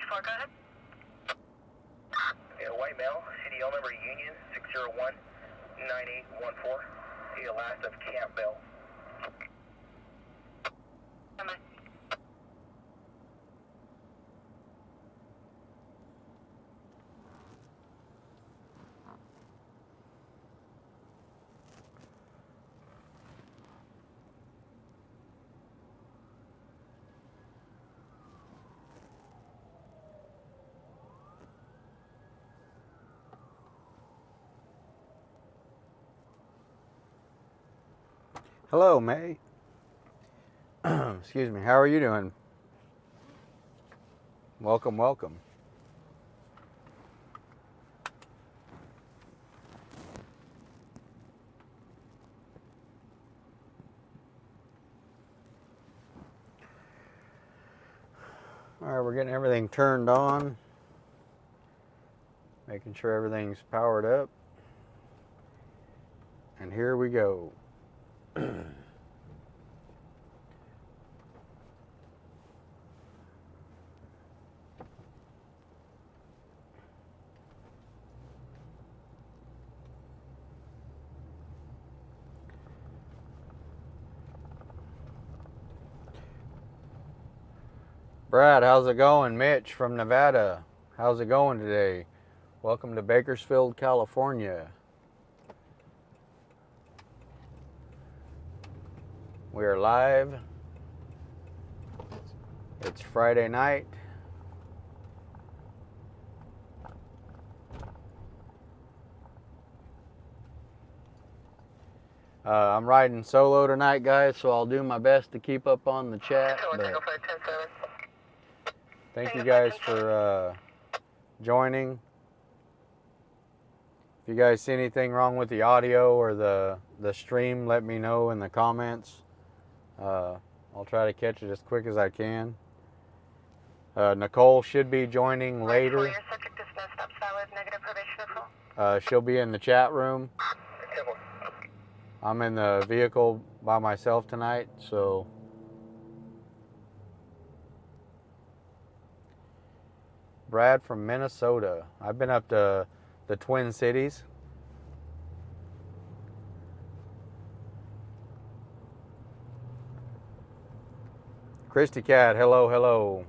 Go ahead. Yeah, white male, CDL number Union 601-9814. The last of Campbell. Hello, May. Excuse me. How are you doing? Welcome, welcome. All right, we're getting everything turned on, making sure everything's powered up. And here we go. Brad, how's it going? Mitch from Nevada, how's it going today? Welcome to Bakersfield, California. We are live. It's Friday night. I'm riding solo tonight, guys, so I'll do my best to keep up on the chat. But thank you guys for joining. If you guys see anything wrong with the audio or the stream, let me know in the comments. I'll try to catch it as quick as I can. Nicole should be joining later. She'll be in the chat room. I'm in the vehicle by myself tonight, so Brad from Minnesota. I've been up to the Twin Cities. Christy Cat, hello, hello.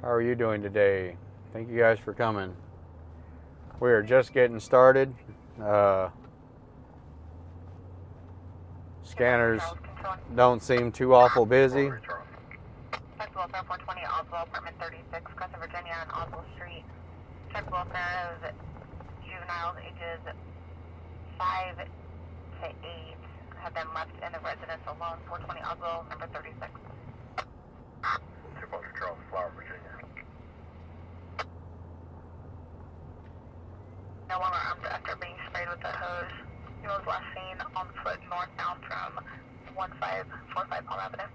How are you doing today? Thank you guys for coming. We are just getting started. Scanners don't seem too awful busy. Check welfare 420 Oswald, apartment 36, Crescent, Virginia, on Oswald Street. Check welfare of juveniles ages 5 to 8 have been left in the residence alone. 420 Oswald, number 36. Check welfare Charles, Flower, Virginia. No longer armed after being sprayed with a hose. He was last seen on foot northbound from 1545 Palm Avenue.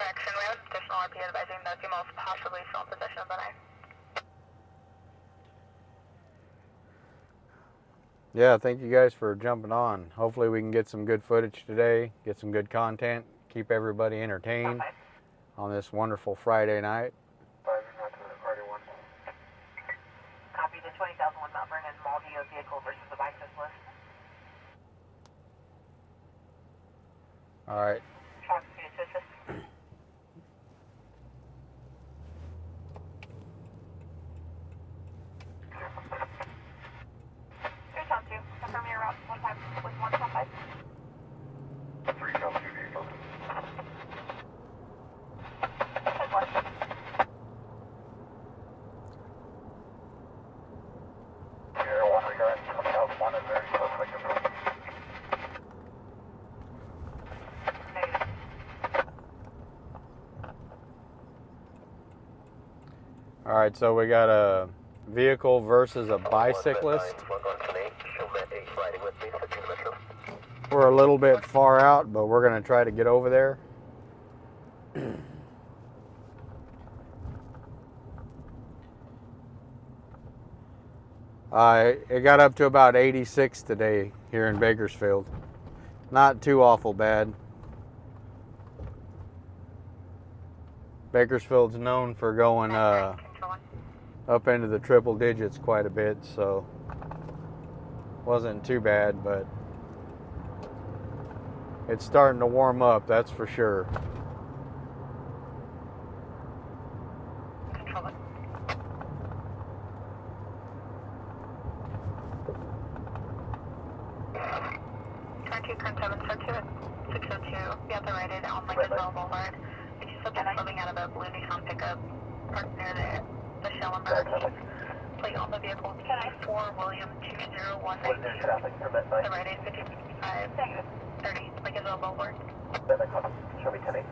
Action, we have additional RP advising that female is possibly still in possession of the knife. Yeah, thank you guys for jumping on. Hopefully we can get some good footage today, get some good content, keep everybody entertained on this wonderful Friday night. Copy the 20,001 Mount Vernon Maldeo vehicle versus the bicyclist. All right. Confirm your route 15 with 115. 3 Tom 2 vehicle. All right, so we got a vehicle versus a bicyclist. We're a little bit far out, but we're going to try to get over there. It got up to about 86 today here in Bakersfield. Not too awful bad. Bakersfield's known for going up into the triple digits quite a bit, so wasn't too bad, but it's starting to warm up, that's for sure. Control it. 22 current 7, start to 602. Be at the right end on Lincoln Boulevard. Did you subject living out of a blue Nissan pickup parked near the shell number plate on the vehicle T4 William 20192. The right end 55 30 Lincoln Boulevard. Show me 10.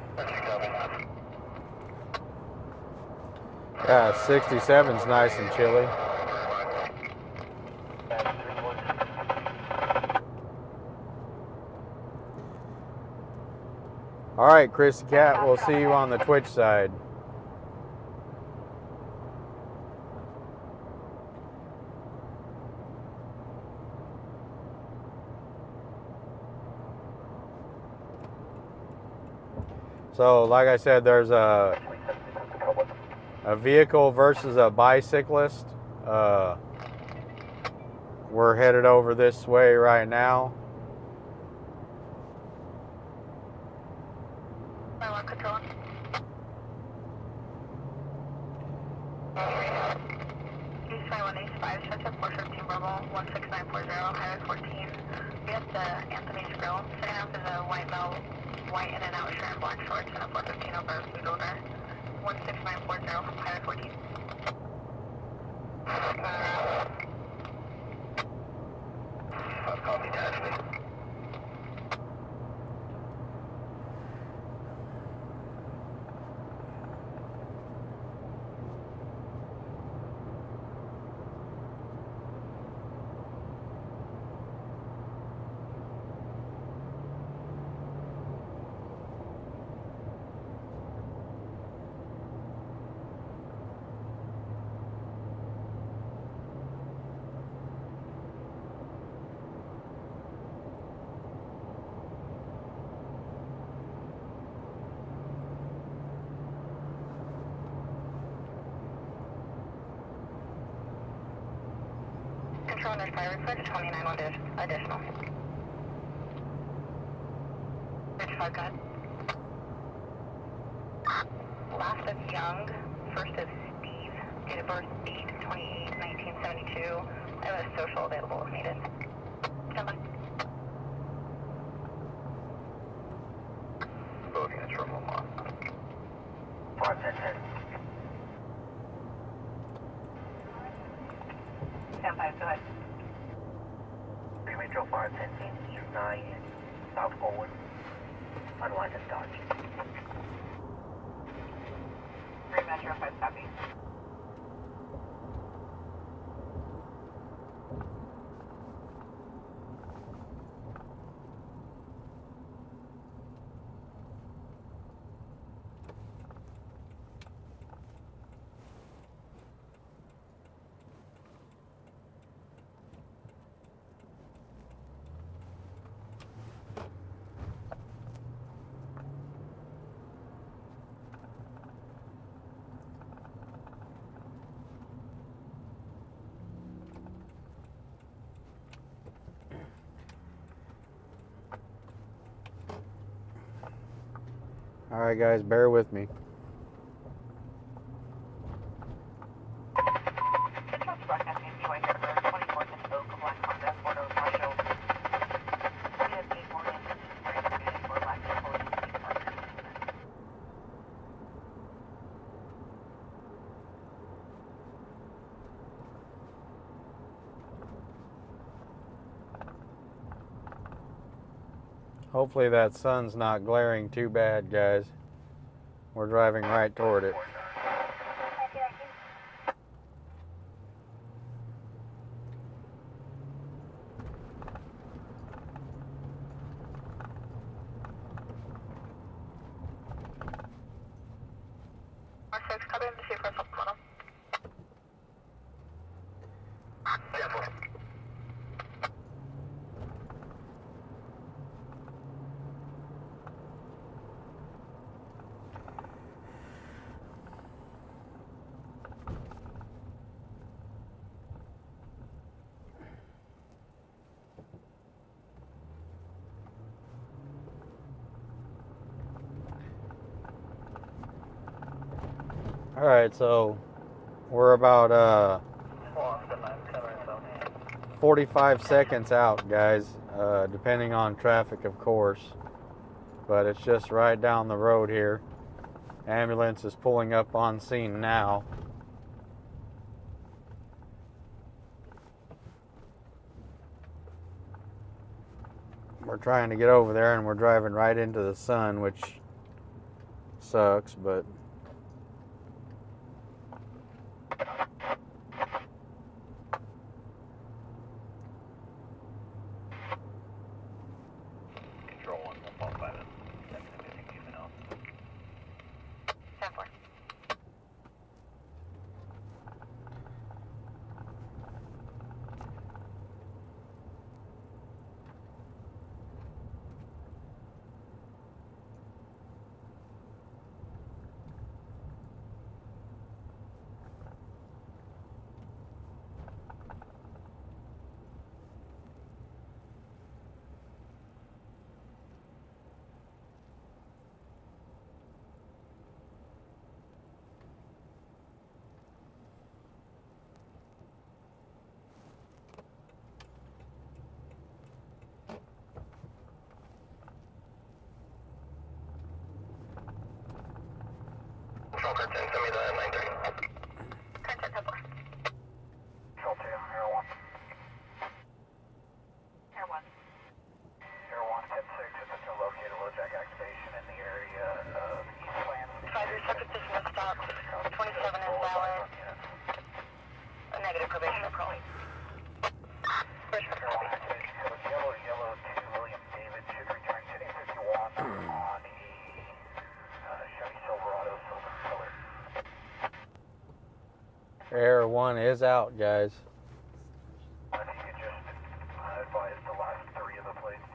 Yeah, 67's nice and chilly. All right, Chris Cat, we'll see you on the Twitch side. So, like I said, there's a vehicle versus a bicyclist. We're headed over this way right now. Control. Eastside 185, stretch up 415 Bravo 16940, Highway 14. We have the Anthony's Grill. Second half is a white in and out shirt and black shorts, and a 415 over a boot owner. 16940 from Highway 14. Copy that. Control under fire request 29 additional. Bridge 5, go ahead. Last of Young, first of Steve, date of birth 8/28/1972. I have a social available if needed. Stand by. Both units from Omaha. 510. Stand by, go ahead. Freeway 510, East 9, South Owen, unlined and Dodge. 3 Metro 5 copy. All right, guys, bear with me. Hopefully that sun's not glaring too bad, guys. We're driving right toward it. All right, so we're about 45 seconds out, guys, depending on traffic, of course. But it's just right down the road here. Ambulance is pulling up on scene now. We're trying to get over there, and we're driving right into the sun, which sucks, but Control 1, 1.5 minutes. 10 to 15 feet now. 10-4. Control 10, send me the 930. Contact 10-4. Control 2, Air 1. Air 1. Air 1, 10-6, it's to locate a low jack activation in the area of Eastside. 5, your subject is missed stop. 27 is valid. A negative probation call. First Air 1 activation code yellow 2, William David, should return to 51 on a Chevy Silverado, silver color. Air 1 is out, guys. If you could just advise the last 3 of the plates.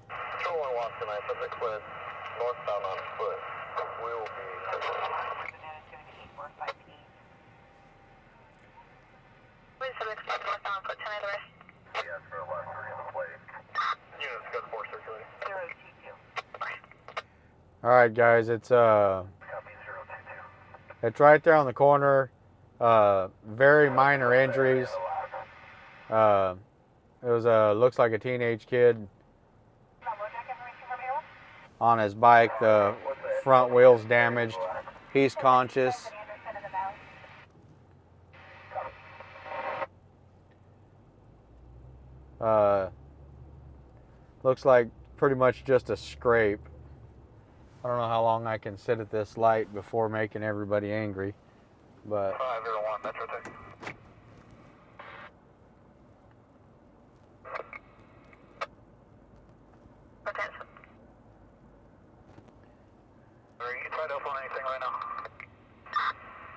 Control 1 wants tonight, subject was northbound on foot. Will be... Please subject stop northbound, put 10 of the rest. Yes, for the last 3 of the plates. Units, go to 4 circulating. 022. All right, guys, it's Copy 022. it's right there on the corner. Very minor injuries. It was looks like a teenage kid on his bike. The front wheel's damaged. He's conscious. Looks like pretty much just a scrape. I don't know how long I can sit at this light before making everybody angry, but 501 Metro Tech. Attention. Are you tried to phone anything right now?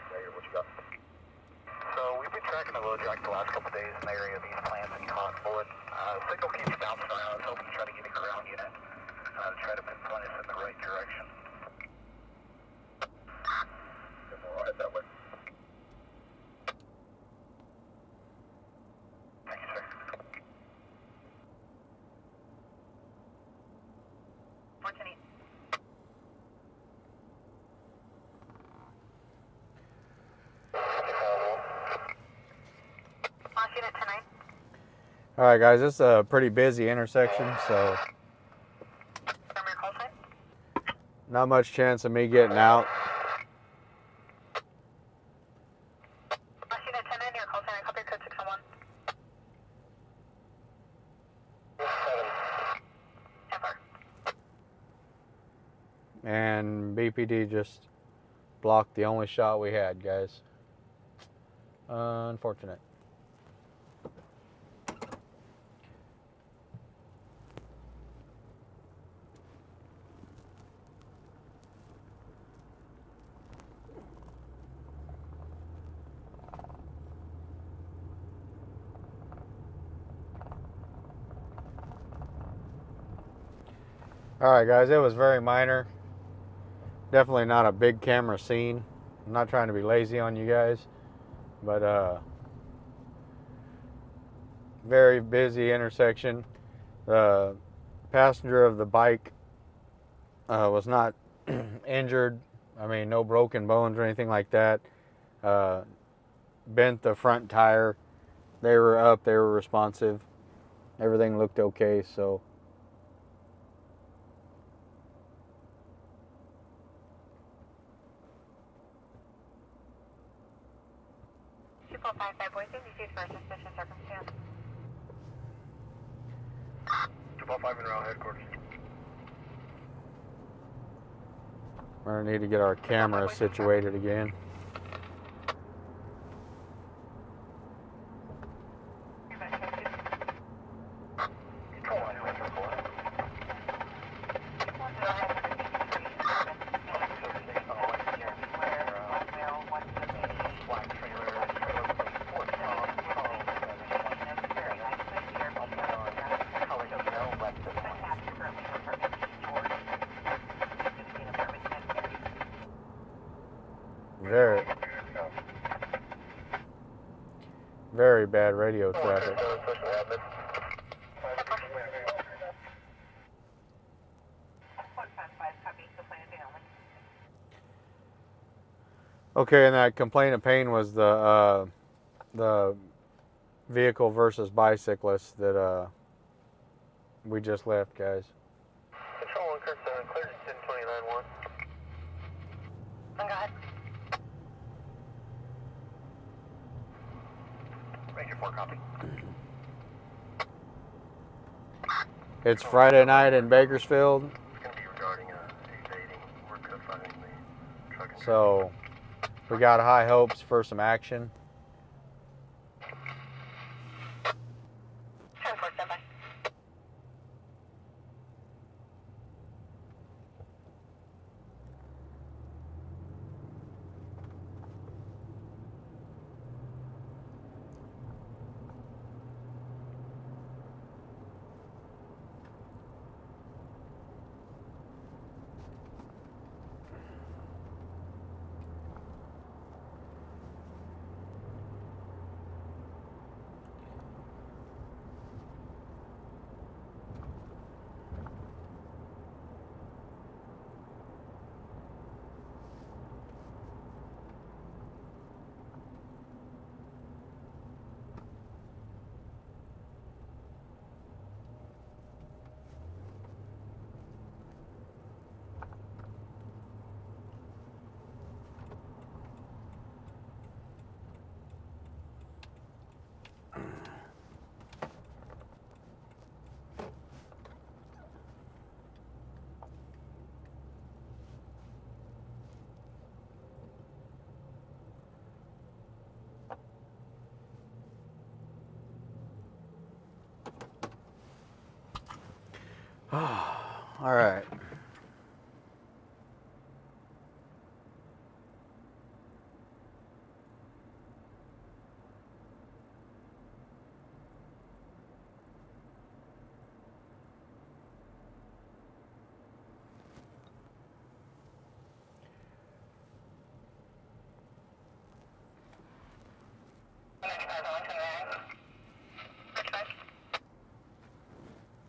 Yeah, what you got? So we've been tracking the low jack the last couple days in the area of East Plants and Cottonwood. Signal keeps bouncing around. I was hoping to try to get a ground unit to try to pinpoint us in the right direction. Good, we'll head that way. Thank you, sir. Fortunate. Last unit tonight. all right, guys, this is a pretty busy intersection, so From your call sign. not much chance of me getting out. Last unit 10 in your call sign. Copy code 601. 10-4. And BPD just blocked the only shot we had, guys. Unfortunate. Alright guys, it was very minor. Definitely not a big camera scene. I'm not trying to be lazy on you guys, but very busy intersection. The passenger of the bike was not injured. I mean, no broken bones or anything like that. Bent the front tire. They were up, they were responsive. Everything looked okay, so. 2455 Boise, received for a suspicious circumstance. 245 in route headquarters. We're gonna need to get our camera situated again. Very bad radio traffic. Okay, and that complaint of pain was the vehicle versus bicyclist that we just left, guys. Control 1, Kirk 7, cleared to 1029-1. Go ahead. Ranger 4, copy. It's Friday night in Bakersfield. It's going to be regarding 880. We're code-finding the truck and So we got high hopes for some action. 10-4, stand by. All right.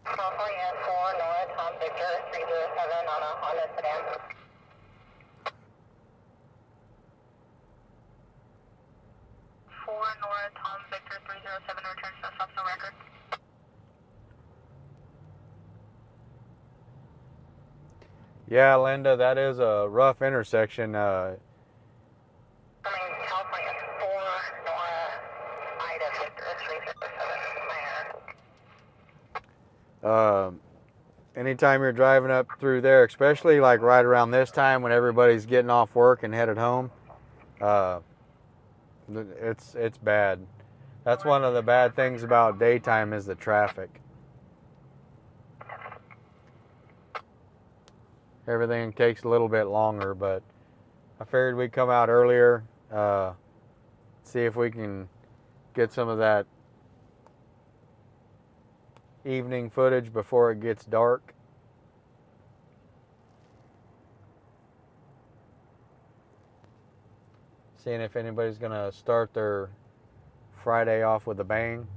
California 4, Nora, Tom, Victor, 307 on a Honda sedan. 4, Nora, Tom, Victor, 307, returns to stop the record. Yeah, Linda, that is a rough intersection. California 4, Nora, Ida, Victor, 307, anytime you're driving up through there, especially like right around this time when everybody's getting off work and headed home, it's bad. That's one of the bad things about daytime is the traffic. Everything takes a little bit longer, but I figured we'd come out earlier, see if we can get some of that evening footage before it gets dark. Seeing if anybody's gonna start their Friday off with a bang.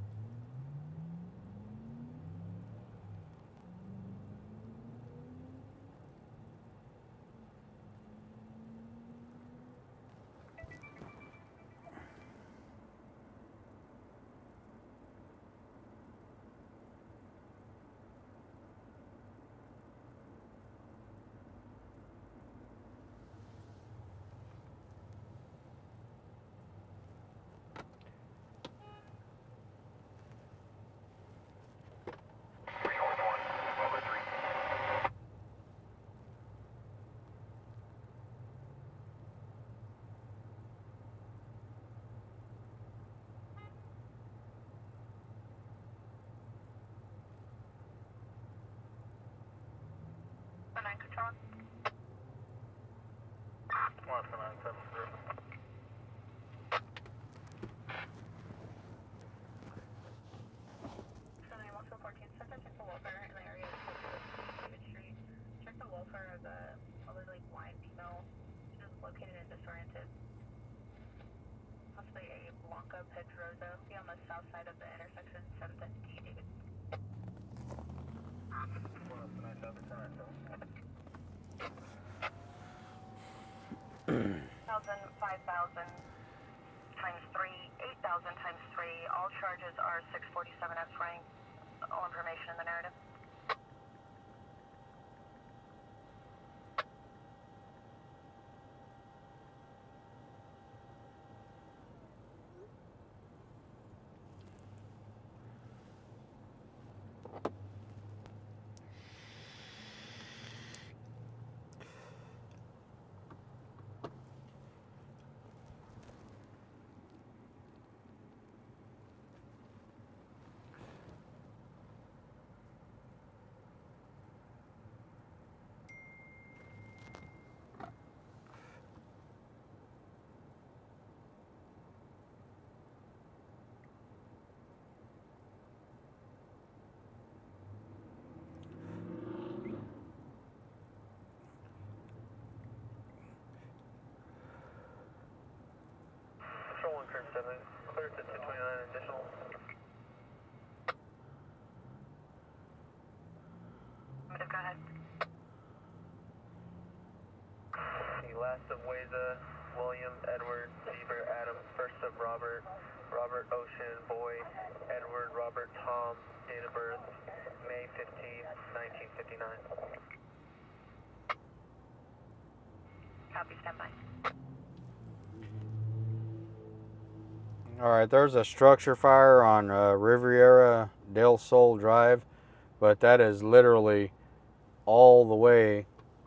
Control. 17973. So they also 14 check the welfare in the area of David Street. Check the welfare of a elderly blind female. She is located and disoriented. Possibly a Blanca Pedrosa. Be on the south side of the intersection 7th and D, David. 5,000 times 3, 8,000 times 3. All charges are 647 as frank. All information in the narrative. Control 1, curve 7, clear to 229 additional. Go ahead. The last of Weza, William, Edward, Bieber, Adam, first of Robert, Robert Ocean, Boy, Edward, Robert, Tom, date of birth, May 15th, 1959. Copy, stand by. All right, there's a structure fire on Riviera Del Sol Drive, but that is literally all the way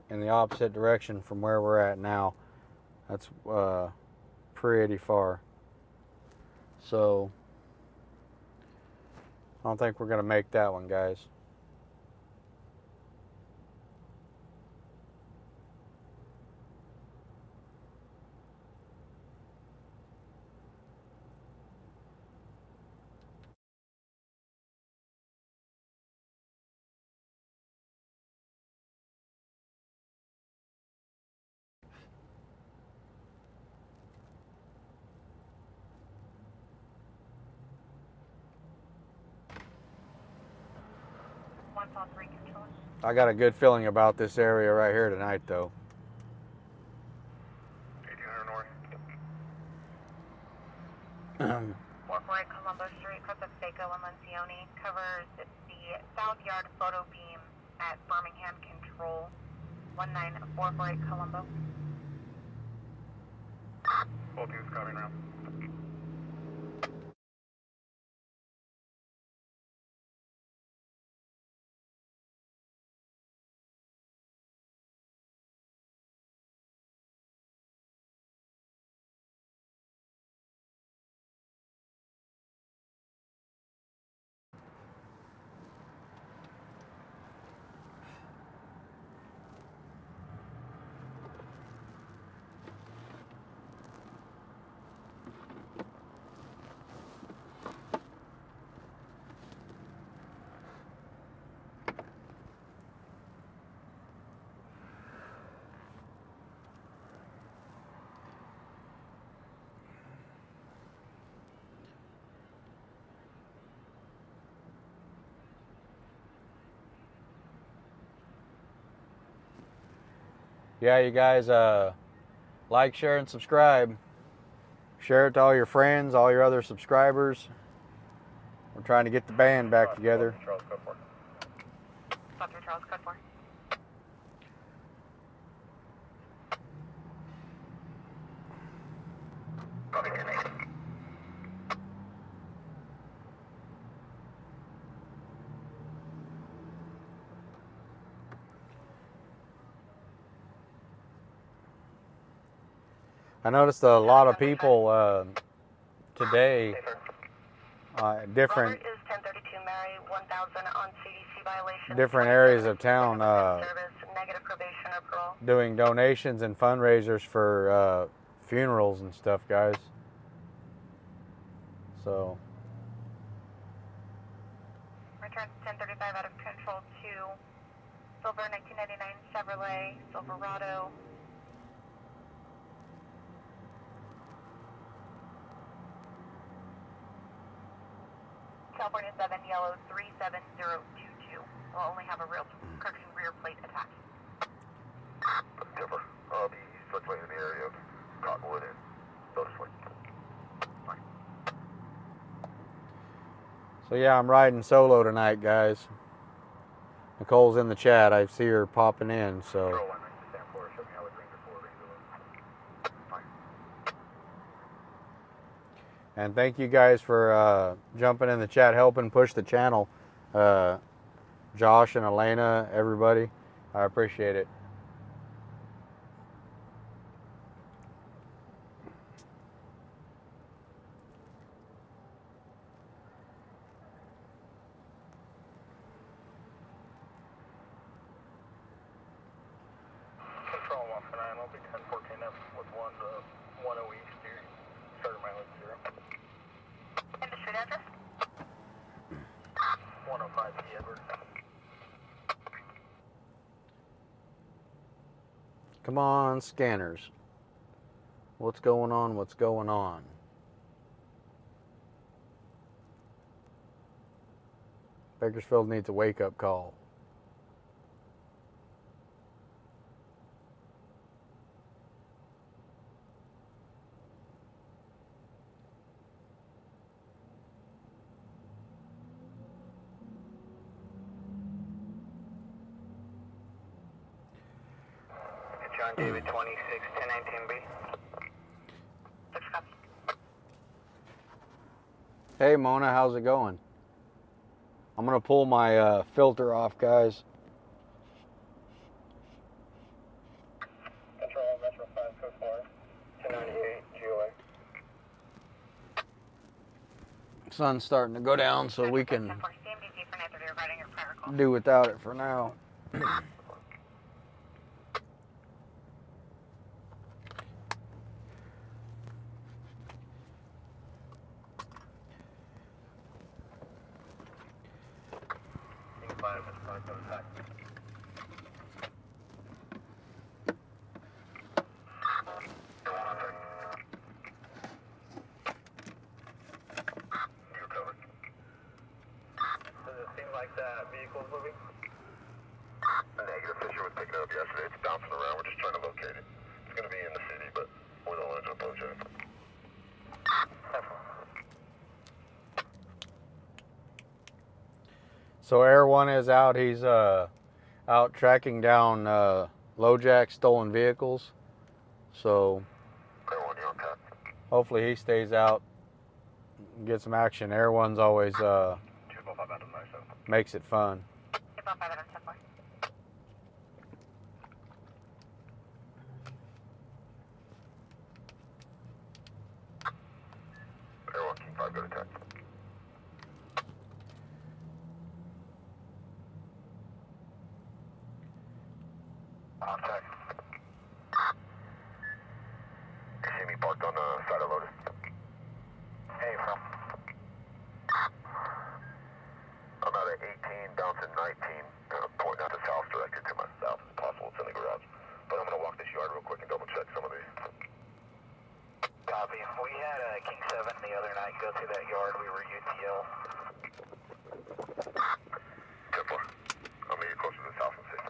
in the opposite direction from where we're at now. That's pretty far. So I don't think we're gonna make that one, guys. I got a good feeling about this area right here tonight, though. 1800 north. 448 Colombo Street, across of Seco and Lencioni, covers the South Yard photo beam at Birmingham Control, 19448 Colombo. 12 is copy now. yeah, you guys like, share, and subscribe. Share it to all your friends, all your other subscribers. We're trying to get the band back together. Charles, code 4. Dr. Charles, code 4. Copy, good night. I noticed a lot of people today, different Robert is 1032 Mary, 1000 on CDC violation. different areas of town Service, negative probation or parole. doing donations and fundraisers for funerals and stuff, guys. So Return 1035 out of control to Silver 1999 Chevrolet Silverado. California 7 yellow 37022. We'll only have a correction rear plate attached. Tipper, I'll be circulating in the area of Cottonwood and Lotus Lake. so yeah, I'm riding solo tonight, guys. Nicole's in the chat. I see her popping in, so. Control 1, stand for, show me how it brings it forward. Fine. And thank you guys for jumping in the chat, helping push the channel. Josh and Elena, everybody, I appreciate it. Control 1 for 9, I'll be 1014F with 1 to 10 East here. Starter mileage 0. And the street address? 105 P. Edward. Come on, scanners. What's going on? What's going on? Bakersfield needs a wake-up call. John David 26, 1019B. Hey Mona, how's it going? I'm gonna pull my filter off, guys. Control Metro 5, code 4, 1098 GOA. Sun's starting to go down, so we can do without it for now. Negative. Fisher was picking it up yesterday. It's bouncing around. We're just trying to locate it. It's going to be in the city, but we don't want to approach it. So Air One is out. He's out tracking down LoJack stolen vehicles. So Air 1, you're on tap. hopefully he stays out and get some action. Air One's always 245 out of 97. makes it fun. Air 1, King 5, go to attack. Contact. You see me parked on the side of Lotus? Hey, from. I'm out at 18, bouncing 19, pointing out the south, directed to my south if possible. It's in the garage. But I'm going to walk this yard real quick and double check some of these. Copy. We had a King 7 the other night go through that yard. We were UTL. 10-4. I'll meet you closer to the south and see.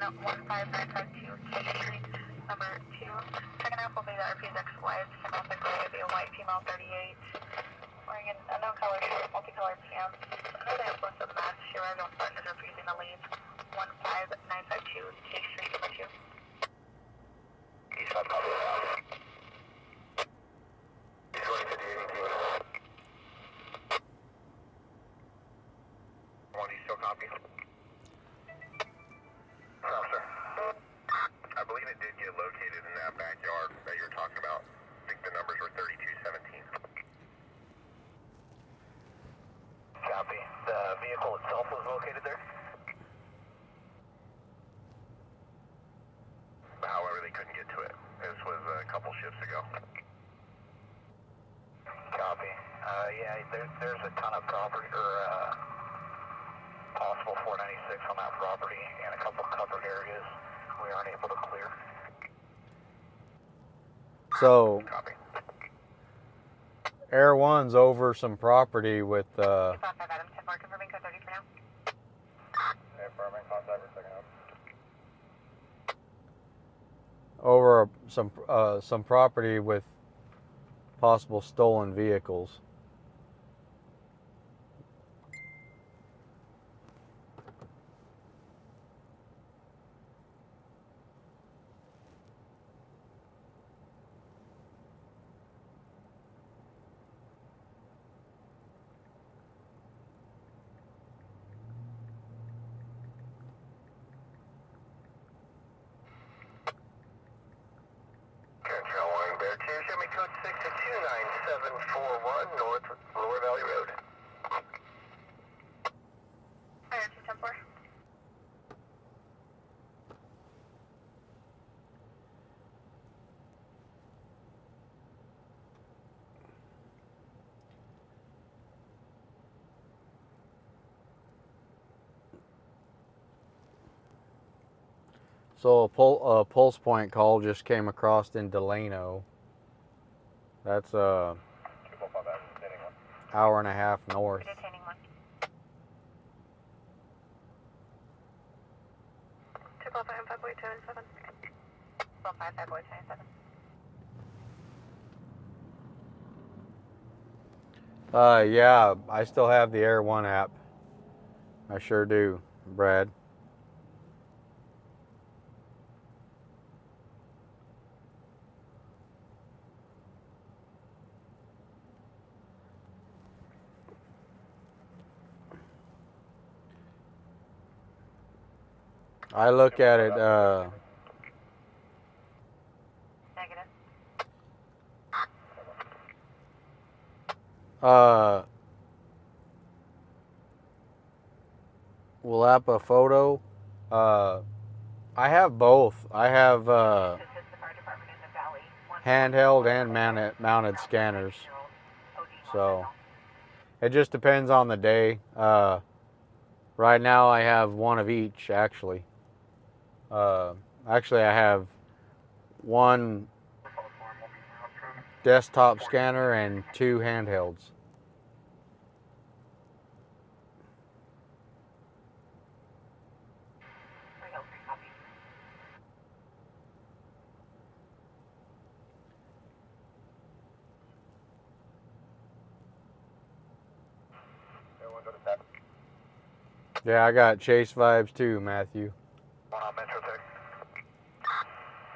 15952 K Street, number 2. Second half will be the RPX wide, symmetrical will be a white female 38. Wearing an unknown color shirt, multicolored pants. No they have posted match. She arrived on front is refusing to leave. 15952 K Street, number 2. Eastside, copy that. East 2058. One, you still copy? Officer. I believe it did get located in that backyard that you were talking about. I think the numbers were 3217. Copy. The vehicle itself was located there? However, they couldn't get to it. This was a couple shifts ago. Copy. Yeah, there's a ton of property, or possible 496 on that property, and a couple covered areas we aren't able to clear. So, Copy. Air 1's over some property with, confirming code 30 for now. Affirming, contact for second up. over some property with possible stolen vehicles. Control 1, Bear 2, show me code 6-29741 North Lower Valley Road. Bear 210-4. So a pulse point call just came across in Delano. That's a hour and a half north. Detaining one. 255 boy 27. 255 boy 27. Yeah, I still have the Air 1 app. I sure do, Brad. I look at it, Negative. will app a photo. I have both. I have This is the fire department in the valley. handheld and mounted scanners. So it just depends on the day. Right now I have one of each, actually. Actually, I have one desktop scanner and two handhelds. Yeah, I got chase vibes too, Matthew. One on Metro Tech.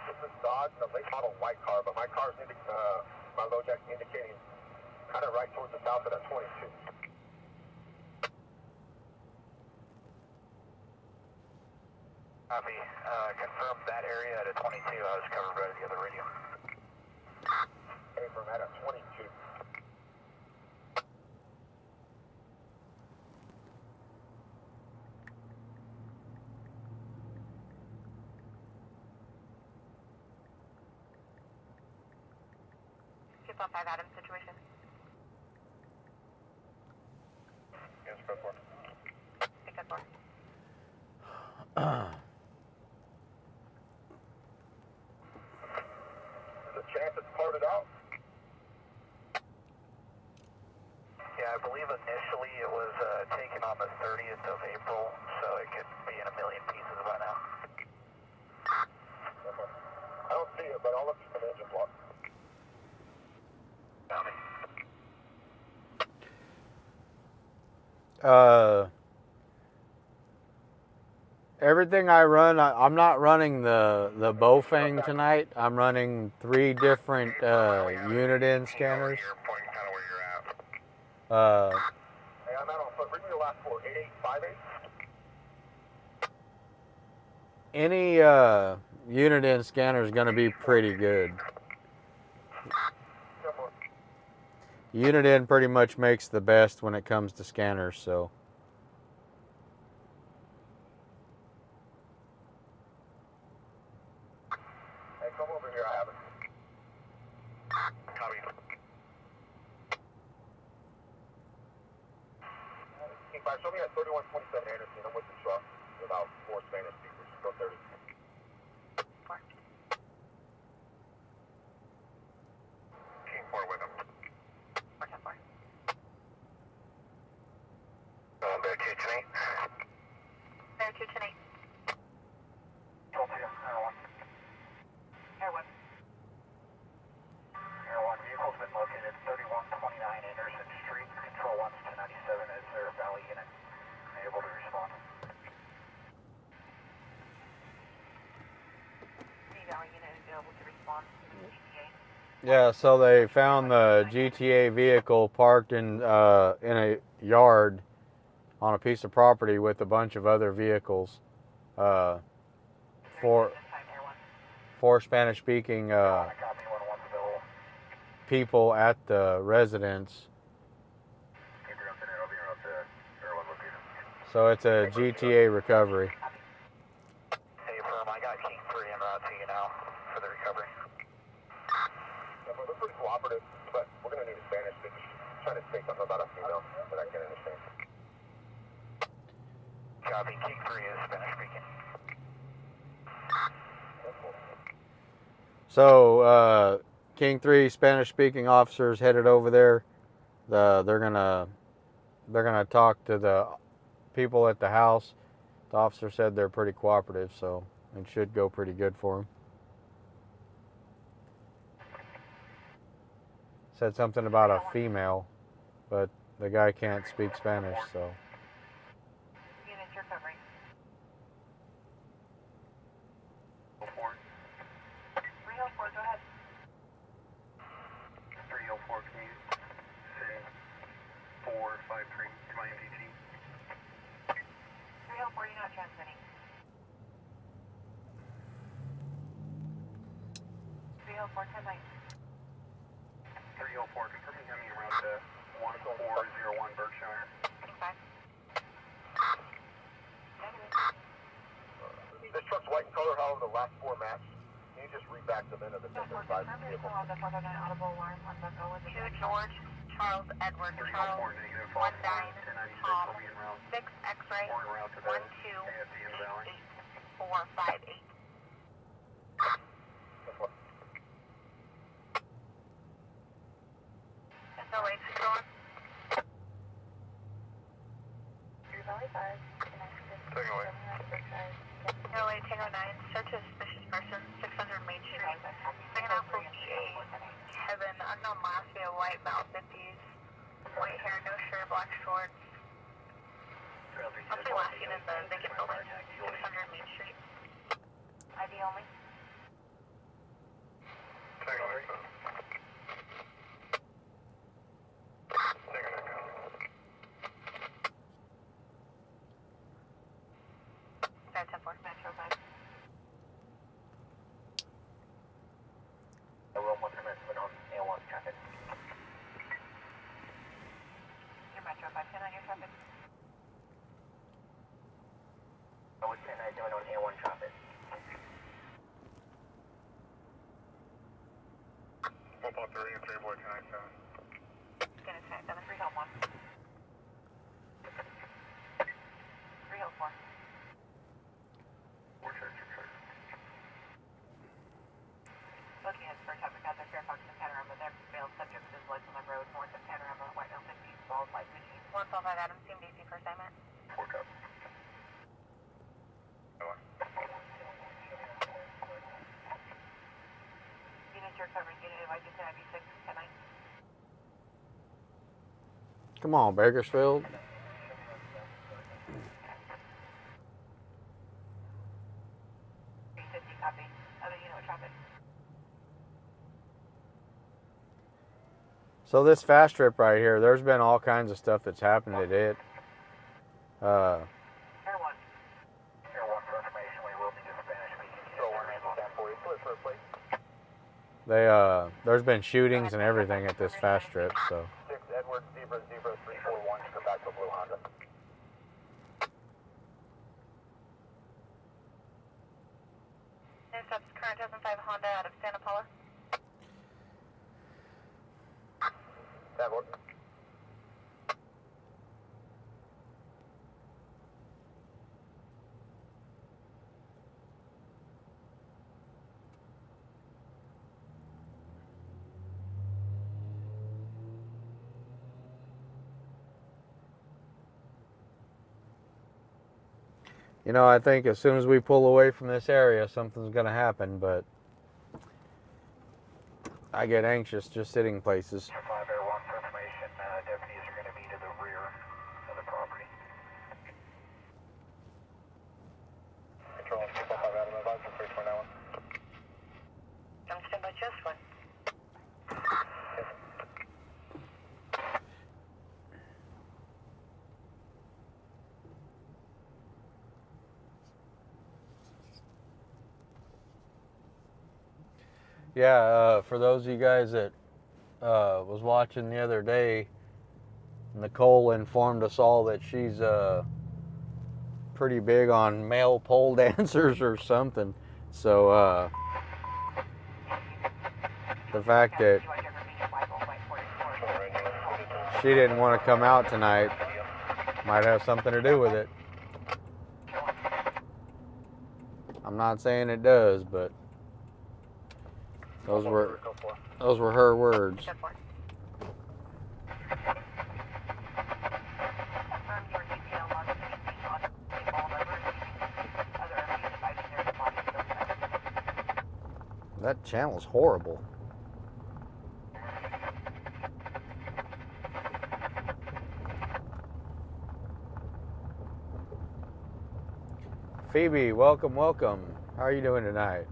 This is Dodge, a late model white car, but my car's my low jack's indicating kind of right towards the south of that 22. Copy. Confirm that area at a 22. I was covered by the other radio. Confirm that at 22. Keep on 5 Adam situation. Yes, go for it. Pick up 4. There's a chance it's parted out. Yeah, I believe initially it was taken on the 30th of April, so it could be in a million pieces by now. I don't see it, but I'll look at the engine block. Everything I run, I'm not running the Bofang tonight. I'm running 3 different unit in scanners. Hey, I'm out on foot. Bring me the last 4, 8858. Any unit in scanner is going to be pretty good. Unit in pretty much makes the best when it comes to scanners, so. Hey, come over here. I have it. Copy. Show me at 3127 Anderson. I'm with the truck. About 4 Spanish speakers. Go 30. King 4 with him. 410-4. Bear 210. Bear 210. Air 1. Air 1, vehicle's been located 3129 Anderson Street. Control 1's 1097 is their Valley unit. Able to respond. The Valley unit is available to respond to the GTA. Yeah, so they found the GTA vehicle parked in a yard on a piece of property with a bunch of other vehicles. For Spanish-speaking people at the residence. So it's a GTA recovery. Hey, firm, I got King 3 en route to you now for the recovery. Yeah, they're pretty cooperative, but we're going to need a Spanish speaker. Trying to say something about a female that I can understand. Copy, King 3 is Spanish speaking. So King 3 Spanish-speaking officers headed over there. They're gonna talk to the people at the house. The officer said they're pretty cooperative, so it should go pretty good for them. Said something about a female, but the guy can't speak Spanish, so. Units recovering. 304, go ahead. 304, can you say 453 to my MDT? 304, you're not transmitting. 304, 10-9. 304, confirming coming around to 1401 Berkshire. King 5. This truck's white in color, however, the last 4 match. Can you just read back the VIN of the There's number still 5 on vehicle? the 409 audible alarm on the go with 2 George, Charles, Edward, Charles, 19, Tom, 6 X-ray, 1 2 8 4 5 8. No way to go on. Valley 5, Take away. No way, Tango 9, search a suspicious person, 600 Main Street. Second half will be a Kevin, unknown last, be a white Val 50s, white hair, no shirt, black shorts. I'll say last seen in the vacant building, 600 Main Street. ID only. Take away. Fair 10-4, Metro 5. Room 1 commencement on A1 traffic. Your Metro 5, 10 on your traffic. I was 10-9 on A1 traffic. 4.3 and 3 boy 10-9. Gonna say 7 3 Hill 1. 3 Hill 4. Looking at spur traffic hazard, Fairfax and Panorama, there failed subjects is lights on the road, north of Panorama, white L 50, falls light machine. 112 Adam, team DC for assignment. 4 cup. Come on, Bakersfield. So this fast trip right here, there's been all kinds of stuff that's happened at it. Air 1 for information, we will need a Spanish-speaking There's been shootings and everything at this fast trip, so. 6 Edward Zebra 341, come back to Blue Honda. Intercepts current 2005 Honda out of Santa Paula. Edward. You know, I think as soon as we pull away from this area, something's going to happen, but I get anxious just sitting places. 5 Air 1 for information, deputies are going to be to the rear of the property. Control 245 Adam, advise for 329. I'm standing by just one. Yeah, for those of you guys that was watching the other day, Nicole informed us all that she's pretty big on male pole dancers or something. So the fact that she didn't want to come out tonight might have something to do with it. I'm not saying it does, but those were her words. That channel's horrible. Phoebe, welcome, welcome. How are you doing tonight?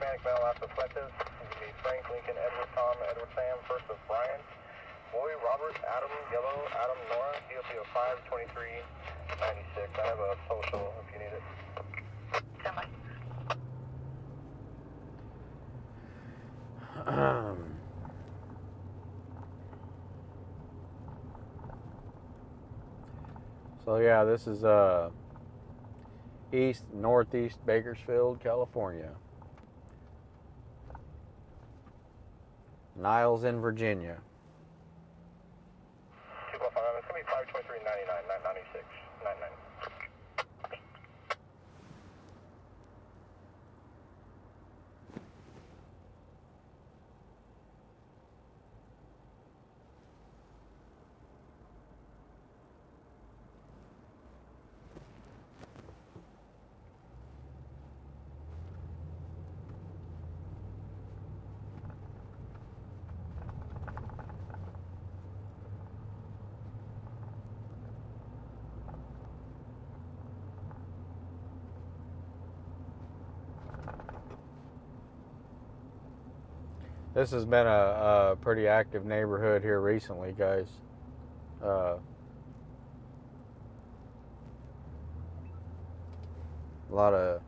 Hispanic male after reflective. It's going to be Frank, Lincoln, Edward, Tom, Edward, Sam, first of Brian, Boy, Robert, Adam, Yellow, Adam, Nora, DOT of 52396. I have a social if you need it. So yeah, this is northeast Bakersfield, California. Niles in Virginia. 255, it's going to be 52399, 996, 99. This has been a pretty active neighborhood here recently, guys. A lot of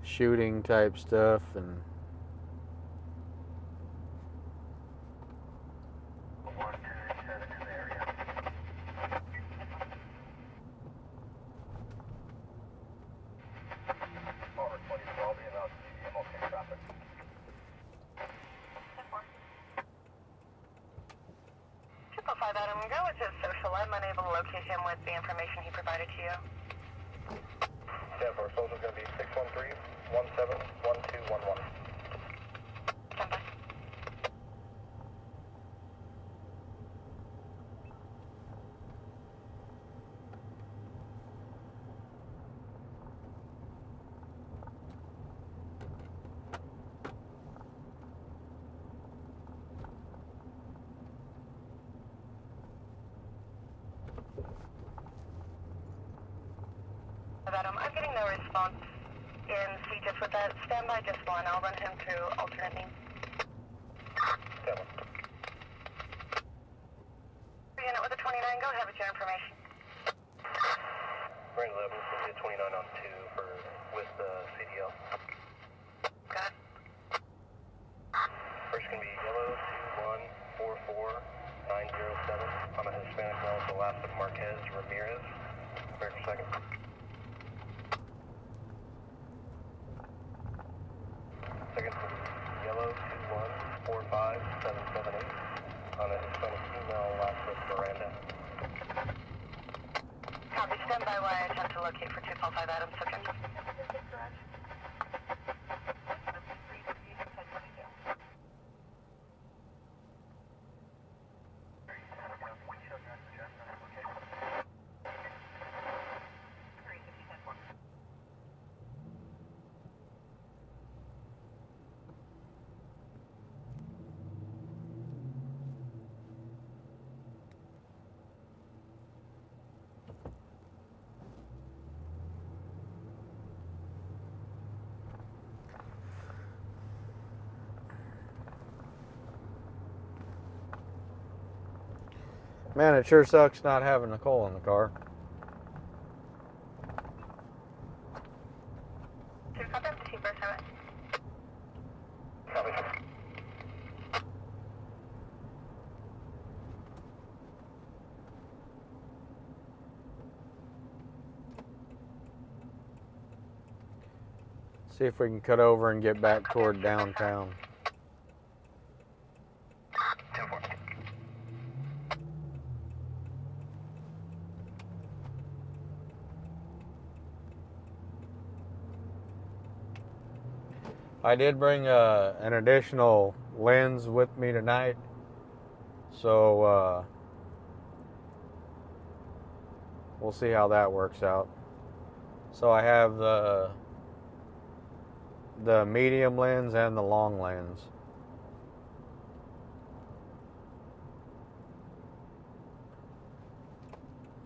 shooting type stuff and Adam, go with his social. I'm unable to locate him with the information he provided to you. Stand for social is going to be 613-171211. Stand by. Adam, I'm getting no response in C just with that. Stand by just one. I'll run him through alternate means. Stand by. Unit with a 29, go ahead with your information. Range 11, it's going to be a 29 on 2 for, with the CDL. Got it. First going to be yellow 2144907 on a Hispanic male with the last of Marquez Ramirez. Third for second. Second will be yellow 2145778 on a Hispanic female last of Miranda. Copy. Stand by while I attempt to locate for 245 Adam, subject. Man, it sure sucks not having Nicole in the car. 247. Copy. See if we can cut over and get back toward downtown. 10-4. I did bring an additional lens with me tonight, so we'll see how that works out. So I have the medium lens and the long lens.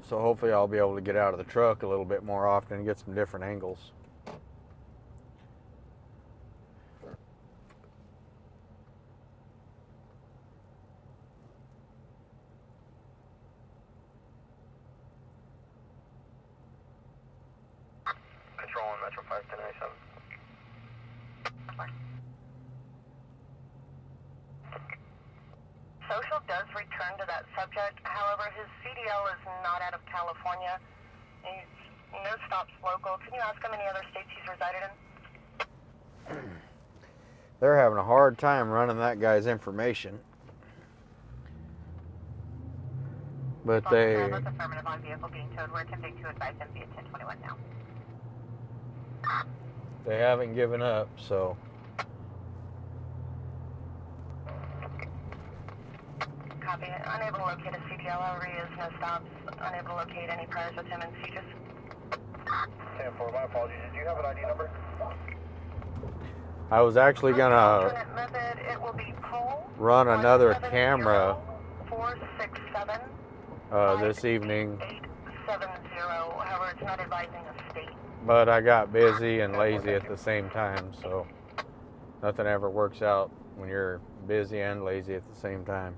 So hopefully I'll be able to get out of the truck a little bit more often and get some different angles. Control on Metro 51097. Social does return to that subject. However, his CDL is not out of California. He's no stops local. Can you ask him any other states he's resided in? They're having a hard time running that guy's information. But they... That's affirmative on vehicle being towed. We're attempting to advise him via 1021 now. They haven't given up, so... Copy. Unable to locate a CDL. However, he is no stops. Unable to locate any priors with him in CJIS. 10-4, my apologies. Did you have an ID number? I was actually gonna Alternate method, it will be poll run another 170 camera 467 this evening, 870. However, it's not advising a state. but I got busy and lazy at the same time, so nothing ever works out when you're busy and lazy at the same time.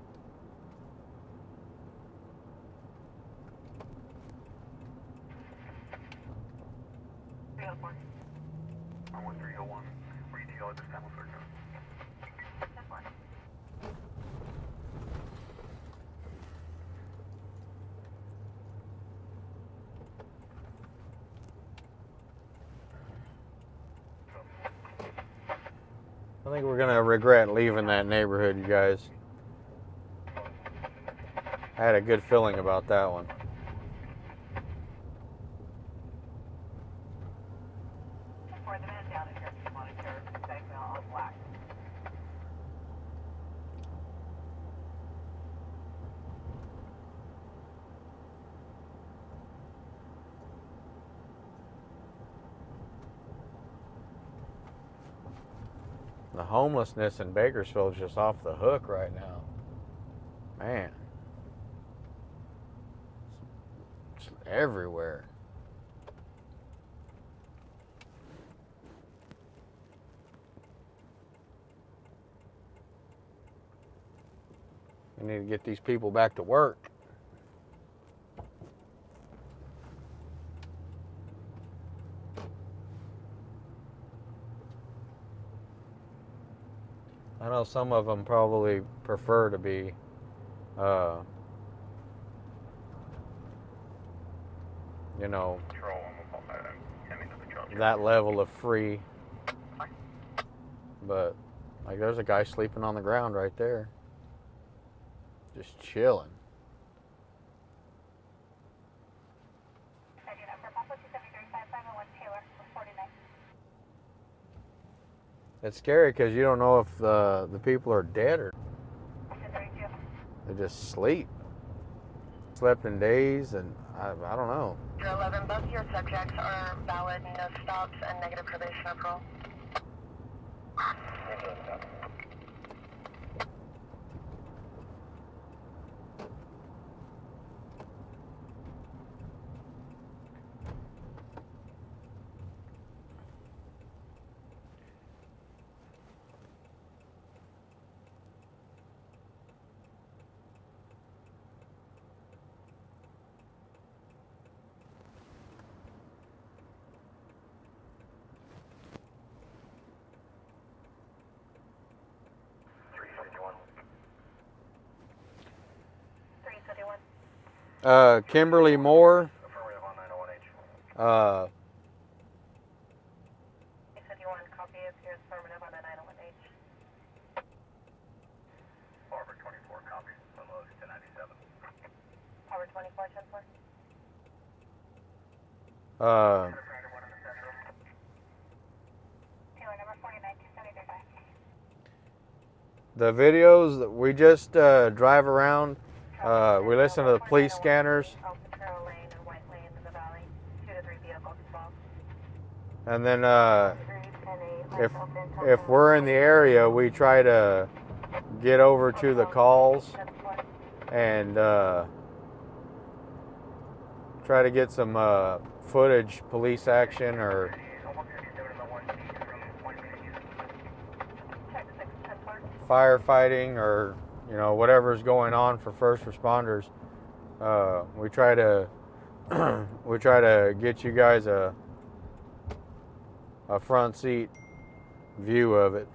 I think we're gonna regret leaving that neighborhood, you guys. I had a good feeling about that one. For the man down in here, if you monitor, diagonal all black. The homelessness in Bakersfield is just off the hook right now. Man. It's everywhere. We need to get these people back to work. I know some of them probably prefer to be you know, that level of free. But like, there's a guy sleeping on the ground right there, just chilling. It's scary because you don't know if the people are dead or they just sleep. Slept in days, and I don't know. 11, both of your subjects are valid, no stops, and negative probation or parole. Kimberly Moore. You said you want a copy of your affirmative on a 901H. Harbor 24 copies, below 1097. Harbor 24, 10-4. Taylor, number 49, 273. The videos that we just drive around, we listen to the police scanners, and then if we're in the area, we try to get over to the calls and try to get some footage, police action, or firefighting, or you know, whatever's going on for first responders. We try to get you guys a front seat view of it.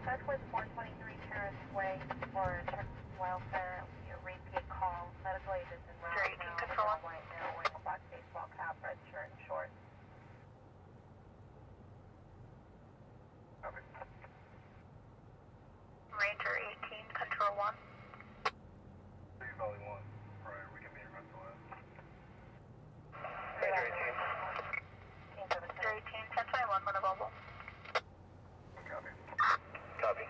Southwest 423 Terrace Way for welfare, your repeat call, medical agents in route now, white now, wearing a black baseball cap, red shirt and shorts. Ranger 18, Control 1. Valley 1. Right, we can be in rental in. Ranger 18. Ranger 18, 1021, when available. Copy. Copy.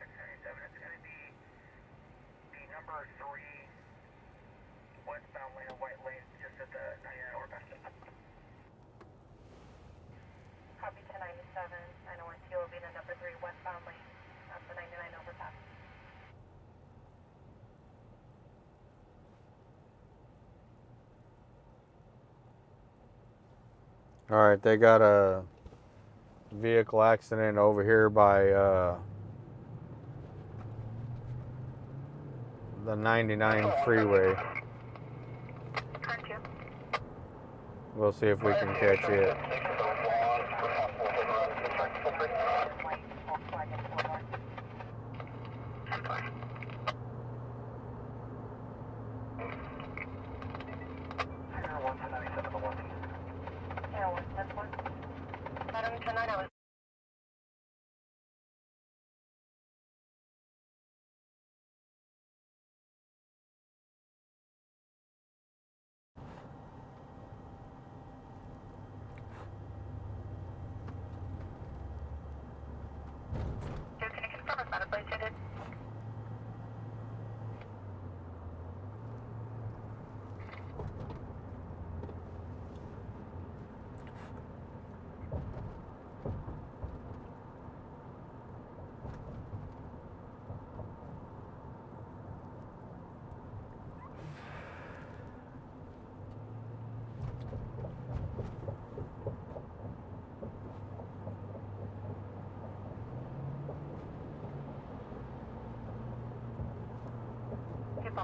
697, it's going to be the number 3 westbound lane, white lane, just at the 99 overpass. Copy 1097, 901T will be the number 3 westbound lane at the 99 overpass. All right, they got a vehicle accident over here by the 99 freeway. We'll see if we can catch it.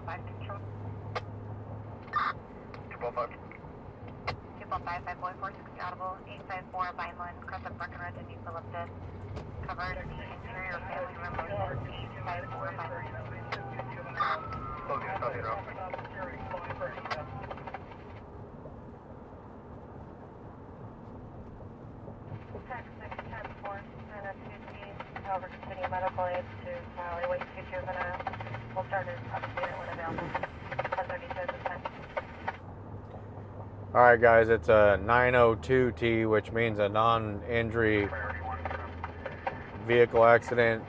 245 control. 245. 245, 544, audible, 854, Vineland, Crescent Park and Road, and Eucalyptus. Covered the interior family room motion, 854, Vineland. Okay, stop here, off. Text 610-4, and a 2T, however, continue medical aid to alleyway 2 juvenile. We'll start it up to unit when available. 1032 at this time. Alright guys, it's a 902T, which means a non-injury vehicle accident.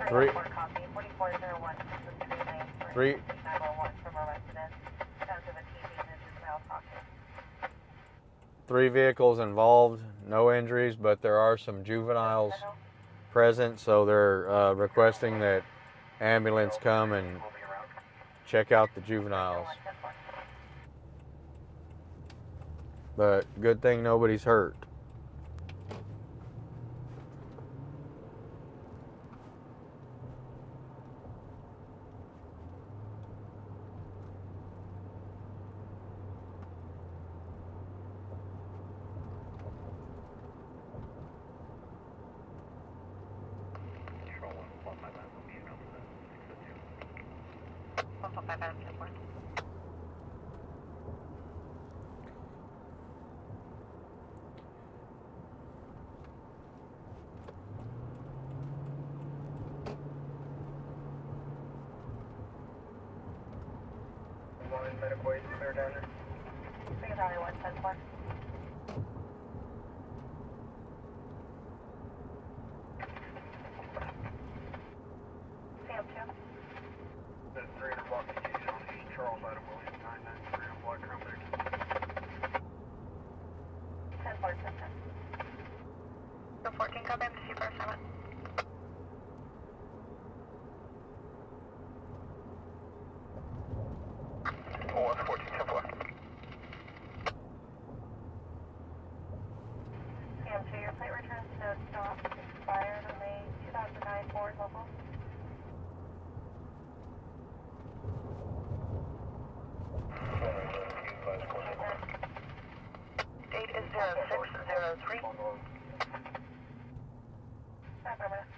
Three. 3 vehicles involved, no injuries, but there are some juveniles present, so they're requesting that ambulance come and check out the juveniles. But good thing nobody's hurt. Medical aid clear down there. I think it's only 110-4. Sam 2. That's 300 block of East on East Charles, Item Williams, 993 on block around there. 10-4, 10-10. So 14, copy, I'm to see first time. Oh, it's 14, 10-4. Sam 2, your plate returns to stop expired on the 2009 Ford local. Date is 0603. Affirmative.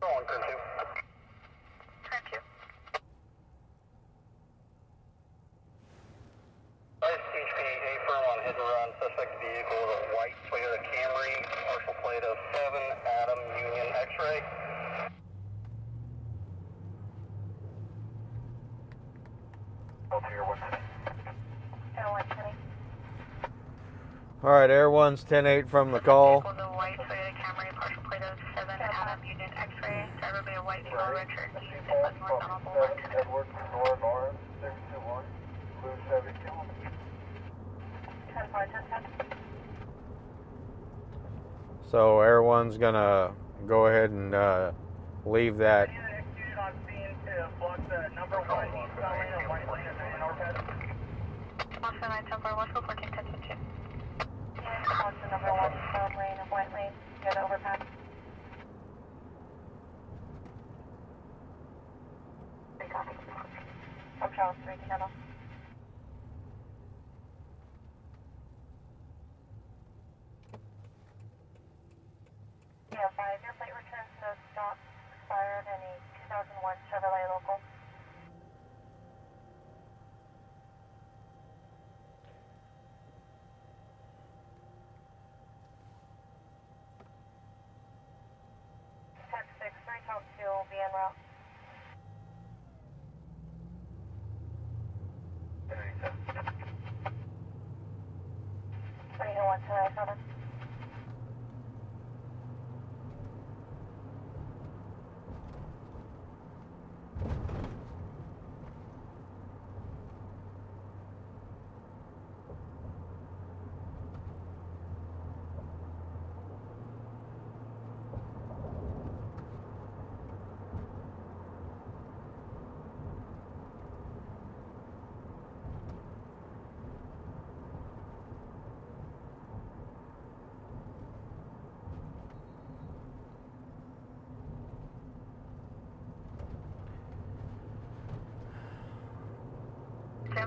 Turn 2. Turn 2. HPA firm on hit and run. Suspect vehicle is a white Toyota Camry. Partial plate of 7 Adam Union X-ray. Alright, Air 1's 10-8 from the call. Vehicle is a white Toyota Camry. Partial plate of 7 Adam Union X-ray. Driver be a white vehicle, red shirt, East, North Donald Boulevard. Edward, Nora, Nora, 621, Blue Chevy, 10-4, 10-10. So Air 1's gonna go ahead and leave that. executed on scene to block the number 1 eastbound lane of white lane in Northhead. Also 9-10-4, watch for 14, 10-2. Block the number 1 eastbound lane of white lane. Near the overpass. From Charles 3 channel. Yeah, 5, your plate returns no stop expired in a 2001 Chevrolet local. Text 6, 3 2 will be en route. 21 tonight, over.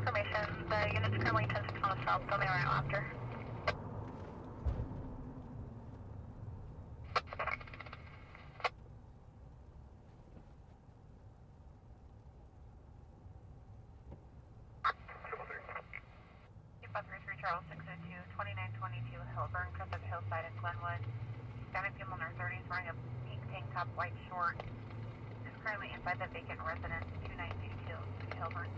information. The unit's currently 10-6 on the south, so they right after. Charles 602, 2922 Hillburn, Crescent Hillside in Glenwood. Standing female in her 30s wearing a pink tank top, white short. Is currently inside the vacant residence, 2922 Hillburn.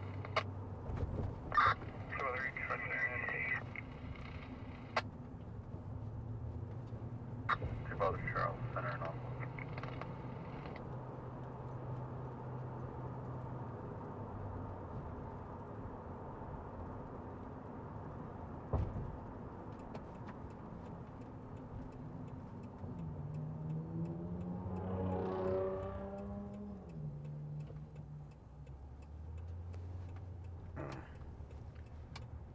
Two brothers, Charles, center and all.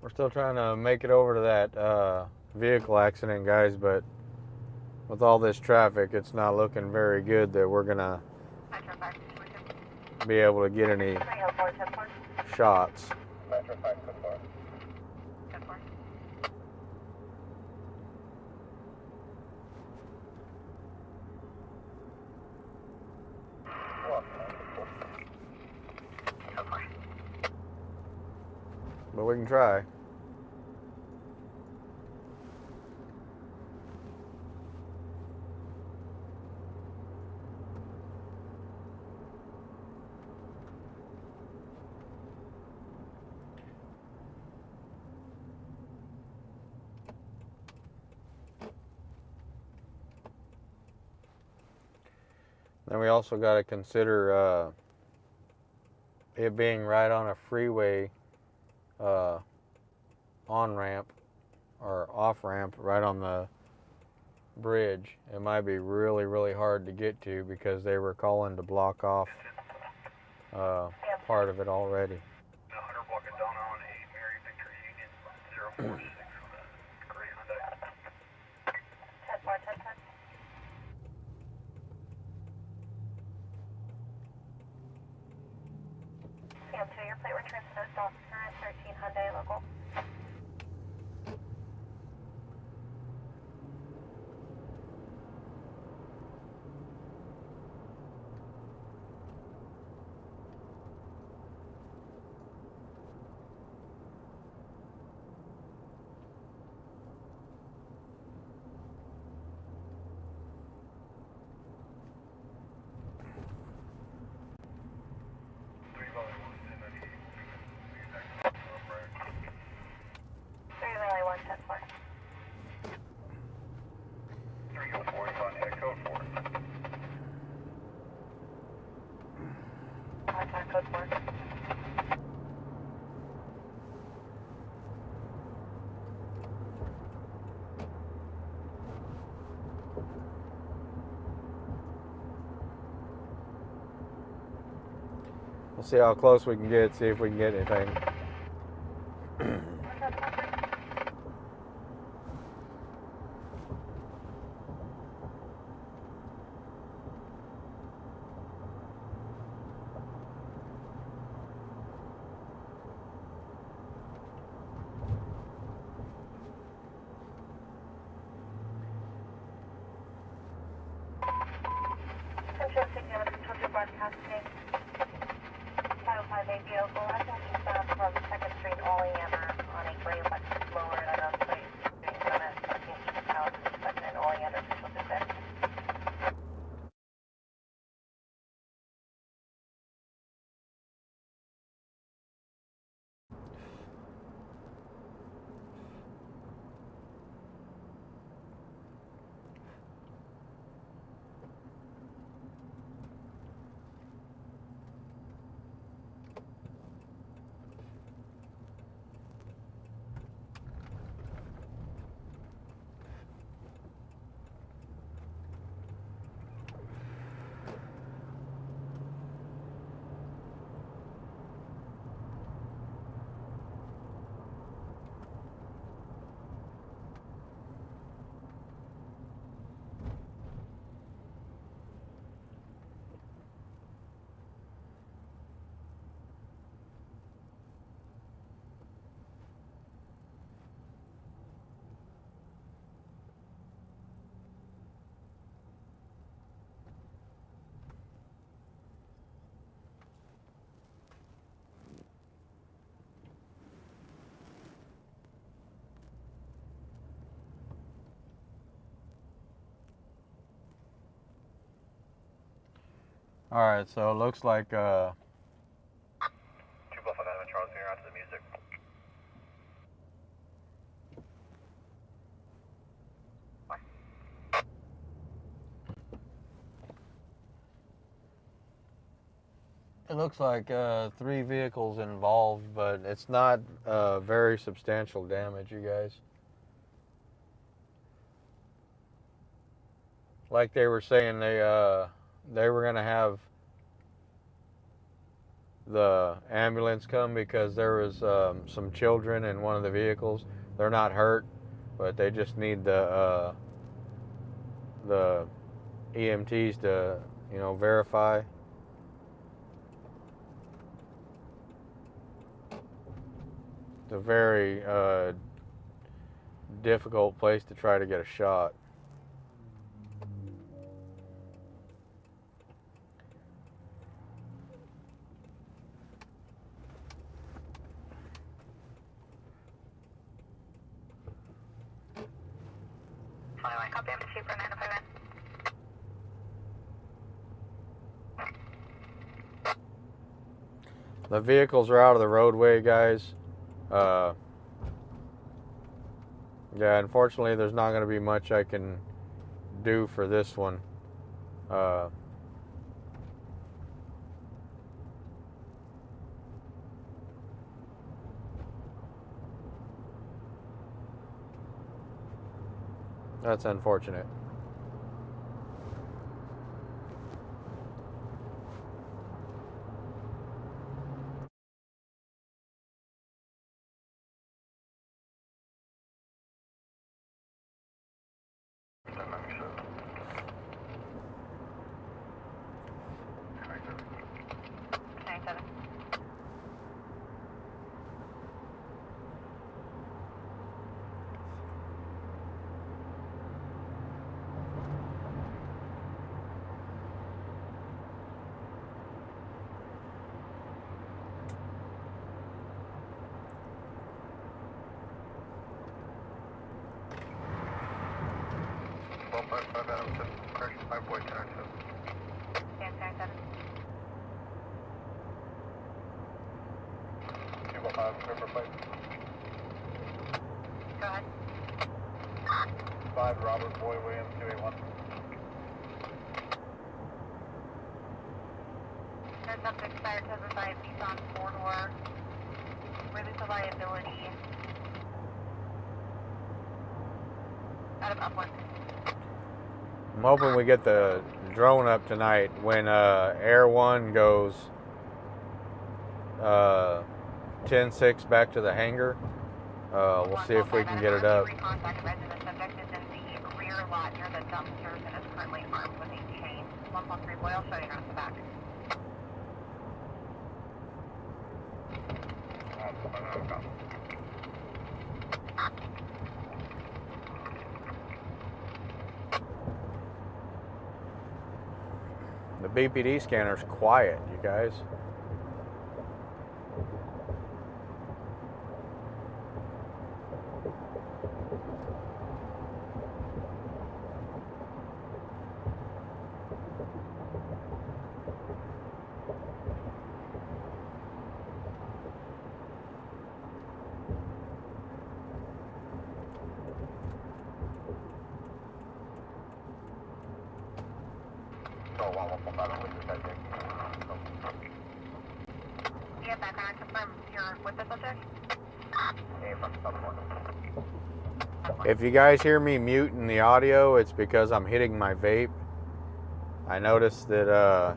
We're still trying to make it over to that vehicle accident, guys, but with all this traffic, it's not looking very good that we're gonna be able to get any shots. But we can try. Then we also got to consider it being right on a freeway on-ramp or off-ramp right on the bridge. It might be really, really hard to get to because they were calling to block off part of it already. Your plate returns to the officer at 13 Hyundai local. Code 4. We'll see how close we can get, see if we can get anything. Broadcasting. 505 vehicle. I think he's bound from 2nd Street Oleander on a gray Lexus lower at a place doing some at 14th Street South, 2nd and Oleander, official dispatch. All right, so it looks like 2 Buffalo 9 Charles, you're onto the music. it looks like 3 vehicles involved, but it's not very substantial damage, you guys. Like they were saying, they were gonna have the ambulance come because there was some children in one of the vehicles. They're not hurt, but they just need the EMTs to, you know, verify. It's a very difficult place to try to get a shot. Copy, I'm Chief for 905. The vehicles are out of the roadway, guys. Yeah, unfortunately, there's not going to be much I can do for this one. That's unfortunate. Go ahead. 5 Robert Boy Williams 281. There's up to expired to the side, Nissan 4-door. Release of liability. Out of upland. I'm hoping we get the drone up tonight when Air 1 goes 10-6 back to the hangar. We'll see if we can get it up. Contact resident subject is in the rear lot near the dumpsters and is currently armed with a chain. 113 boy, I'll show you around the back. The BPD scanner's quiet, you guys. Yeah, background confirm you're with the subject? If you guys hear me muting the audio, it's because I'm hitting my vape. I noticed that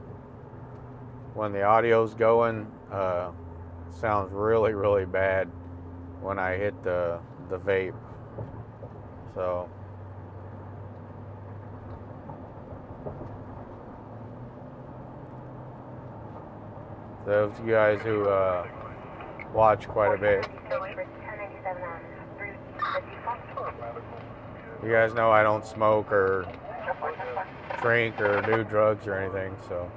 when the audio's going, it sounds really, really bad when I hit the vape. So those of you guys who watch quite a bit, you guys know I don't smoke or drink or do drugs or anything, so.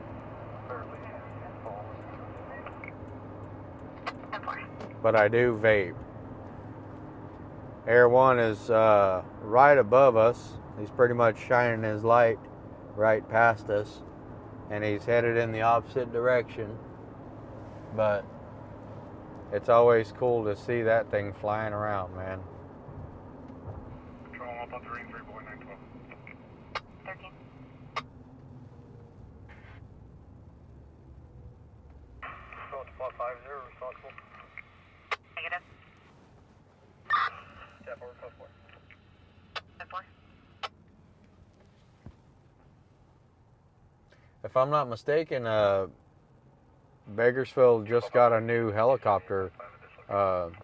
But I do vape. Air 1 is right above us. He's pretty much shining his light right past us. and he's headed in the opposite direction. But it's always cool to see that thing flying around, man. Control, up on 3 boy 912. 13. Response plot 50, responsible. Negative. Step over, close 4. Step 4. If I'm not mistaken, Bakersfield just got a new helicopter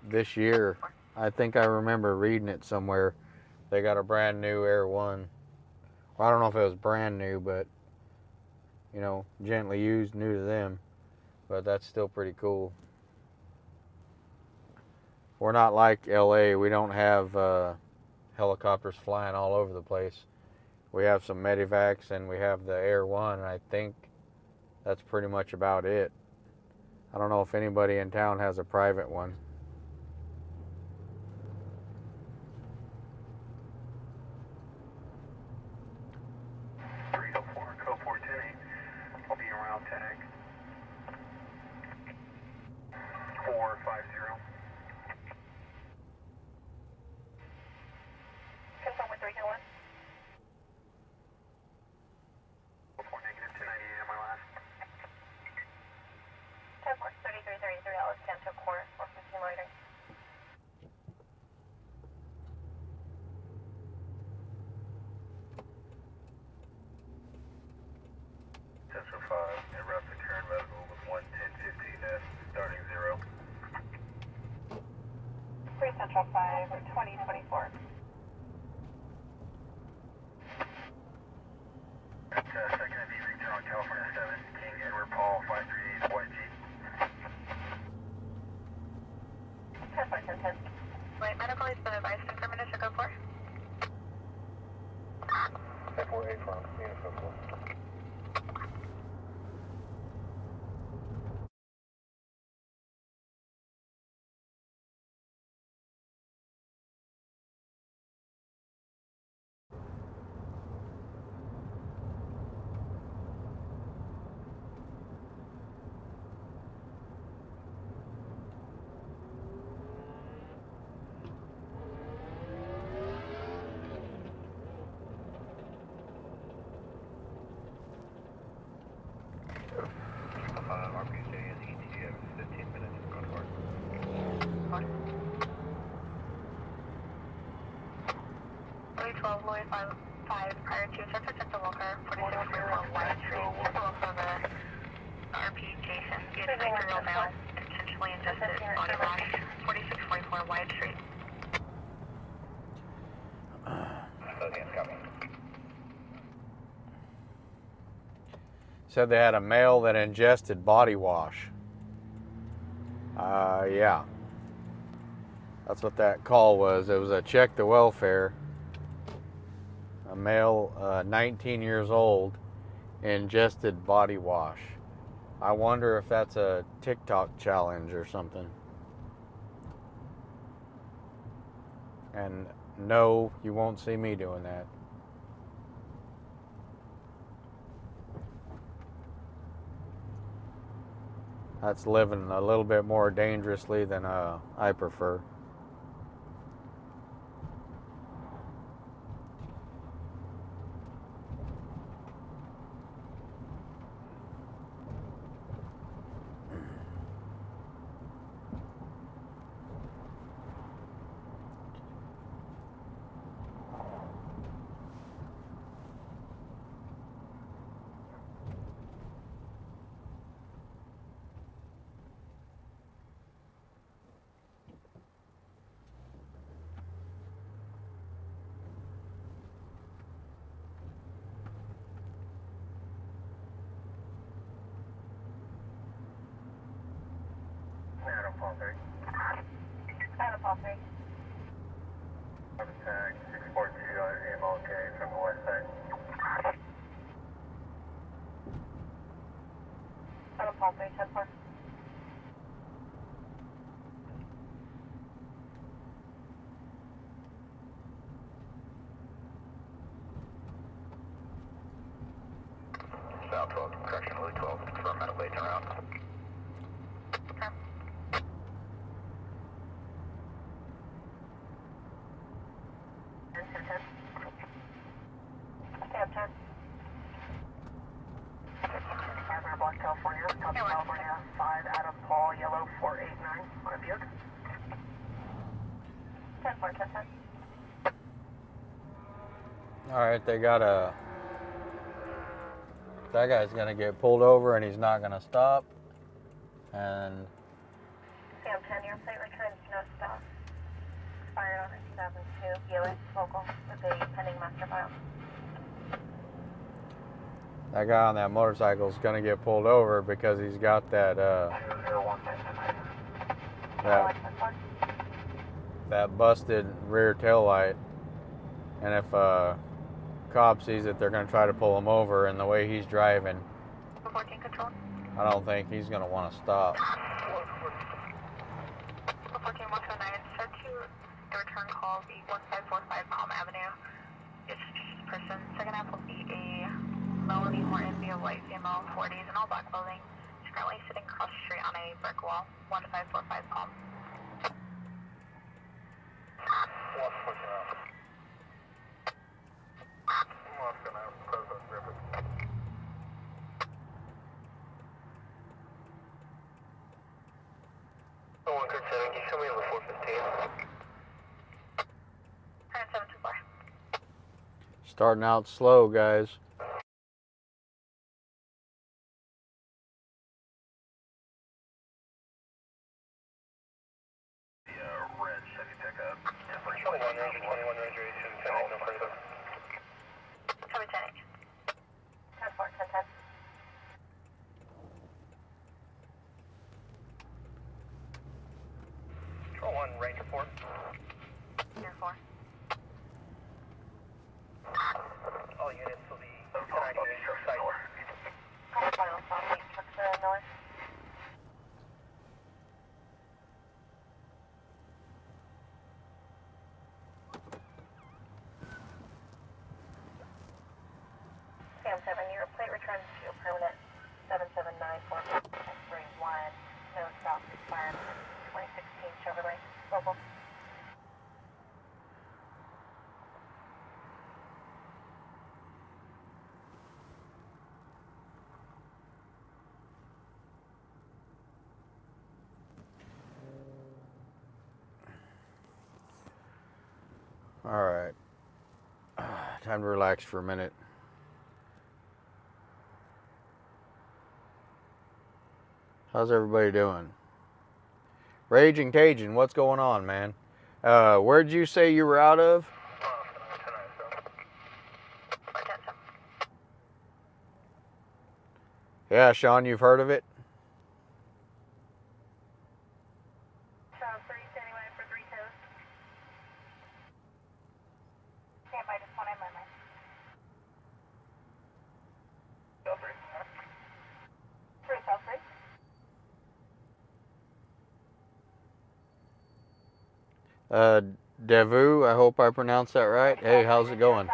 this year. I think I remember reading it somewhere. They got a brand new Air 1. Well, I don't know if it was brand new, but, you know, gently used, new to them. But that's still pretty cool. We're not like LA. We don't have helicopters flying all over the place. We have some medevacs and we have the Air 1, and I think that's pretty much about it. I don't know if anybody in town has a private one. Code 410. I'll be around tag 450. Confirm with 321. 4 negative 298 on my last. 10 4, 3333, I'll extend to a quarter, 415 loitering. Central 5, and rough return medical with 11015 starting 0. 3 Central 5, 2024. Second and return on California 7, King Edward Paul 538 YG. 10 4, 10 10. Wait, medical has been advised to confirm initial code 4. 4 from Uniform. RPJ is ETA 15 minutes. Go to work. 12, Lloyd 5, prior to surface at the Walker, 4641 White Street, also the RP Jason, is material now, intentionally ingested body wash, 4644 White Street. Said they had a male that ingested body wash. Yeah. That's what that call was. It was a check the welfare. A male, 19 years old, ingested body wash. I wonder if that's a TikTok challenge or something. And no, you won't see me doing that. That's living a little bit more dangerously than I prefer. Adam Paul 3. Adam Paul 3. Tag 642 MLK from the west side. Adam Paul 3, 10 4. South south 12, correction, Louis 12, for metal blades around. Okay. Ten. Block California, Top California, 5 Adam Paul, yellow 489 on a Buick. 10-4, 10-10. Alright, they got a... That guy's gonna get pulled over and he's not gonna stop. And... Sam 10, your plate returns no stop. Expired on a 2002 US local with a pending master file. That guy on that motorcycle is gonna get pulled over because he's got that, that busted rear tail light. And if a cop sees it, they're gonna try to pull him over, and the way he's driving, 14 control. I don't think he's gonna want to stop. 14 109, start to return call the 1545 Palm Avenue. It's just person. Second half will be a Melanie Morton via white female, 40s in all black clothing. She's currently sitting across the street on a brick wall, 1545 Palm. Starting out slow, guys. Red Chevy pickup. 21 Ranger, 21 Ranger, 82, 10, no further. Copy 10H. 10-4, 10-10. Control 1, Ranger 4. Ranger 4. All units will be 1098 site. Final stop, 8 trucks north. Sam 7, your plate returns to your permanent 7794 X31. No stop expired. 2016 Chevrolet. Local. All right. Time to relax for a minute. How's everybody doing? Raging Cajun, what's going on, man? Where'd you say you were out of? Yeah, Sean, you've heard of it? Standing by for 3 toes. Stand by, just 1 in my mind. Go 3. 3, South 3. Devu, I hope I pronounced that right. Hey, how's it going?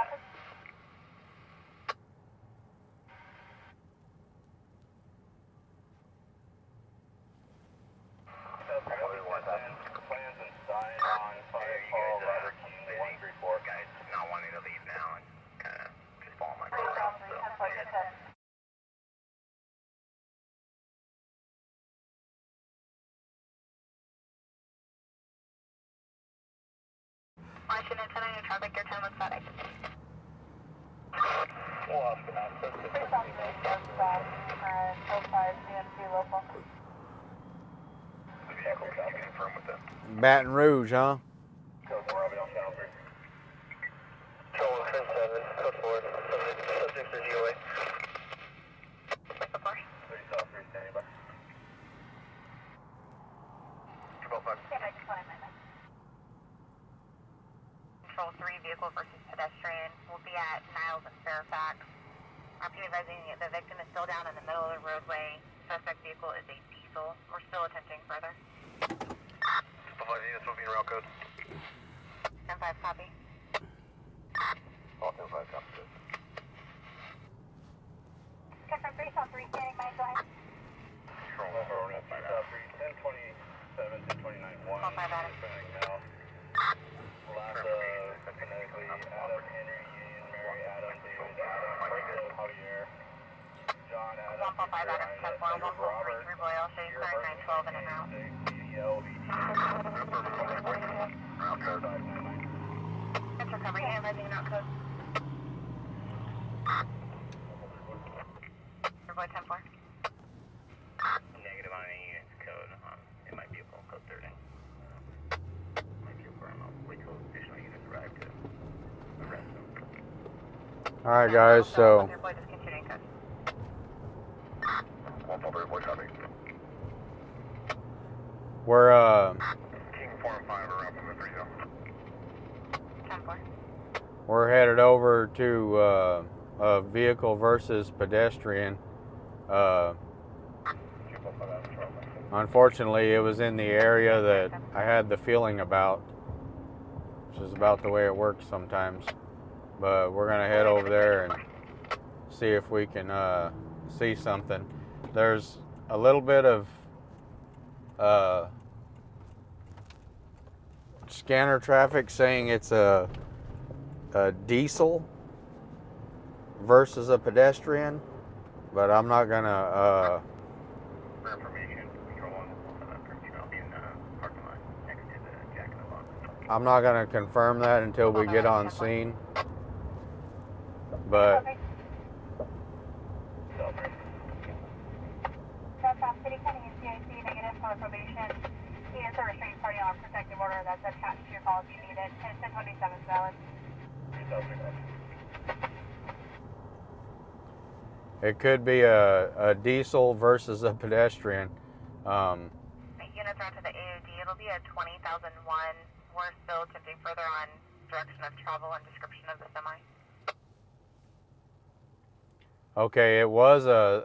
Washington 10 on your traffic, your 10 looks static. Local. Baton Rouge, huh? Control 3 vehicle versus pedestrian will be at Niles and Fairfax. After advising the victim is still down in the middle of the roadway. Suspect vehicle is a diesel. We're still attempting further. 5 units will be in rail code. 10-5 copy. All 10-5 copy. Confirm 3 145 Adam 10-4, local 33 boy, I'll show you clearing 912 in and out. That's recovery, and rising out code. Boy 10-4. Negative on any unit's code. It might be a phone code 30. Might be a firm. I'll wait till additional units arrive to arrest them. Alright guys, so Your boy discontinuing code. 143 boy copy. we're King 4 and 5 are up on the 30. 10-4. we're headed over to a vehicle versus pedestrian. Unfortunately, it was in the area that I had the feeling about, which is about the way it works sometimes. But we're gonna head over there and see if we can see something. There's a little bit of scanner traffic saying it's a diesel versus a pedestrian, but I'm not gonna For information, control 1, I'll be in the parking lot next to the Jack in the Box. I'm not gonna confirm that until we get on scene. But City County CIC negative for probation. He is a restraint party on protective order that's attached to your call if you need it. And 1027 is valid. it could be a diesel versus a pedestrian. Units are to the AOD. It'll be a 20,001. We're still attempting further on direction of travel and description of the semi. Okay, it was a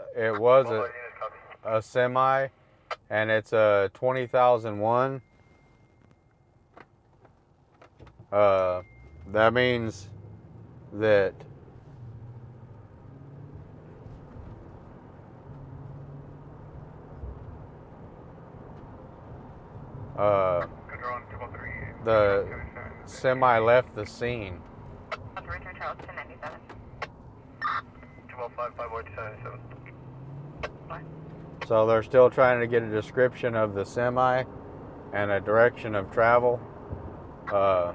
semi, and it's a 20,001. That means that the semi left the scene. 33 Charles 1097. 205 5 So they're still trying to get a description of the semi and a direction of travel. We're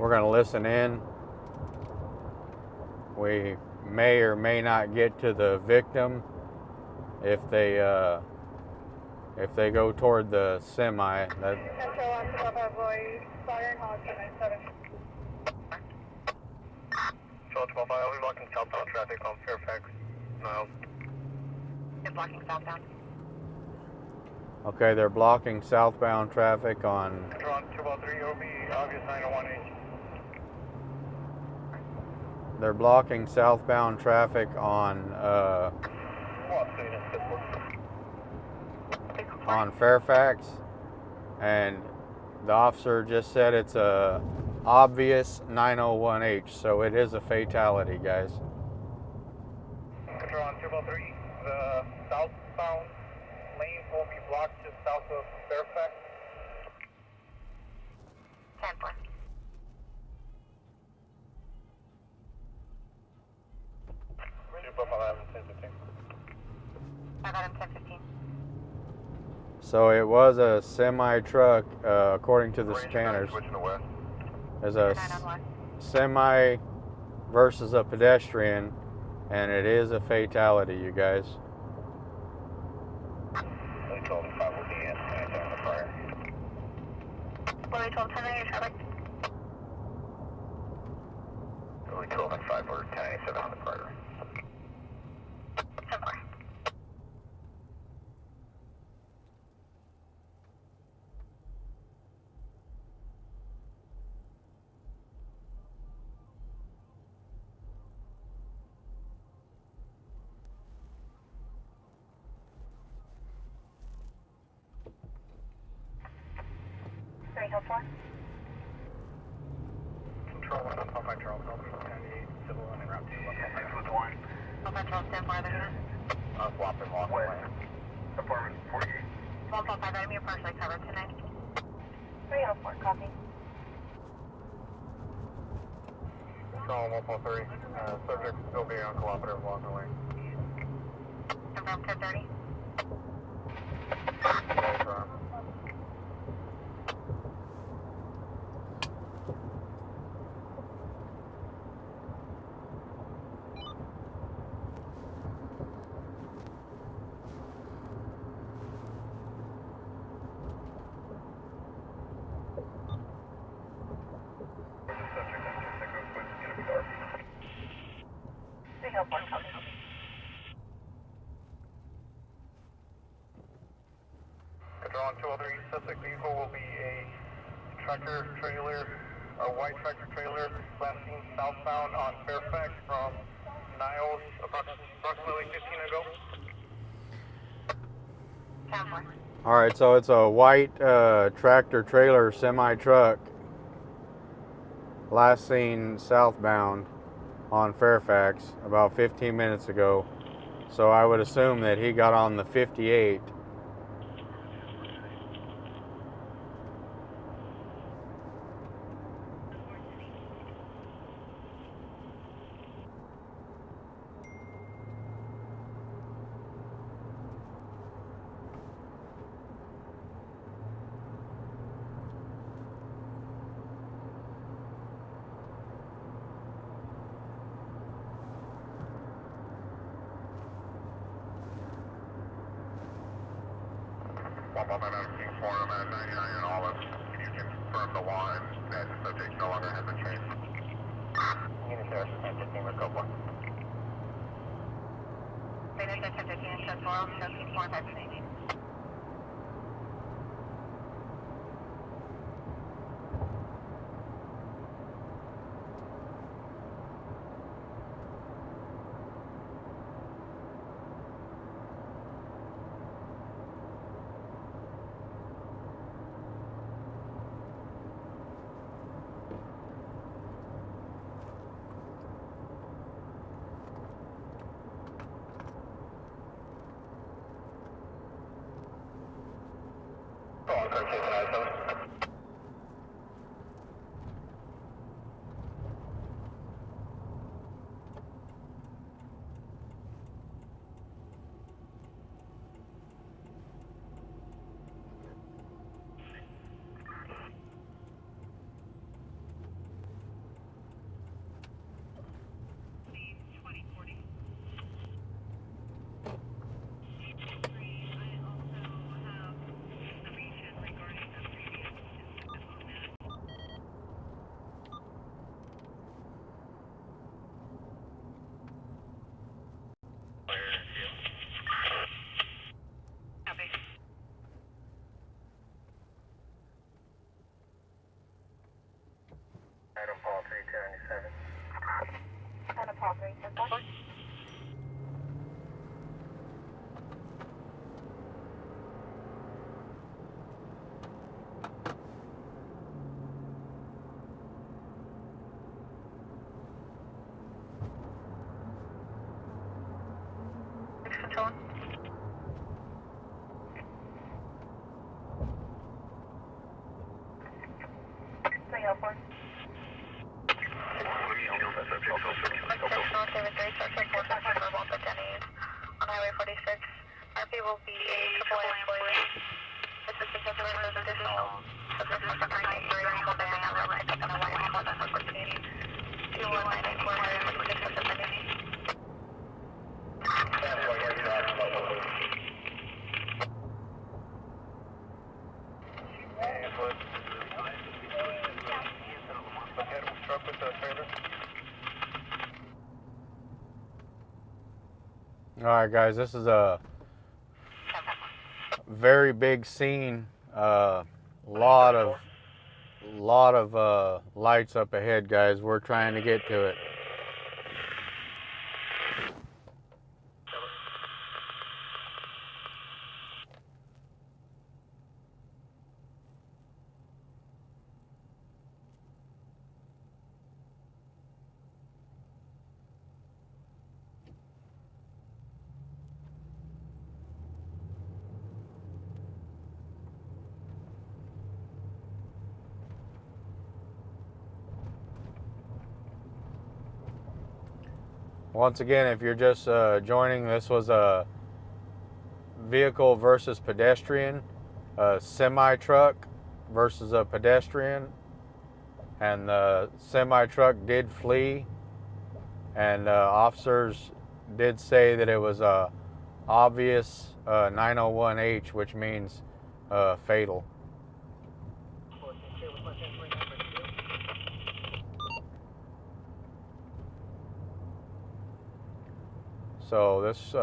going to listen in. We may or may not get to the victim if they go toward the semi. That, I'll be blocking southbound traffic on Fairfax. No. They're blocking southbound. okay, they're blocking southbound traffic on. Control on 203 OB, obvious 901H. They're blocking southbound traffic on Fairfax, and the officer just said it's a obvious 901H, so it is a fatality, guys. Control on 203, the southbound lanes will be blocked just south of Fairfax. 10-4. I got him 1015. So it was a semi truck, according to the scanners. There's a semi versus a pedestrian, and it is a fatality, you guys. They told me 5 will be in the fire. Well, they told 10 on your traffic. Really 12 and 5 were 1087 on the fire. 10-4. Control 1 on 5 Charles, Officer 98, civil and route 2, 155 1. Open Charles 10-4, they're gonna. Swapping long way. Apartment 48. 145, enemy are partially covered tonight. 304, copy. Control 143, subject still being on cooperative along the way. around 10:30. Control on 203, suspect vehicle will be a tractor trailer, a white tractor trailer, last seen southbound on Fairfax from Niles approximately 15 ago. All right, so it's a white tractor trailer semi truck, last seen southbound on Fairfax about 15 minutes ago. So I would assume that he got on the 58. One moment out of King Forum at 99 and Olive. Can you confirm the line that the subject no longer has been chased? Unit there, 1015, let's go for it. Finish at 10:15, shut 12, show King Forum at 10:18. Adam Paul 397. Adam Paul 377. Control. On Highway 46, RP will be a triple employee. This is because of an additional submission from 93 Honda Van on the pickup and a white Honda number 14. 2194 Highway 46 at the beginning. Truck with the trailer. All right, guys, this is a very big scene. Lot of lights up ahead, guys. We're trying to get to it. Once again, if you're just joining, this was a vehicle versus pedestrian, a semi-truck versus a pedestrian, and the semi-truck did flee, and officers did say that it was a obvious 901H, which means fatal. So this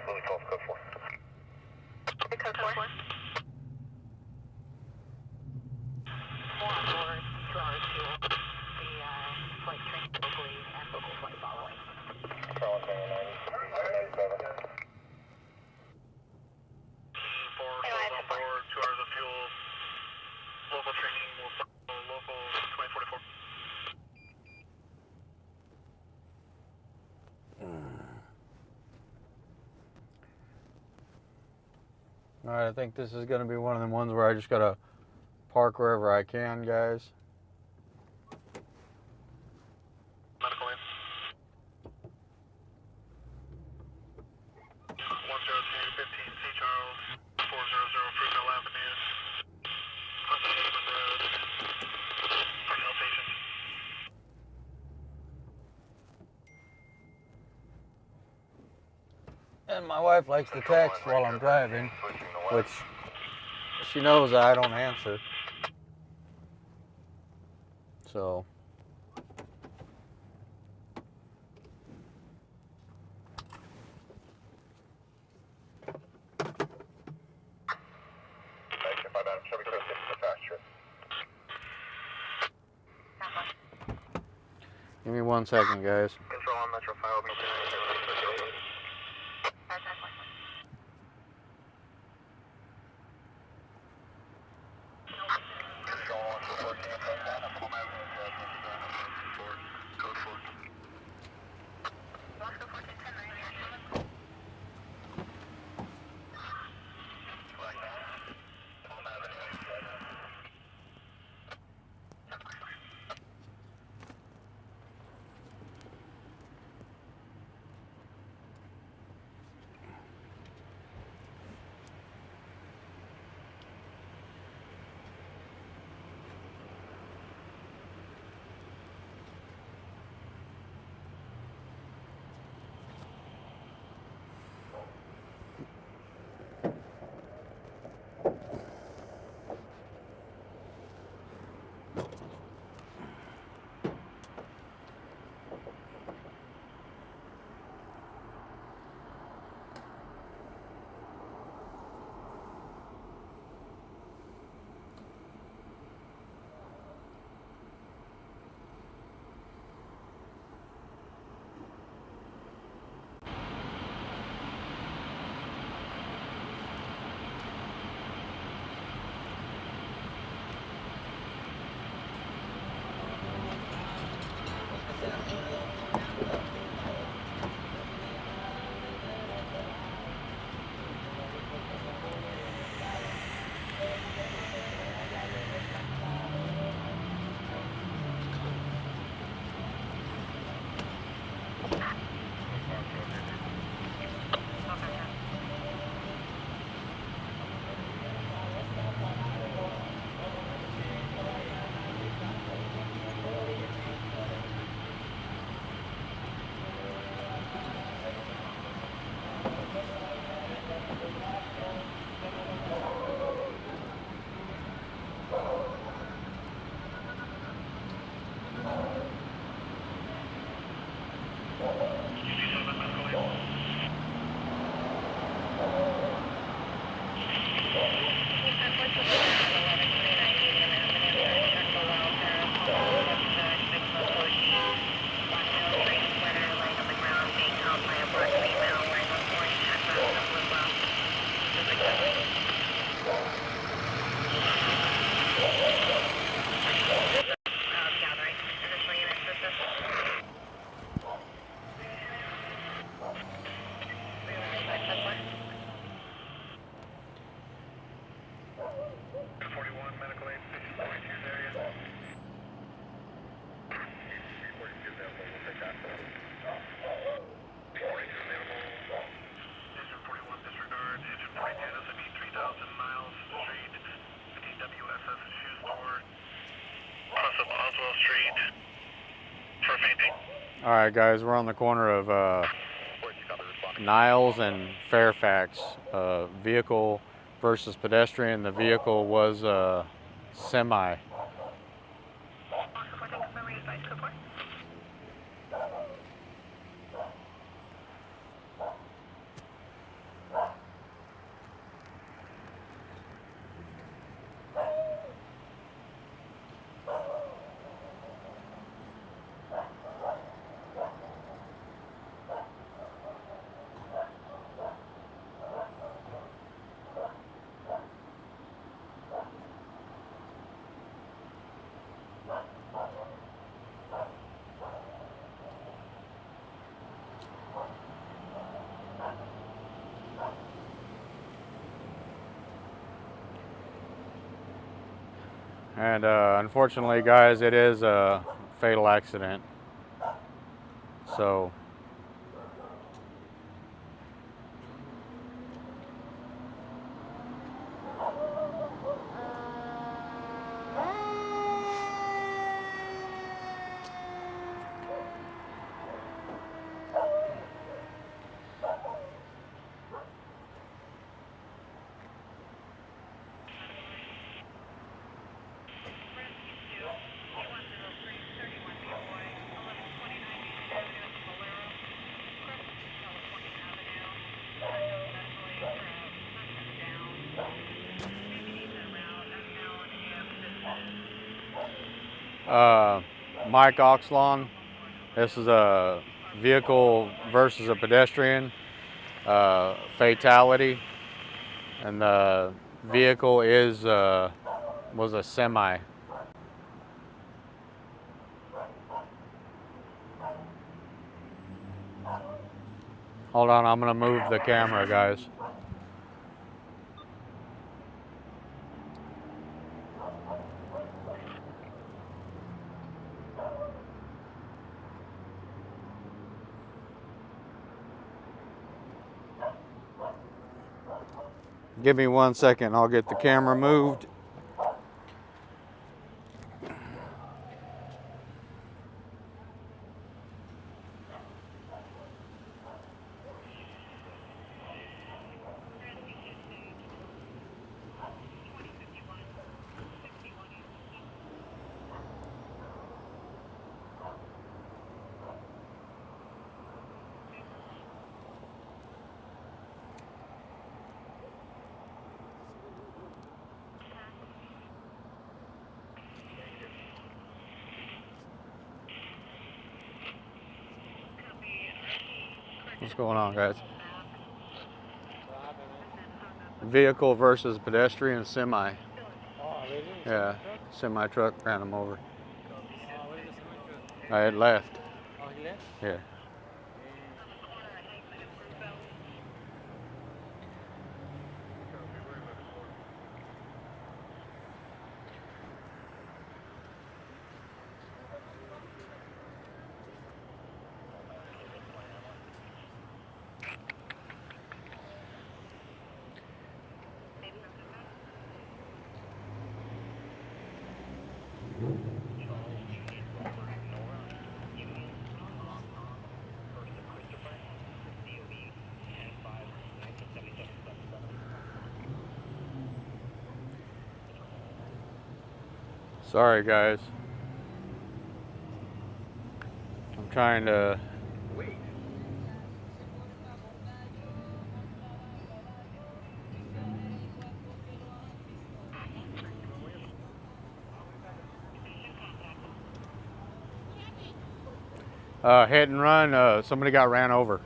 Lily 12, code 4. Code 4. 4 on board, 2 hours fuel. The flight train locally and local flight following. Carl 97. 4 souls on board, 2 hours of fuel. Local training will follow local 2044. all right, I think this is going to be one of them ones where I just got to park wherever I can, guys. Medical in. 10215 C. Charles, 400 Fruitvale Avenue, Hunter Haven Road, Parnell patient. And my wife likes to text while I'm driving, which she knows I don't answer. So Chevy Coast to the fast trip. give me 1 second, guys. Control on Metro 5 will be Control on 14. Code 4. All right, guys, we're on the corner of Niles and Fairfax. Vehicle versus pedestrian. The vehicle was semi. And unfortunately, guys, it is a fatal accident. So Mike Oxlon, this is a vehicle versus a pedestrian, fatality, and the vehicle was a semi. Hold on, I'm gonna move the camera, guys. Give me 1 second, I'll get the camera moved. What's going on, guys? Vehicle versus pedestrian semi. Yeah, semi truck ran him over. I had left. Oh, he left? Yeah. Sorry, guys. I'm trying to. Hit and run. Somebody got ran over.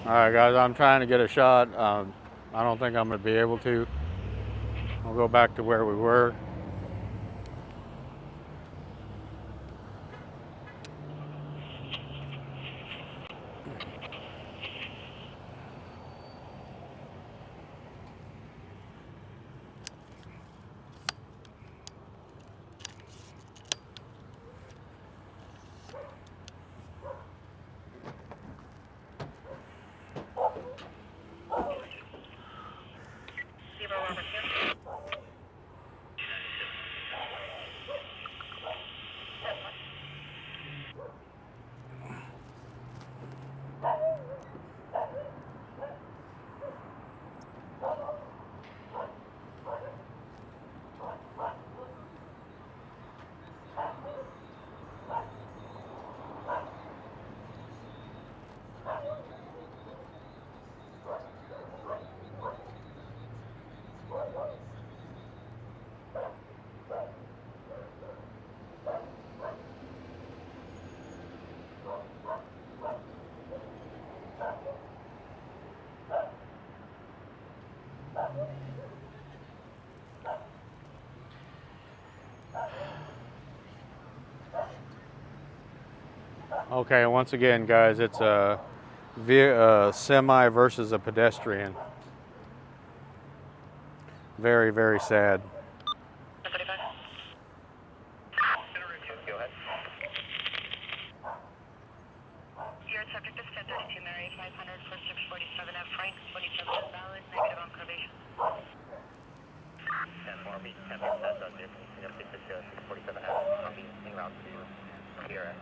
All right, guys, I'm trying to get a shot. I don't think I'm going to be able to. I'll go back to where we were. Okay, once again, guys, it's a semi versus a pedestrian. Very, very sad. Go ahead. Your subject is 1032 Mary, 500 for 647 F Frank, 27 is valid, negative on probation. 10 more, meet 10 more, that's on different. 647 F, I'll be en route to here.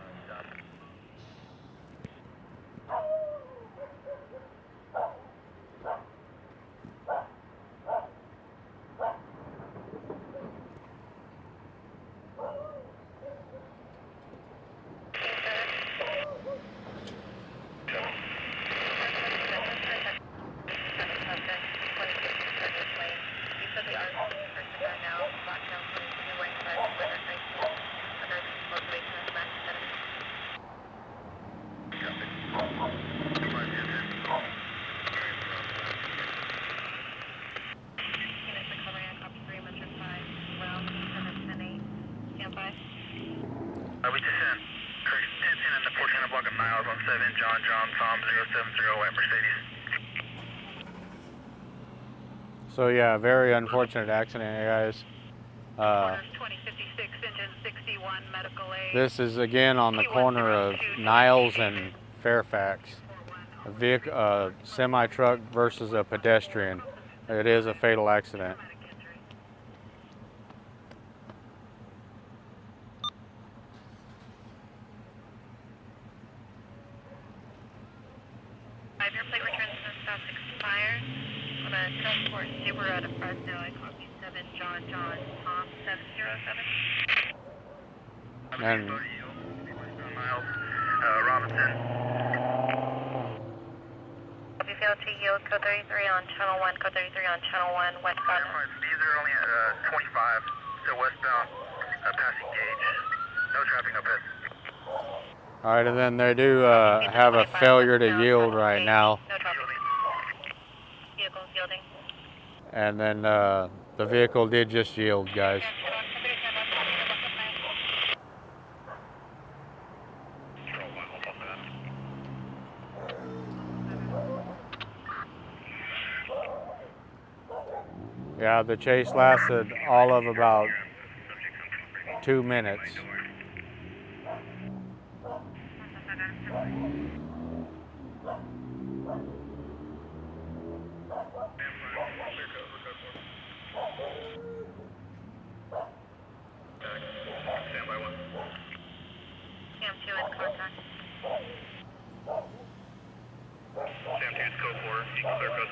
We just sent 1010 and the 14 block of miles on 7 John Tom 070 at Mercedes. So yeah, very unfortunate accident, guys. 2056, engine 61, medical aid. This is again on the corner of Niles and Fairfax. A semi-truck versus a pedestrian. It is a fatal accident. Your plate returns to stops expired. On a transport Subaru out of Fresno, I copy 7 John Tom 707. And Miles, Robinson. Copy failed to yield code 33 on channel 1, code 33 on channel 1, westbound. These are only at 25, so westbound, passing gauge. No trapping up ahead. all right, and then they do have a failure to yield right now. No traffic. Vehicle's yielding. And then the vehicle did just yield, guys. Yeah, the chase lasted all of about 2 minutes. Cam 2 in contact. Sam 2 is code 4, you can clear code.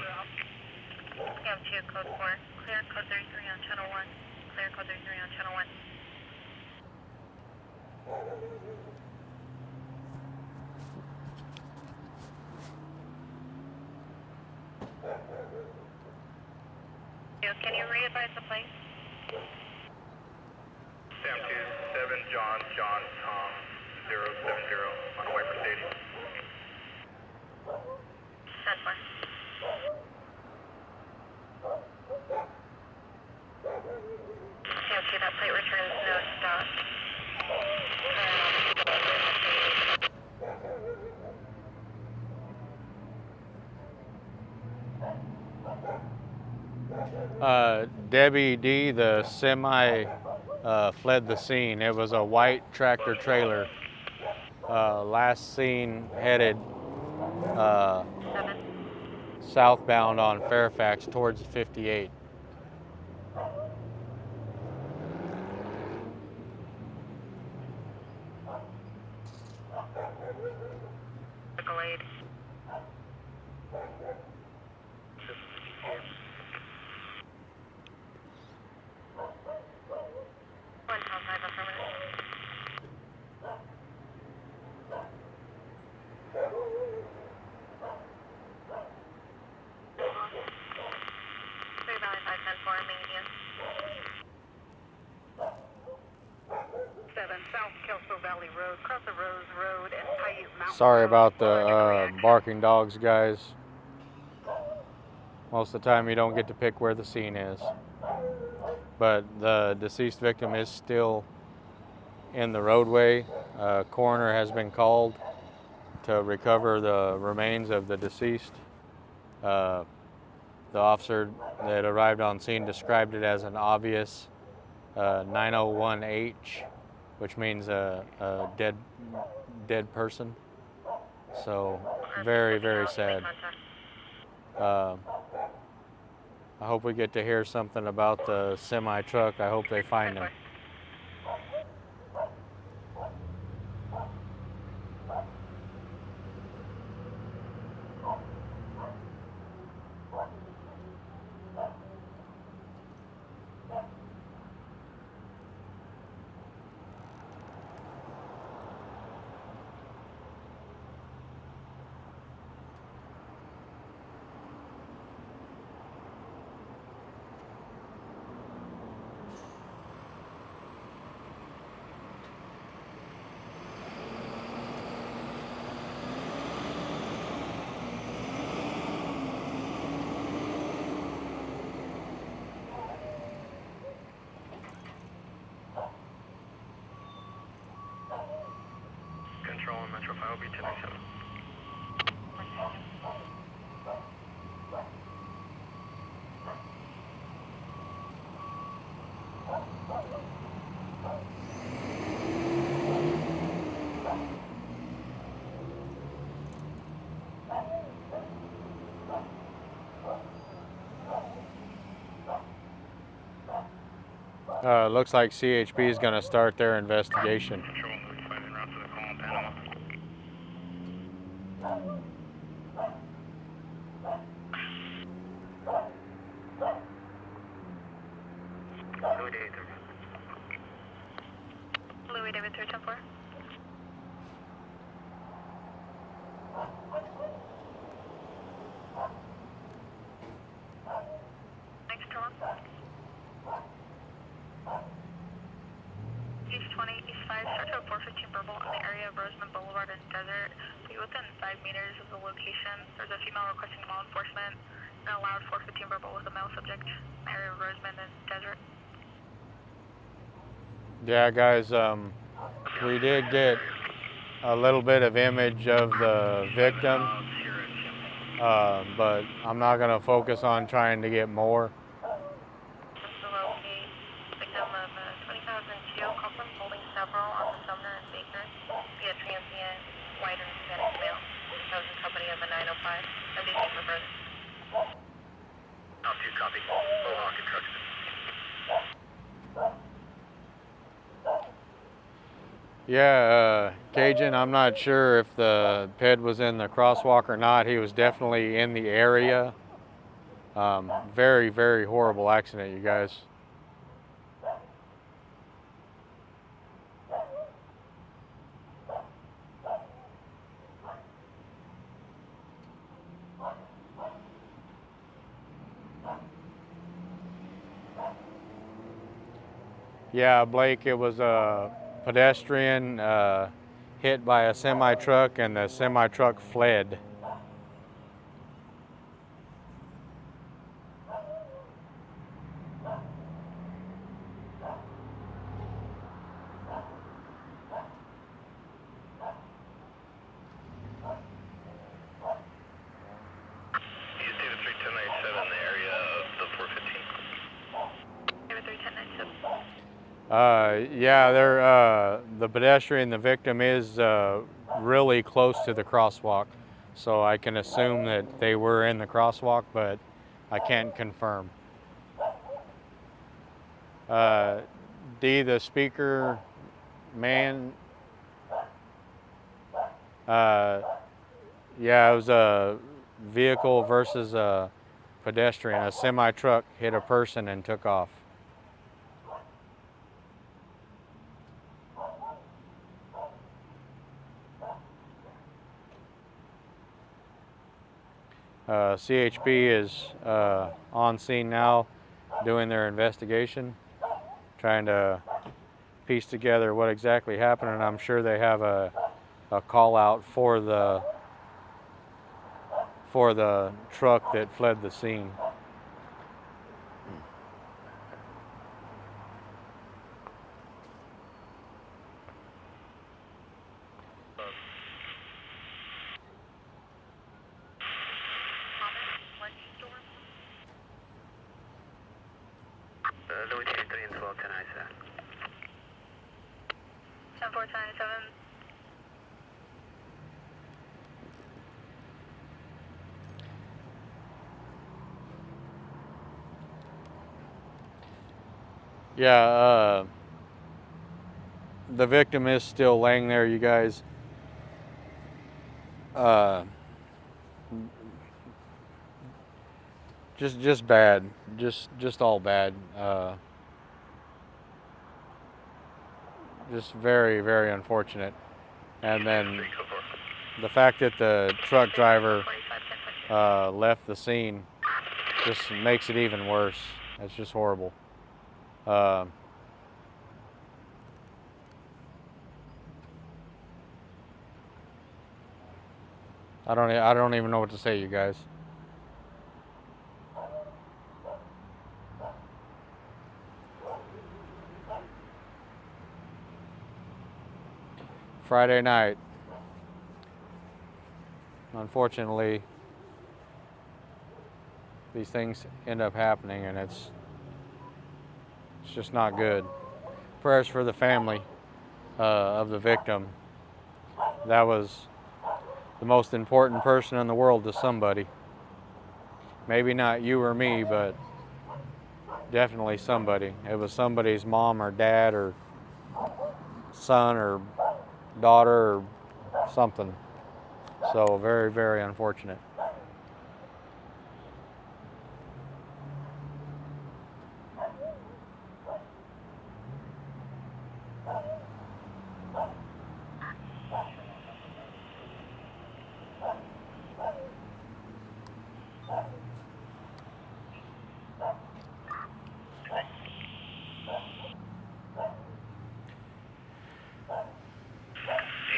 Cam 2 code 4. Clear code 33 on channel 1. Clear code 33 on channel 1. Can you re-advise the place? Sam 2, 7 John Tom 070 on the way for Stadium. 10-4. Cam 2, that plate returns no stop. Debbie D, the semi, fled the scene. It was a white tractor trailer. Last seen headed southbound on Fairfax towards 58. Medical aid. Sorry about the barking dogs, guys. Most of the time you don't get to pick where the scene is. But the deceased victim is still in the roadway. Coroner has been called. to recover the remains of the deceased. The officer that arrived on scene described it as an obvious 901H, which means a dead person. So very, very sad. I hope we get to hear something about the semi truck. I hope they find him. Control on Metro 5 will be 1097. Looks like CHP is going to start their investigation. Control, notified en route to the call in Panama. Louis David 3. Louis David 310-4. Next to one. East 20, East 5, start to 415 verbal in the area of Roseman Boulevard and Desert. Be within 5 meters of the location. There's a female requesting law enforcement and allowed 415 verbal with a male subject in the area of Roseman and Desert. Yeah, guys, we did get a little bit of image of the victim, but I'm not going to focus on trying to get more. Victim of 2002, Copeland holding several on the Sumner and Baker via transient white and Hispanic male. That was in company of a 905. MDT for further. Altitude copy. Mohawk and Truxton. Yeah, Cajun, I'm not sure if the ped was in the crosswalk or not. He was definitely in the area. Very, very horrible accident, you guys. Yeah, Blake, it was a pedestrian hit by a semi-truck, and the semi-truck fled. East David 31097 in the area of the 415. David 31097. Yeah, the pedestrian, the victim, is really close to the crosswalk, so I can assume that they were in the crosswalk, but I can't confirm. D, the speaker man, yeah, it was a vehicle versus a pedestrian. A semi-truck hit a person and took off. CHP is on scene now doing their investigation, trying to piece together what exactly happened, and I'm sure they have a call out for the truck that fled the scene. Oswald 1097. 10-4-10-97. Yeah, the victim is still laying there, you guys. Just bad, just all bad. Just very, very unfortunate. And then the fact that the truck driver left the scene just makes it even worse. It's just horrible. I don't even know what to say, you guys. Friday night. Unfortunately, these things end up happening, and it's just not good. Prayers for the family of the victim. That was the most important person in the world to somebody. Maybe not you or me, but definitely somebody. It was somebody's mom or dad or son or daughter or something. So very, very unfortunate.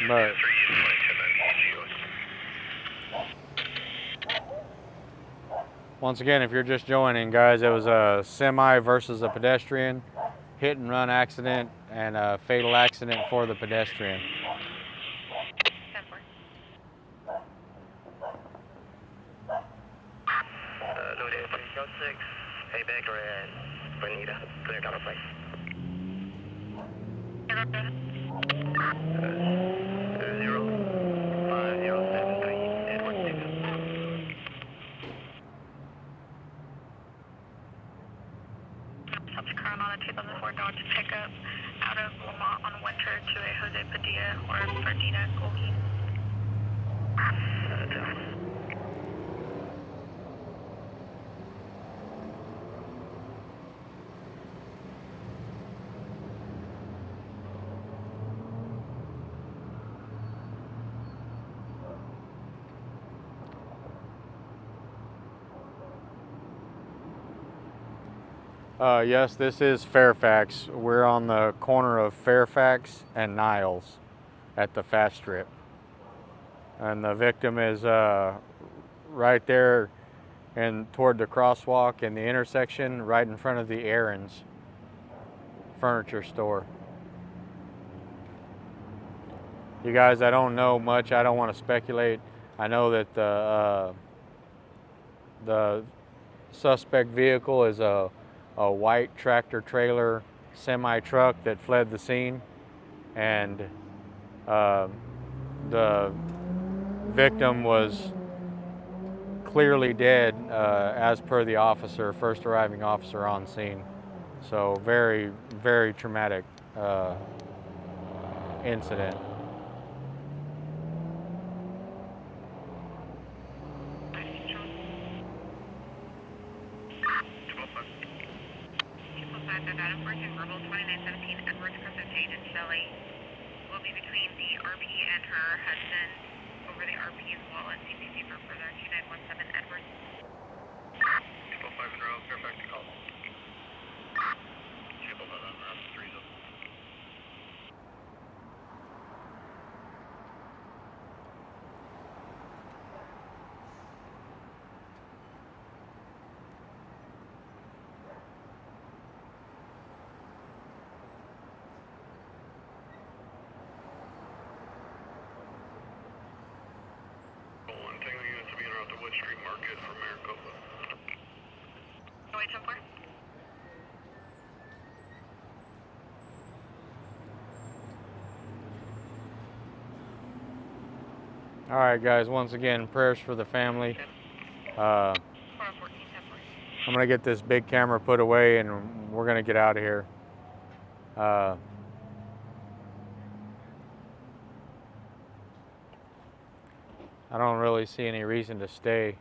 But once again, if you're just joining, guys, it was a semi versus a pedestrian, hit and run accident, and a fatal accident for the pedestrian. Louis 306, payback red, Bonita, clear cover place. 05073, Edward Stevens. Subject current on a 2004 Dodge pickup out of Lamont on Winter to a Jose Padilla or Ferdinand Golgi. Yes, this is Fairfax. We're on the corner of Fairfax and Niles at the Fast Strip. And the victim is right there and toward the crosswalk in the intersection, right in front of the Aaron's furniture store. You guys, I don't know much. I don't want to speculate. I know that the suspect vehicle is a white tractor trailer semi truck that fled the scene, and the victim was clearly dead as per the officer, first arriving officer on scene. So very, very traumatic incident. Verbal 2917 Edwards Crescent Jade and Shelley will be between the RP and her husband over the RP as well as CCC for further 2917 Edwards. 205 Monroe, Fairfax call. 211, 30. Street Market from Maricopa. No, 874. All right, guys. Once again, prayers for the family. I'm gonna get this big camera put away, and we're gonna get out of here. I don't really see any reason to stay.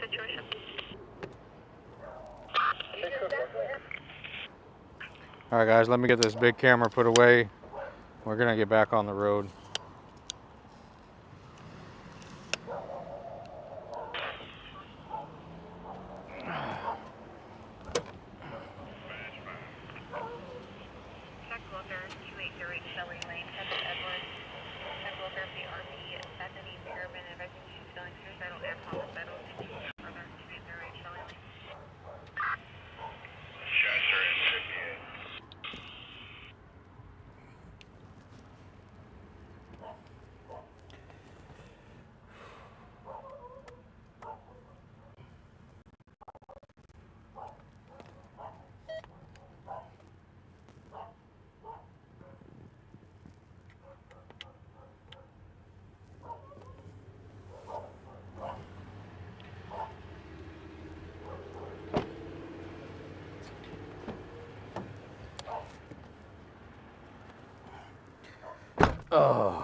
Situation. All right, guys. Let me get this big camera put away. We're gonna get back on the road. Oh.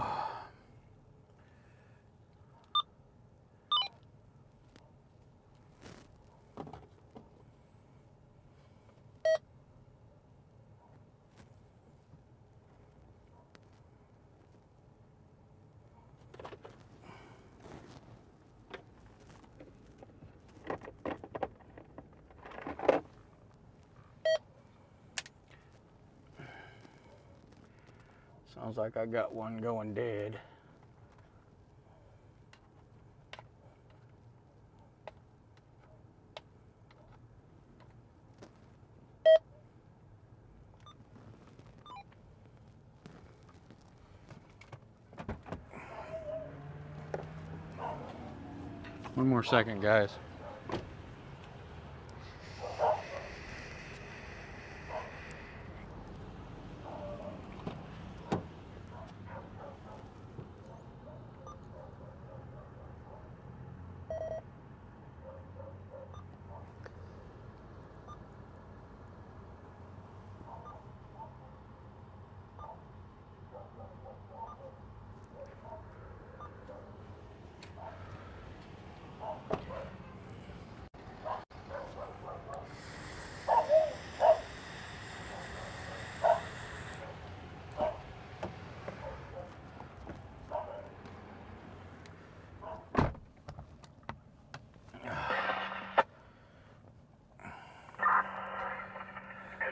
Sounds like I got one going dead. One more second, guys.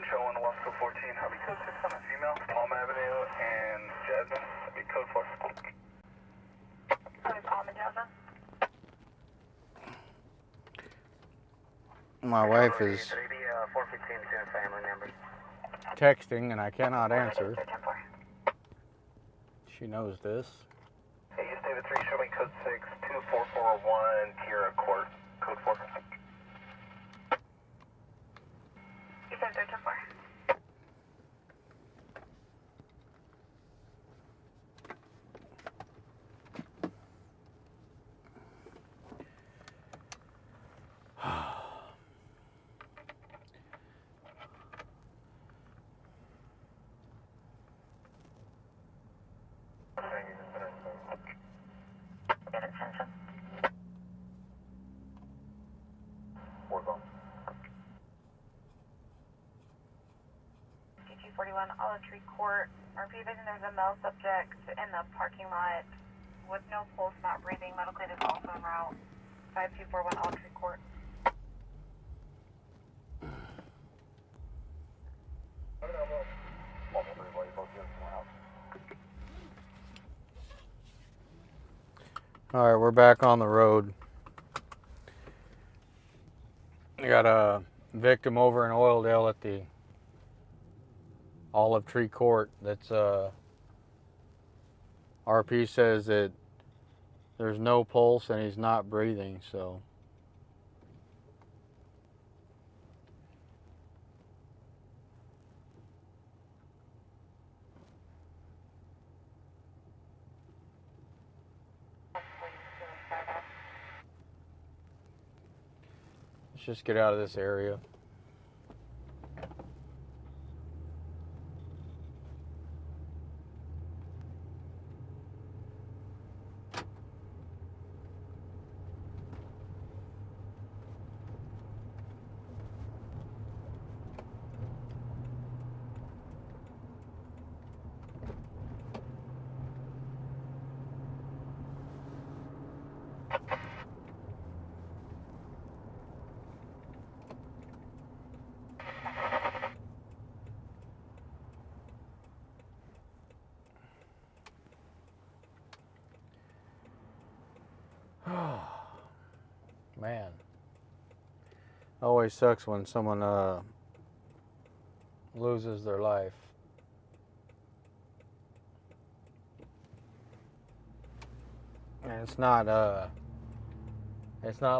Control 1 Wasco 14, Harvey Code 6 on a female, Palm Avenue and Jasmine, Harvey Code 4. Harvey Palm and Jasmine. My wife is family members. texting and I cannot answer. She knows this. Hey, East David 3, show me code 6, 2441, Kira Court, code 4. You said 324. Get attention. We're going. DG41, Olive Tree Court. RP vision, there's a male subject in the parking lot with no pulse, not breathing. Medical aid is also en route. 5241 Olive Tree Court. All right, we're back on the road. We got a victim over in Oildale at the Olive Tree Court. That's RP says that there's no pulse and he's not breathing, so let's just get out of this area. Man, always sucks when someone loses their life. And it's not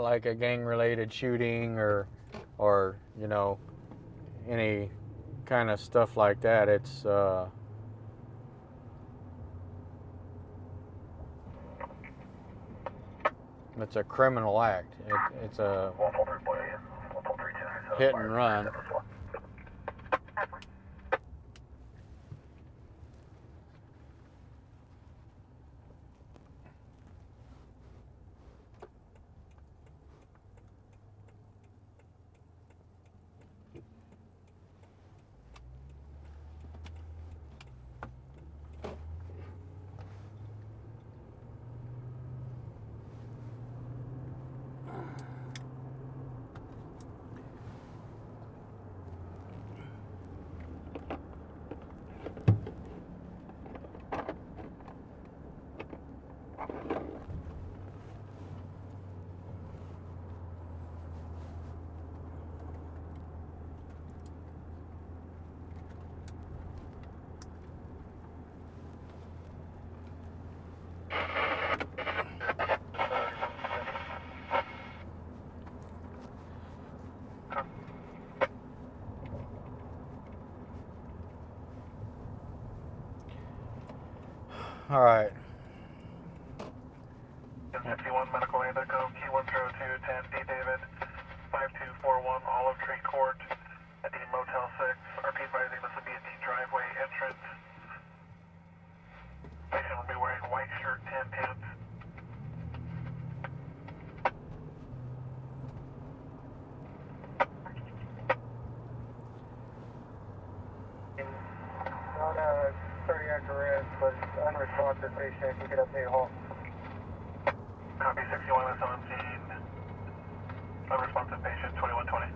like a gang-related shooting or you know, any kind of stuff like that. It's a criminal act. It's a hit and run. All right. 51 medical aid echo, Q102, 10 D David, 5241 Olive Tree Court, at the Motel 6. RP advising this will be at the driveway entrance. Patient will be wearing white shirt, tan pants. Not a cardiac arrest, but unresponsive patient. You could update halt. Copy 61 is on scene. Unresponsive patient, 2120.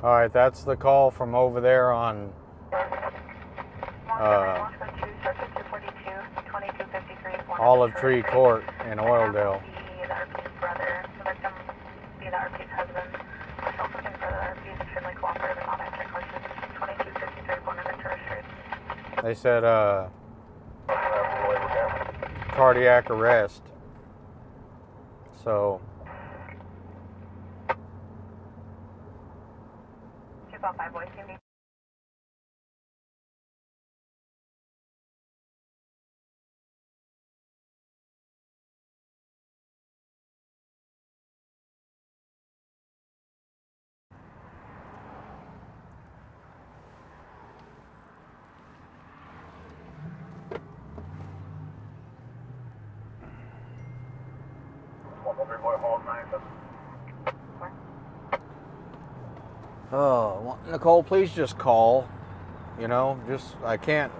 All right, that's the call from over there on Olive Tree Court in Oildale. The RP's brother, the victim, be the RP's husband. Myself looking for the RP is extremely cooperative and not answering They said cardiac arrest. So 255 voice, give me. oh, Nicole, please just call. You know, just I can't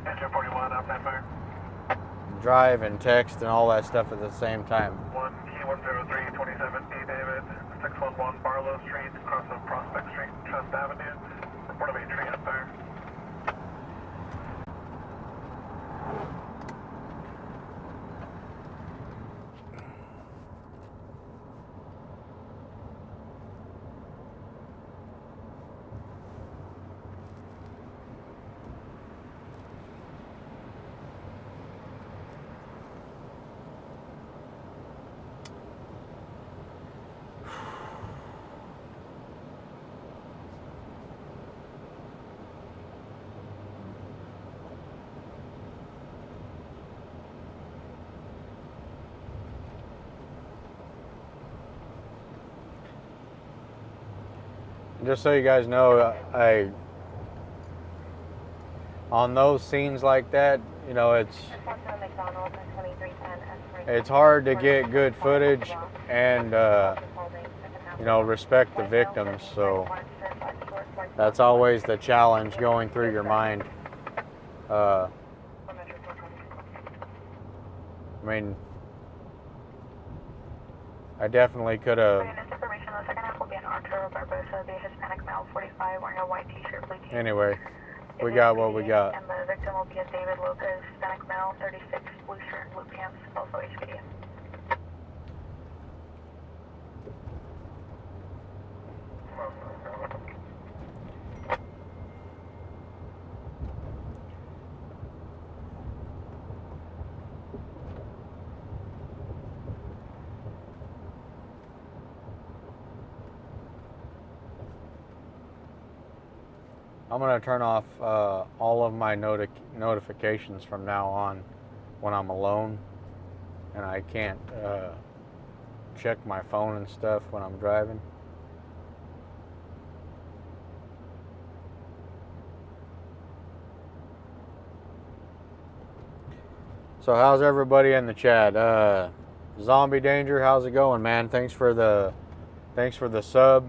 Engine 41, up that fire. drive and text and all that stuff at the same time. 1 key 103 27 D David 611 Barlow Street, across of Prospect Street, Trust Avenue. Report of a tree on fire. Just so you guys know, on those scenes like that, you know, it's hard to get good footage and you know, respect the victims. So that's always the challenge going through your mind. I mean, I definitely could have. Anyway, we got what we got. And the victim will be a David Lopez, Hispanic male, 36, blue shirt and blue pants, also HPD. I'm going to turn off all of my notifications from now on when I'm alone, and I can't check my phone and stuff when I'm driving. So how's everybody in the chat? Zombie Danger, how's it going, man? Thanks for the sub.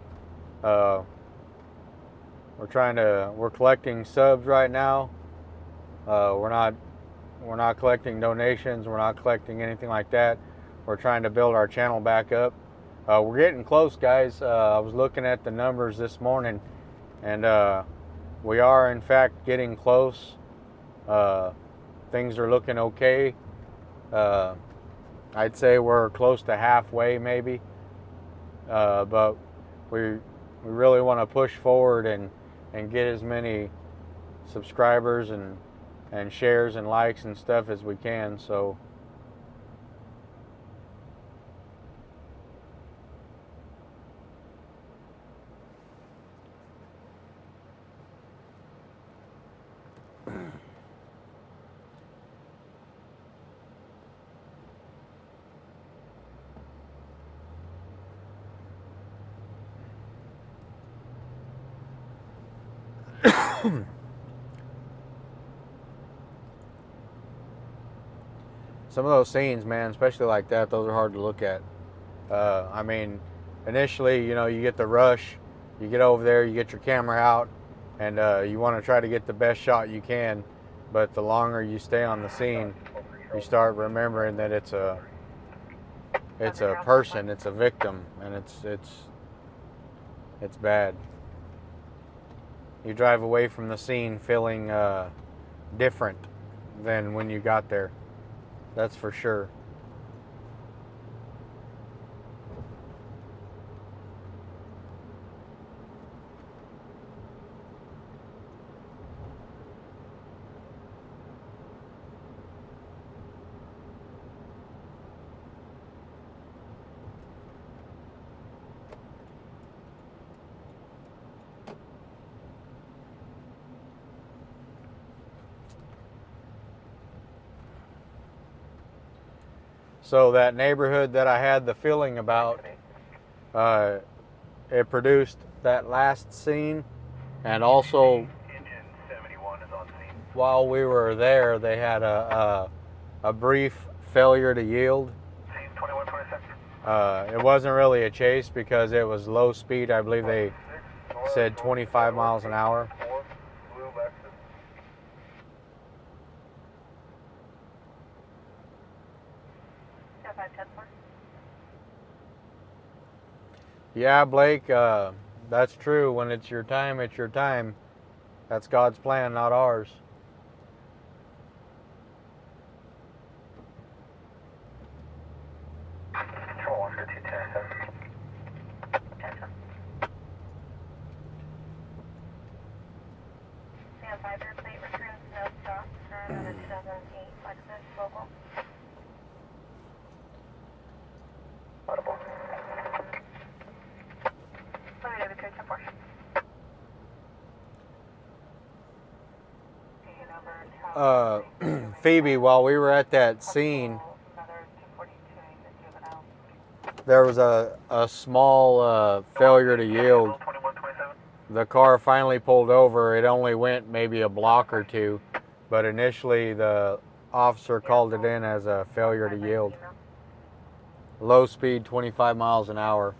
We're collecting subs right now. We're not collecting donations. We're not collecting anything like that. We're trying to build our channel back up. We're getting close, guys. I was looking at the numbers this morning, and we are in fact getting close. Things are looking okay. I'd say we're close to halfway, maybe. But we really want to push forward and get as many subscribers and shares and likes and stuff as we can. So some of those scenes, man, especially like that, those are hard to look at. I mean, initially, you know, you get the rush, you get over there, you get your camera out, and you want to try to get the best shot you can. But the longer you stay on the scene, you start remembering that it's a person, it's a victim, and it's bad. You drive away from the scene feeling different than when you got there. That's for sure. So that neighborhood that I had the feeling about, it produced that last scene, and also Engine 71 is on scene. while we were there, they had a brief failure to yield. Scene 2127. It wasn't really a chase because it was low speed. I believe they said 25 miles an hour. Blue Lexus. Yeah, 510. Yeah, Blake, that's true. When it's your time, it's your time. That's God's plan, not ours. Control 1 for 210. 10. Stand 5-year plate returns no stop for another 2008 Lexus local. Audible. Flight over 324. Phoebe, while we were at that scene, there was a small failure to yield. 2127. The car finally pulled over. It only went maybe a block or two, but initially the officer called it in as a failure to yield. Low speed, 25 miles an hour.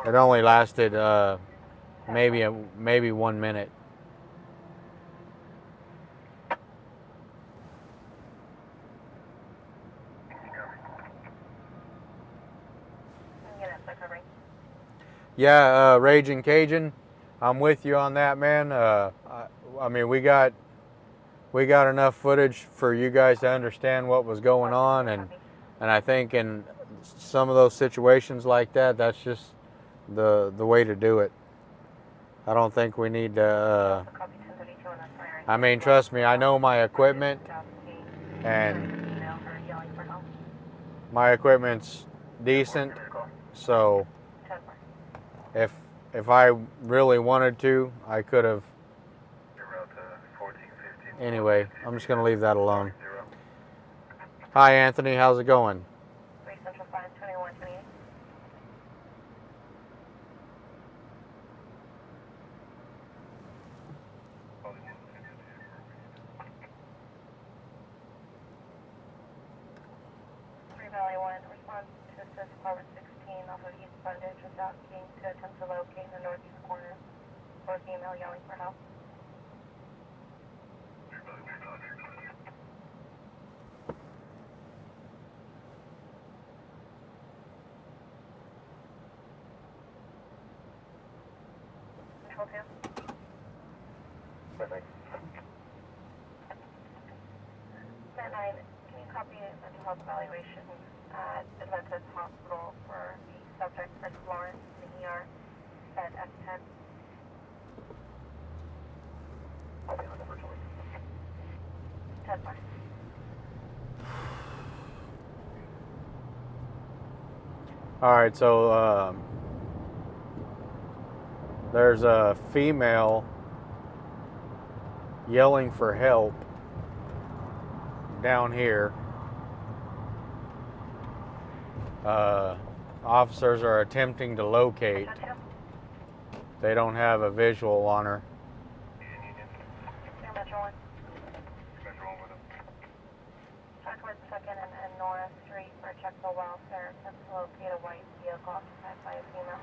It only lasted maybe 1 minute. Yeah, Raging Cajun, I'm with you on that, man. I mean, we got enough footage for you guys to understand what was going on, and I think in some of those situations like that, that's just the way to do it. I don't think we need to. I mean, trust me, I know my equipment, and my equipment's decent, so if I really wanted to, I could have. Anyway, I'm just gonna leave that alone. Hi, Anthony. How's it going? Central 52128. Valley 1 responds to assist Power 16 off of East Bundage without King to attempt to locate the northeast corner for a female yelling for help. Control 2. Set 9, can you copy a mental health evaluation at Atlanta's Hospital for the subject Chris Lawrence in the ER at F10? I'll be on the virtual. 10-5. All right, so there's a female yelling for help down here. Officers are attempting to locate. They don't have a visual on her. Metro 1. Talk towards 2nd and Nora Street for check for welfare. Attempt to locate a white vehicle occupied by a female.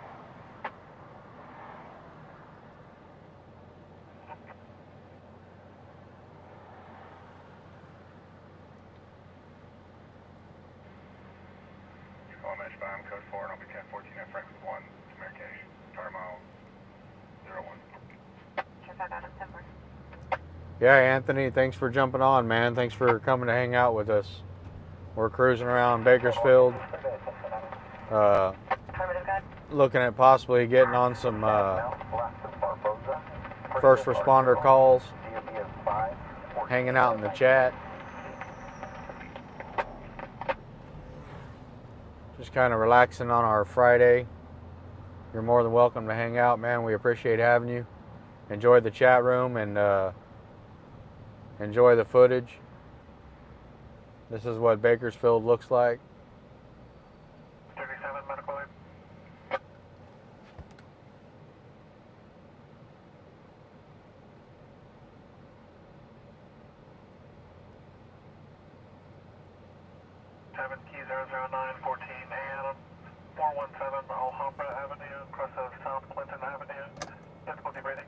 Match bomb code 4 and I'll be 1014 at Frank with 1. Communication. Tar mile 01. Check that out of 10. Yeah, Anthony, thanks for jumping on, man. Thanks for coming to hang out with us. We're cruising around Bakersfield, looking at possibly getting on some first responder calls, hanging out in the chat. Just kind of relaxing on our Friday. You're more than welcome to hang out, man. We appreciate having you. Enjoy the chat room and enjoy the footage. This is what Bakersfield looks like. 37 medical aid. Key 009 14 and 417 Alhambra Avenue, across of South Clinton Avenue. Difficulty breathing.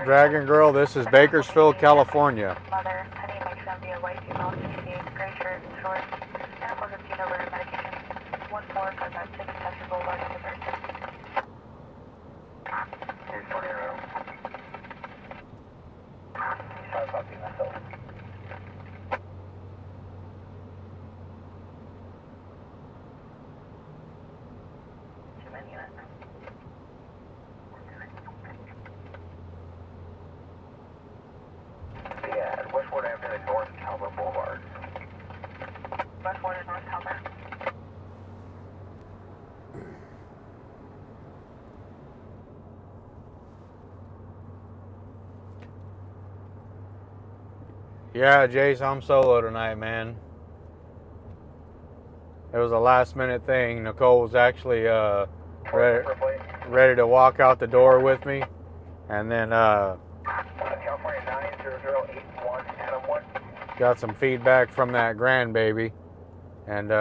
Dragon Girl, this is Bakersfield, California. Mother, honey, make sure be a white female, 68, gray shirt, shorts, and a 415 over medication. 14556 Chester Boulevard, number 36. Here's 40 room. He's 5 copy myself. Too many units. Yeah, Westward Avenue and North Talbot Boulevard. Westward and North Talbot. Yeah, Jace, I'm solo tonight, man. It was a last minute thing. Nicole was actually ready to walk out the door with me. And then California 90081 Adam 1. got some feedback from that grandbaby. And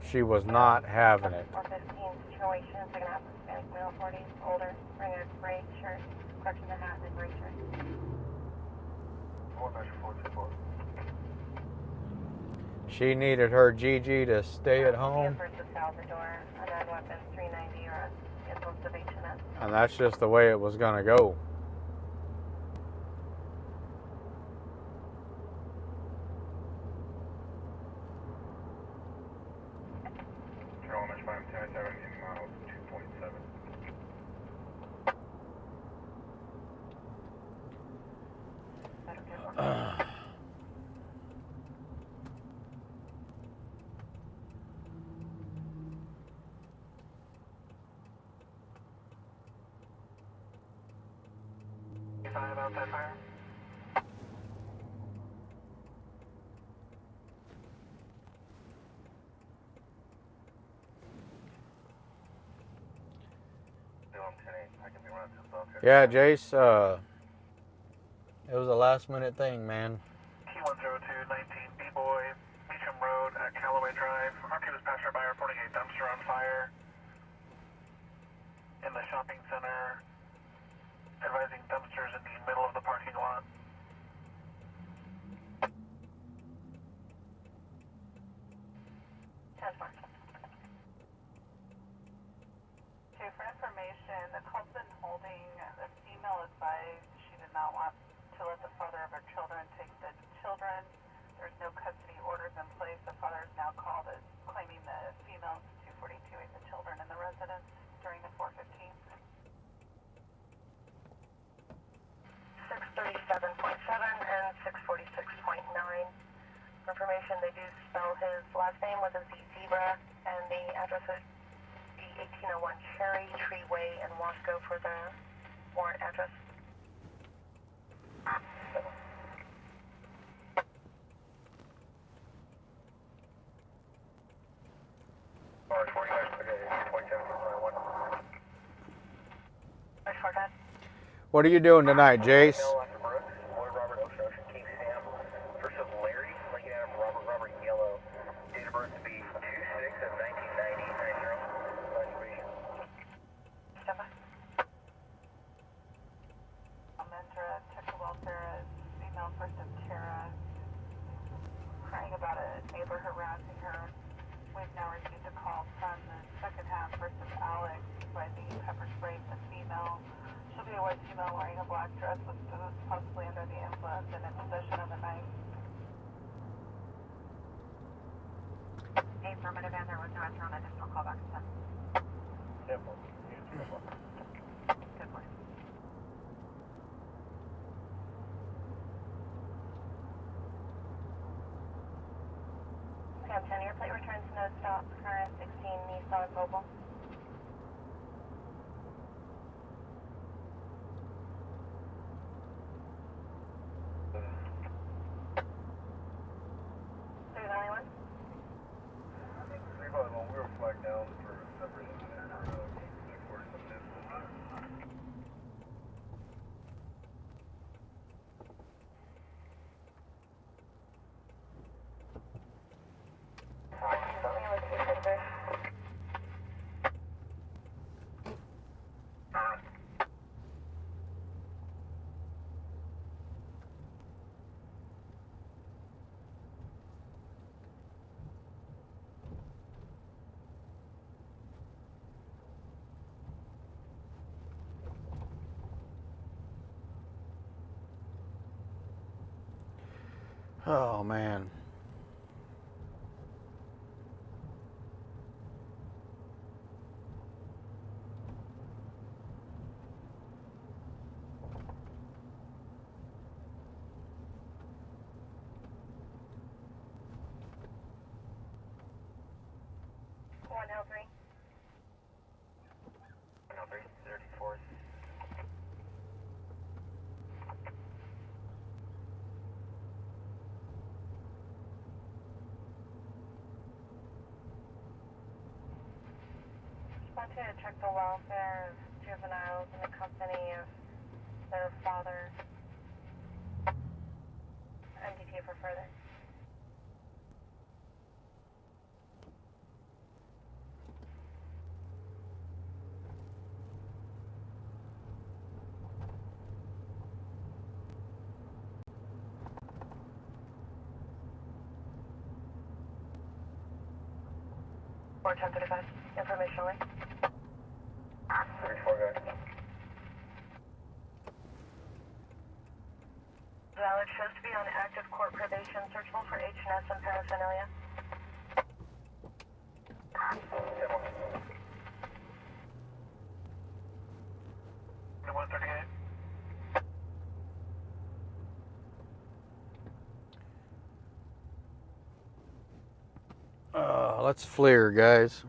she was not having it. 115 situation, second half Hispanic male, 40s, older, wearing a gray shirt, clutching the hat and a gray shirt. 4-424. She needed her Gigi to stay at home. First of Salvador, unknown weapons, 390 or influence of H&S. And that's just the way it was going to go. Carolina 510 miles 2.7. Outside fire. Yeah, Jace, it was a last minute thing, man. T102 19 B-Boy, Meacham Road at Callaway Drive. R2 is passenger by reporting a dumpster on fire in the shopping center. Advising dumpsters in the middle of the parking lot. For information, the club's been holding the female advised she did not want to let the father of her children take the children. There's no custody orders in place. The father is now called as claiming the female 242 ate the children in the residence during the 415. 637.7 and 646.9. Information, they do spell his last name with a Z zebra, and the address would be 1801 Cherry Tree Way in Wasco for the warrant address. What are you doing tonight, Jace? Crying about a neighbor harassing her. We've now received a call from the second half, first of Alex, by the pepper spray the female. She'll be a white female wearing a black dress with boots, possibly under the influence, and it's the 10, your plate returns no stops, current 16 Nissan Mobile. Three Valley 1? Three Valley 1, we were flagged down for a separate incident for 647 minutes. Oh man. One L3. 34. Just want you to check the welfare of juveniles in the company of their father. MDT for further. Or 1035, information only. 34 guys. Valid shows to be on active court probation, searchable for H&S and paraphernalia. 138. Let's FLIR, guys.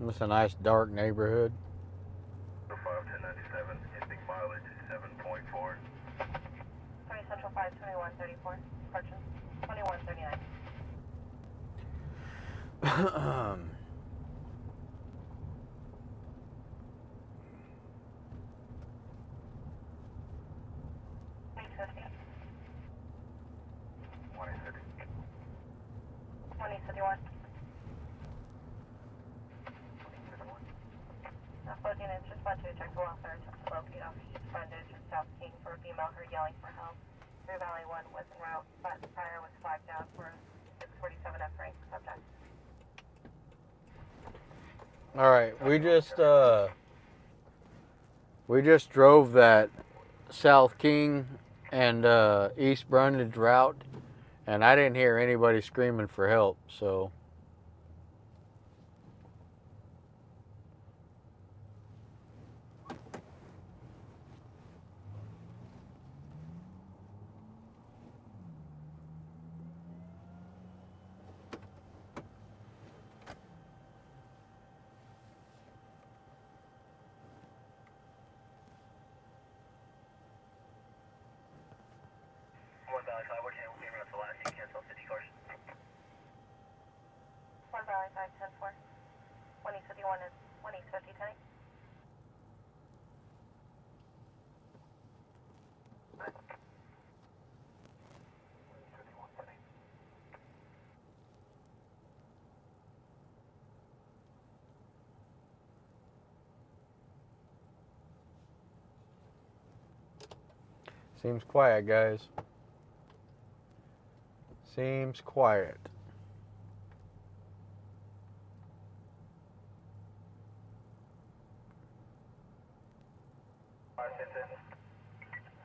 It's a nice dark neighborhood. 51097, ending mileage 7.4. 3 Central 5, 2134. Correction, 2139. $850. 2051. Floating is just want you to check the welfare attempt to locate off East Frontage and South King for a female heard yelling for help. Through Valley 1 was en route, but prior was flagged down for 647 F rank subject. Alright, we just drove that South King and East Brundage route, and I didn't hear anybody screaming for help, so Valley 5, what channel will be around the last? You cancel 50 cars. Seems quiet, guys. Seems quiet.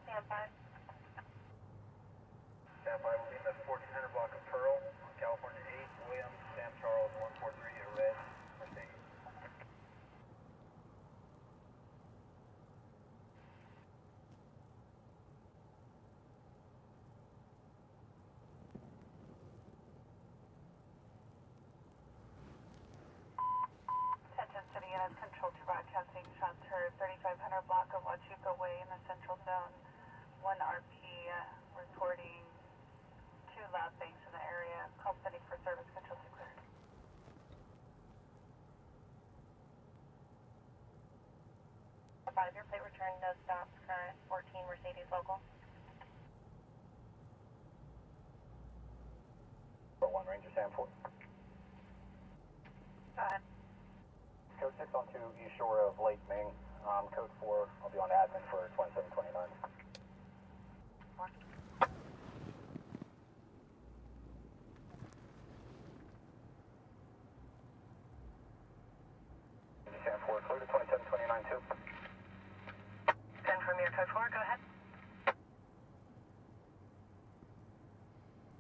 Stand by. Stand by, we'll be in the 1400 block of Pearl, California 8, William, Sam Charles, 143, a red Mercedes. Attention City Units, Control to Broadcasting, shots heard 3500 block of Huachuca Way in the Central Zone. 1 RP reporting 2 loud bangs in the area. Call City for service control to clear. Your plate return, no stops, current 14 Mercedes local. 1 Ranger Sam 4. Go ahead. Code 6 on 2 east shore of Lake Ming. Code 4, I'll be on admin for 2729. Sam 4, clear to 2729 too. 10 from your code 4, go ahead.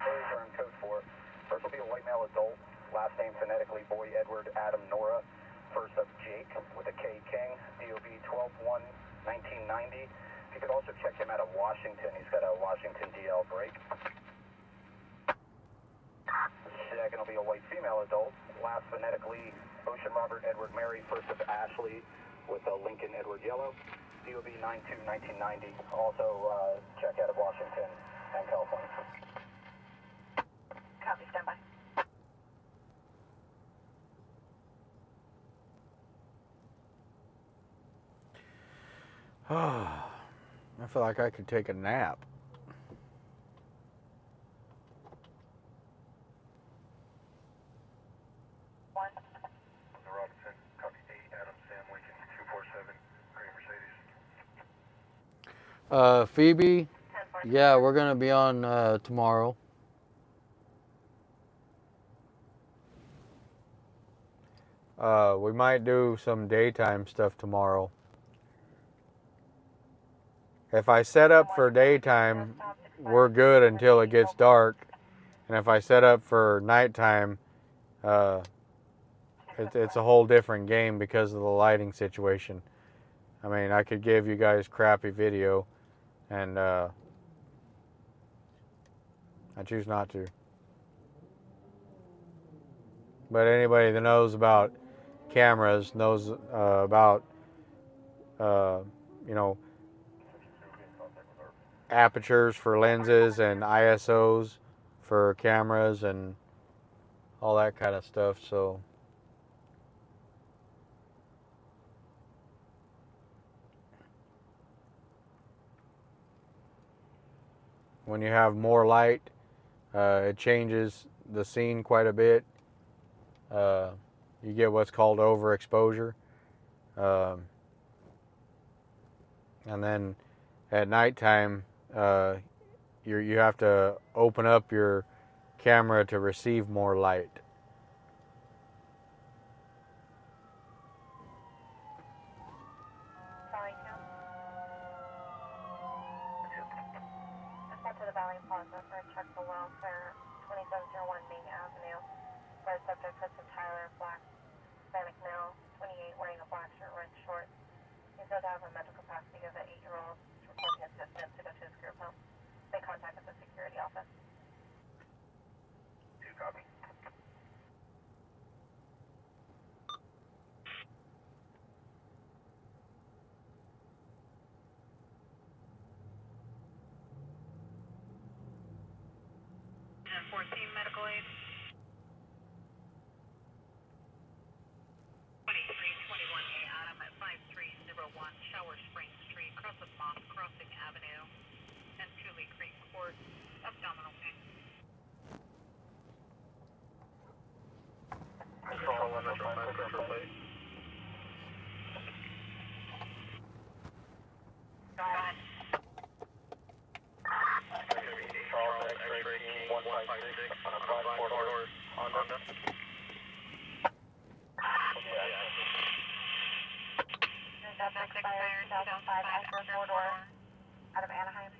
Return code 4. First will be a white male adult. Last name phonetically Boy Edward Adam Nora. First up Jake with a K King. DOB 12-1-1990. If you could also check him out of Washington. He's got a Washington DL break. Second will be a white female adult. Last phonetically Ocean Robert Edward Mary. First up Ashley with a Lincoln Edward Yellow. DOB 92-1990. Also check out of Washington and California. Copy, stand by. I feel like I could take a nap. One. The Robinson, copy 8, Adam, Sam, Lincoln, 247, Green Mercedes. Phoebe, yeah, we're gonna be on tomorrow. We might do some daytime stuff tomorrow. If I set up for daytime, we're good until it gets dark. And if I set up for nighttime, it's a whole different game because of the lighting situation. I mean, I could give you guys crappy video, and I choose not to. But anybody that knows about cameras knows about, you know, apertures for lenses and ISOs for cameras and all that kind of stuff. So when you have more light, it changes the scene quite a bit. You get what's called overexposure. And then at nighttime, you have to open up your camera to receive more light. Valley 2. Ascent to the Valley Plaza for a check for welfare, 2701 Main Avenue. Red subject Hudson Tyler, black Hispanic male, 28, wearing a black shirt, red shorts. He's said to have a mental capacity of an 8-year-old. Reporting his distance to go to his group home. They contacted the security office. 2 copy. And 14 medical aid. 2321A Adam at 5301 Shower Spring Street, across of Moss Crossing Avenue and Tule Creek Court, abdominal pain. Control 1, Metro 5, pressure plate. Go ahead. 156 on a 5-4 Honda. That's expired 2005 Acura 4-door out of Anaheim.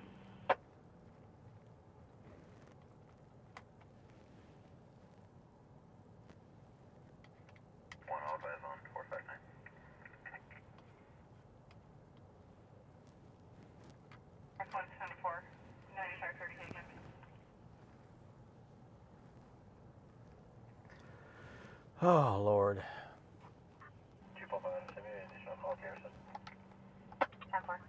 One all advise on 459. F1 10-4, 9530 Hagen. Oh, Lord. 245 City, additional call Garrison. 10-4.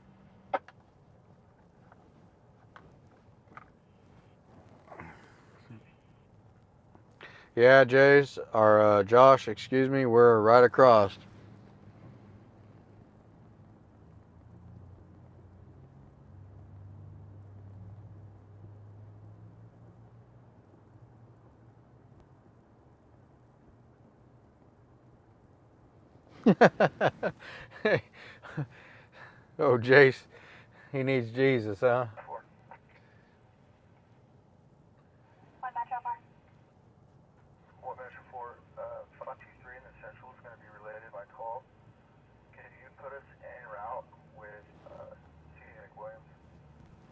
Yeah, Jace, or Josh, excuse me, we're right across. Oh, Jace, he needs Jesus, huh? 1 Metro 4. 1 Metro 4, 523 in the central is going to be related by call. Can you put us en route with C. Williams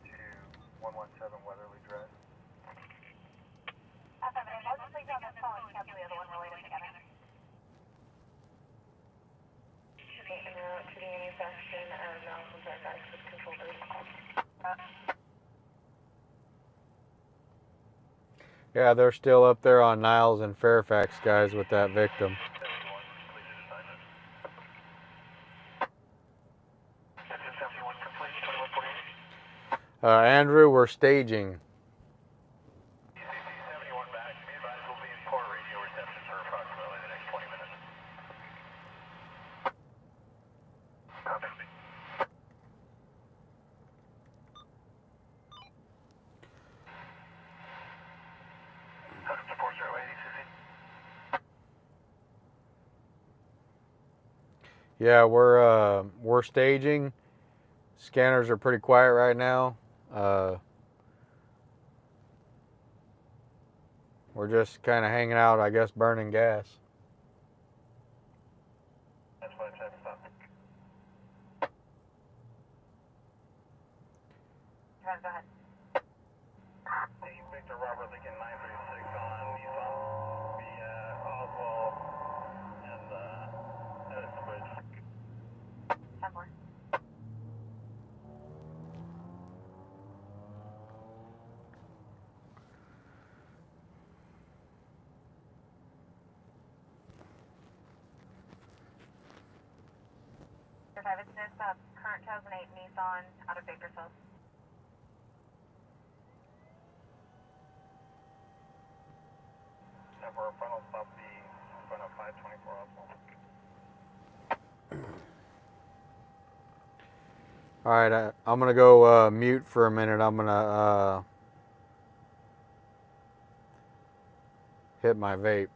to 117 Weatherly Drive? Affirmative. I'll just leave you on this phone and cancel the other one related together. En route to the intersection of Niles and Fairfax with control booth. Yeah, they're still up there on Niles and Fairfax, guys, with that victim. 71, completed assignment. 71 complete, 2148. Andrew, we're staging. ECC 71 back. Be advised we'll be in poor radio reception for approximately the next 20 minutes. Copy. Support 08 ECC. Yeah, we're staging. Scanners are pretty quiet right now. We're just kind of hanging out, I guess, burning gas. That's 57, stop. Go ahead. Hey, Victor Robert Lincoln 936 on Nissan via Oswald and Edison Bridge. 10-4. It's this current 2008 Nissan out of Bakersfield. And for our final stop, the front of 524 Oswald. All right, I'm gonna go mute for a minute. I'm gonna hit my vape.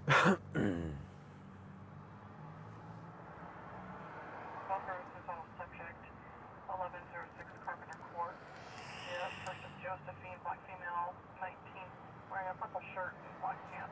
Buffer is on subject 1106 Carpenter Court. Yeah, person Josephine, black female, 19, wearing a purple shirt and black pants.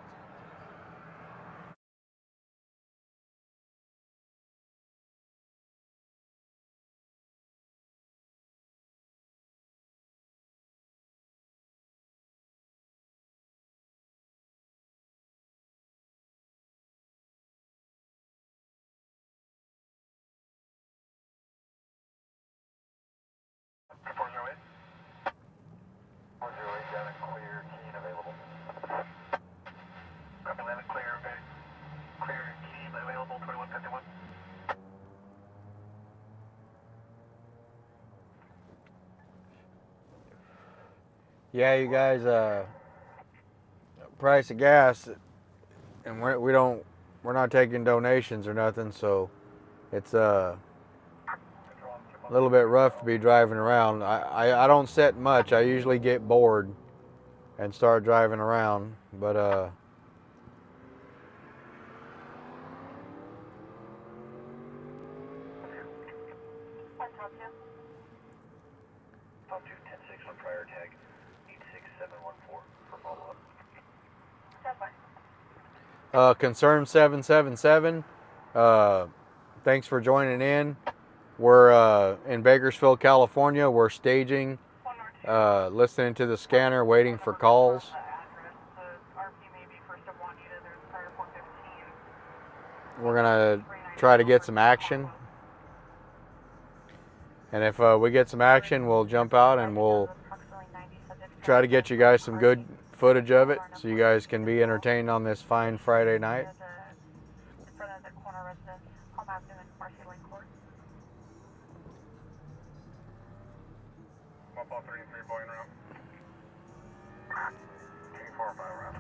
Yeah, you guys, price of gas, and we're not taking donations or nothing, so it's a little bit rough to be driving around. I don't set much. I usually get bored and start driving around, but Top 2, 10-6 on prior tag, 86714 for follow-up. Concern 777, thanks for joining in. We're in Bakersfield, California. We're staging, listening to the scanner, waiting for calls. We're gonna try to get some action, and if we get some action, we'll jump out and we'll try to get you guys some good footage of it so you guys can be entertained on this fine Friday night. All 33 going around. 4 5 round.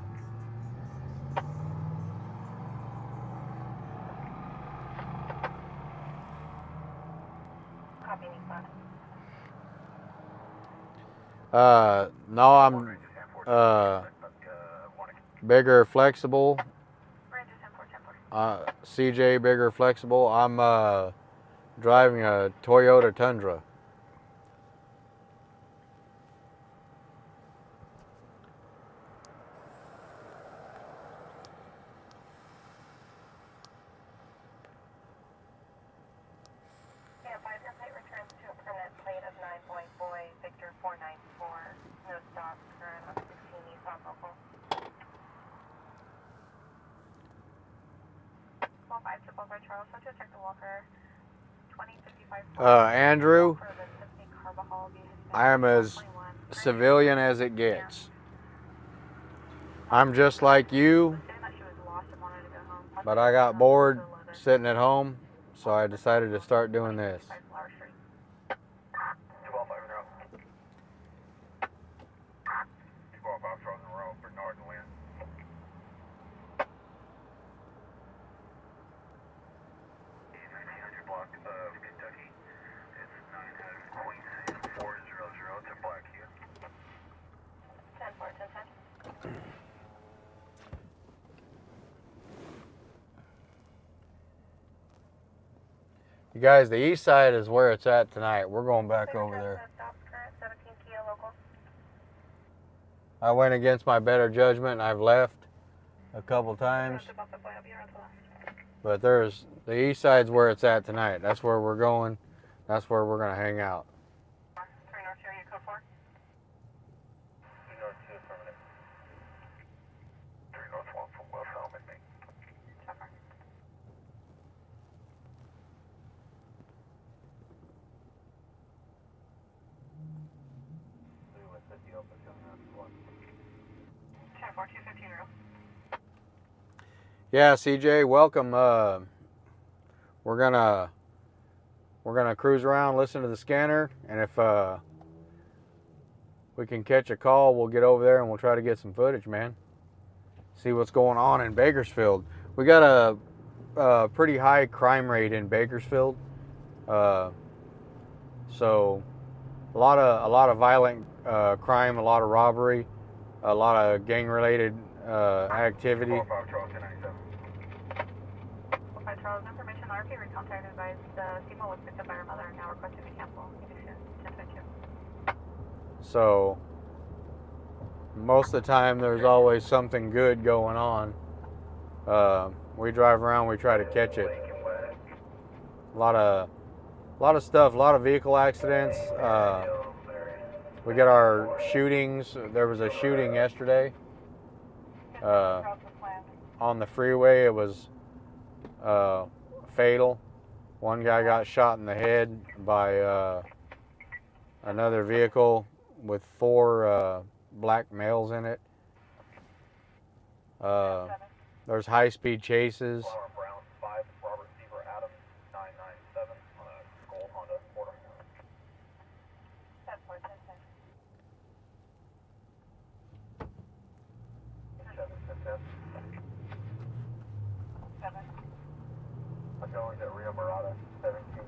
Copy, Eastside. No, I'm bigger flexible. CJ bigger flexible. I'm driving a Toyota Tundra. Yeah, 5 plate returns to a permanent plate of 9 boy Victor 494. No stops, current on 16 Nissan local. 12555 Charles, so to check the Walker 2055. Andrew, I am as civilian as it gets. I'm just like you, but I got bored sitting at home, so I decided to start doing this. 12 5 in row. 12 5 frozen row for north and wind. Block of Kentucky. It's 900 Queen 400 to Black here. 10 4 10 10. You guys, the east side is where it's at tonight. We're going back over there. I went against my better judgment and I've left a couple times. But the east side's where it's at tonight. That's where we're going. That's where we're going to hang out. 3 North area code 4. 3 North 2 affirmative. 3 North 1 from West Helmet, me. Yeah, CJ, welcome. We're gonna cruise around, listen to the scanner, and if we can catch a call, we'll get over there and we'll try to get some footage, man. See what's going on in Bakersfield. We got a pretty high crime rate in Bakersfield, so a lot of violent crime, a lot of robbery, a lot of gang-related activity. 4 5 Charles 1097. 5 Charles, information RP recontact advised the female was picked up by her mother and now requested to cancel. Condition 1022. So most of the time there's always something good going on. We drive around, we try to catch it. A lot of stuff, a lot of vehicle accidents. We got our shootings. There was a shooting yesterday on the freeway. It was fatal. One guy got shot in the head by another vehicle with 4 black males in it. There's high-speed chases. Brown 5, Robert Seaver Adams 997 on a gold Honda Quarter. 10 4 10 10.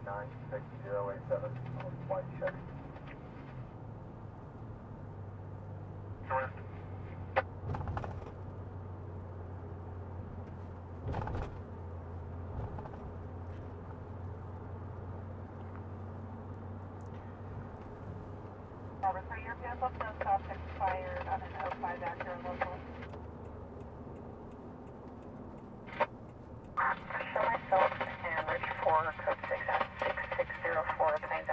2896087 on flight check. Correct. Robert, for your vehicle, no stop expired on an 05 Acura local. Show myself and Rich 4, code 6 at 6604 Plains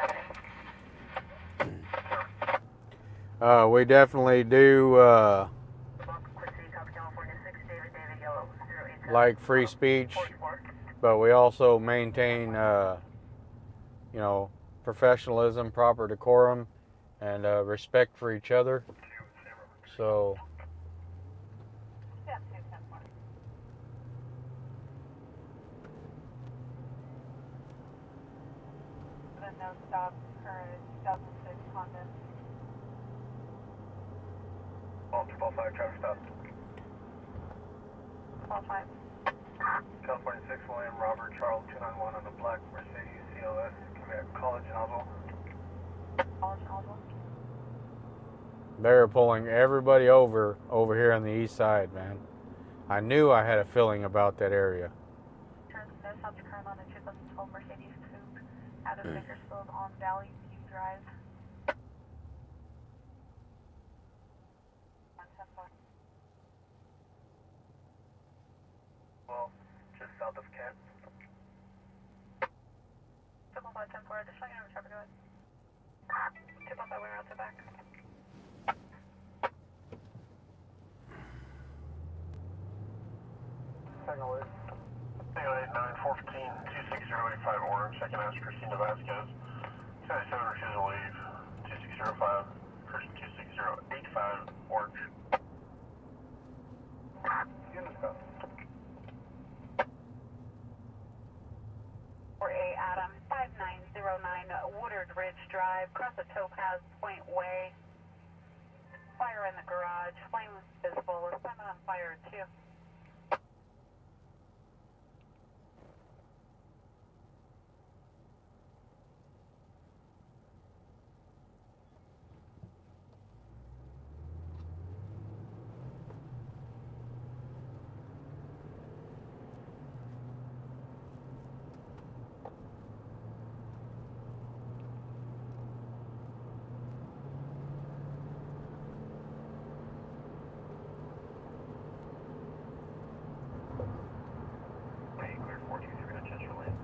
Avenue. We definitely do like free speech, but we also maintain, you know, professionalism, proper decorum, and respect for each other. So, Yeah, 210. Then no stop, current 2006 Honda. All 255 traffic stop. 12-5. California 6 William Robert Charles 291 on the black Mercedes CLS coming at College in Oswald. College and Oswald. they're pulling everybody over here on the east side, man. I knew I had a feeling about that area. Turns no stop to current on a 2012 Mercedes Coupe out of Bakersfield on Valley View Drive. 110. Well, just south of Kent. 255-10-4, additional unit of traffic, go ahead. 255, we're out to back. Second word. 289-415-26085 Orange. Second ask Christina Vasquez. 77 refusal leave. 2605. Person 26085 Orange. Unit stop. 4A Adam, 5909 Woodard Ridge Drive, across the Topaz Point Way. Fire in the garage, flames visible, assignment on fire 2. Clear 423 to Chester Lane.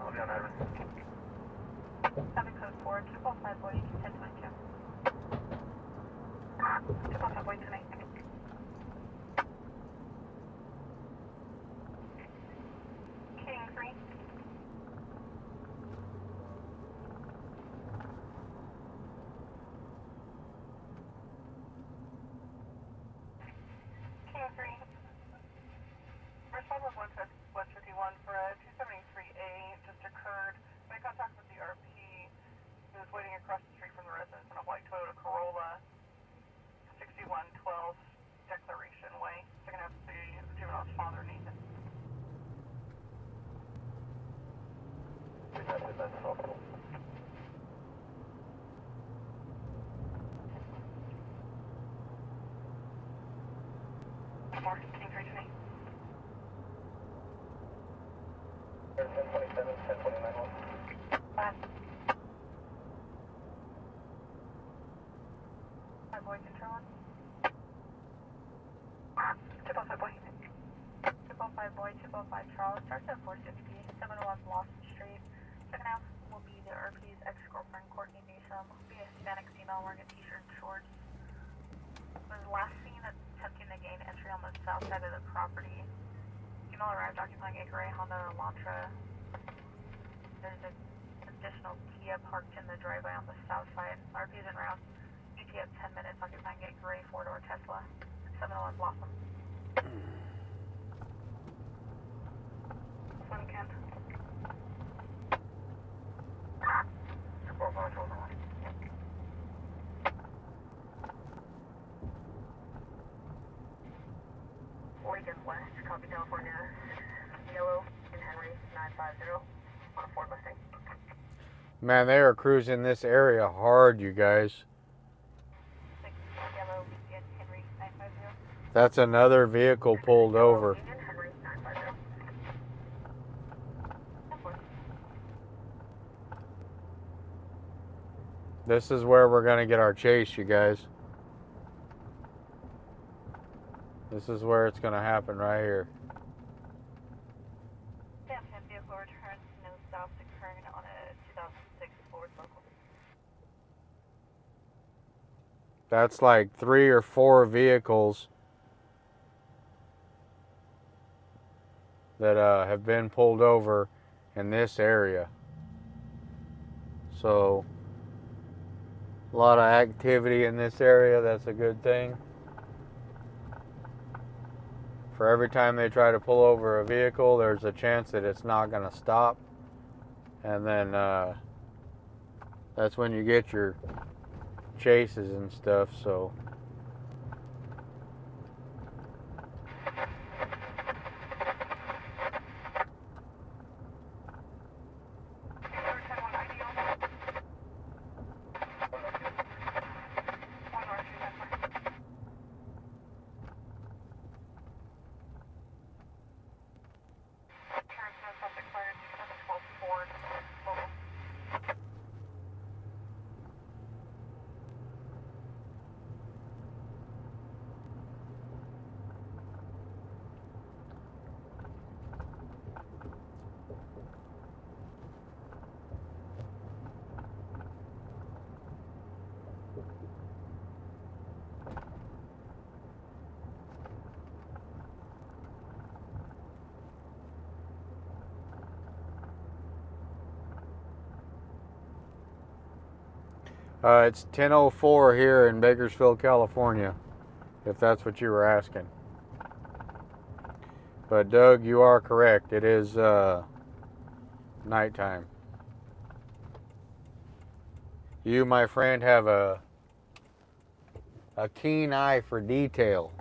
I'll be on Ivan. 7 code 4, 255 boy, you can head to 2. 255 boy tonight. King 3. King 3. Response of 151 for a 273A just occurred. Made contact with the RP. He was waiting across the street from the residence in a white Toyota Corolla. 6112 Declaration Way. Second half of the juvenile's father, Nathan. That's helpful. King 3 to me. 1027, 1029 1. 5. 5 boy control on. 205 boy. 205 boy, 205 Charles. Starts at 460, 701 Blossom Street. Second half will be the RP's ex-girlfriend, Courtney Newsom. Be a Hispanic female wearing a t-shirt and shorts. Was last seen attempting to gain entry on the south side of the property. Female arrived occupying a gray Honda Elantra. There's an additional Kia parked in the driveway on the south side. RP's en route. ETA of 10 minutes occupying a gray four-door Tesla. 701 Blossom. One Kent. 245 over 1. Oregon West, copy California Yellow in Henry 950 on a Ford Mustang. Man, they are cruising this area hard, you guys. 6 Yellow in Henry 950. That's another vehicle pulled over. In Henry 950. This is where we're gonna get our chase, you guys. This is where it's gonna happen right here. Damn, vehicle returns, no stops occurring on a 2006 Ford Local. That's like 3 or 4 vehicles that have been pulled over in this area. So a lot of activity in this area. That's a good thing. For every time they try to pull over a vehicle, there's a chance that it's not going to stop. And then that's when you get your chases and stuff. So it's 10:04 here in Bakersfield, California, if that's what you were asking. But Doug, you are correct. It is nighttime. You, my friend, have a keen eye for detail.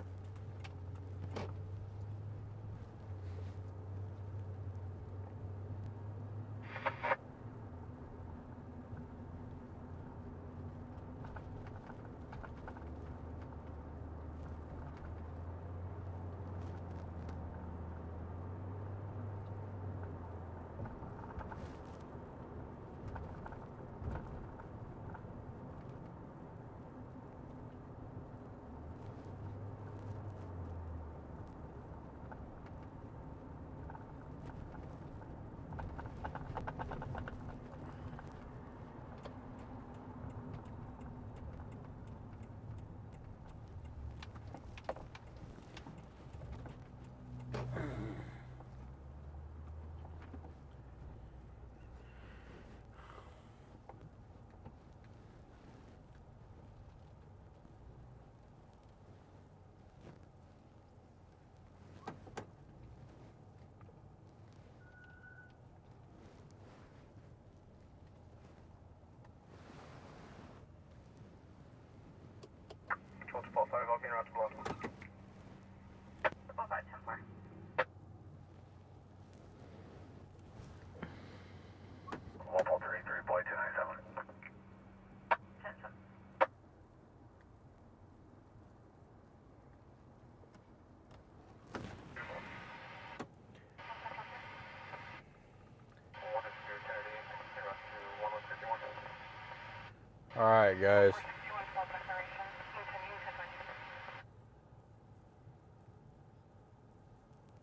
All right, guys.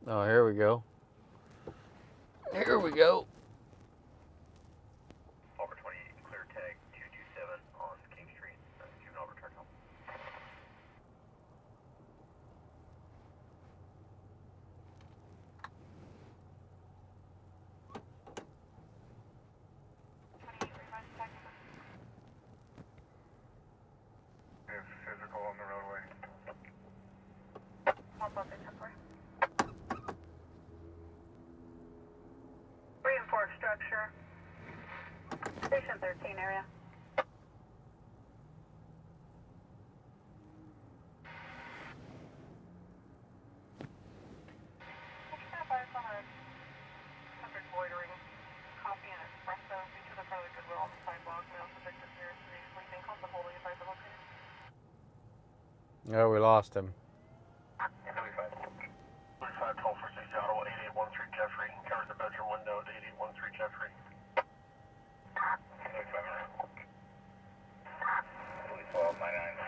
Oh, here we go. Here we go. Over 20, clear tag 227 on King Street, juvenile return home. Physical on the roadway. Reinforced structure. Station 13 area. Oh, we lost him. 35 toll for Seattle, 8813 Jeffrey. Covered the bedroom window at 8813 Jeffrey. 1299.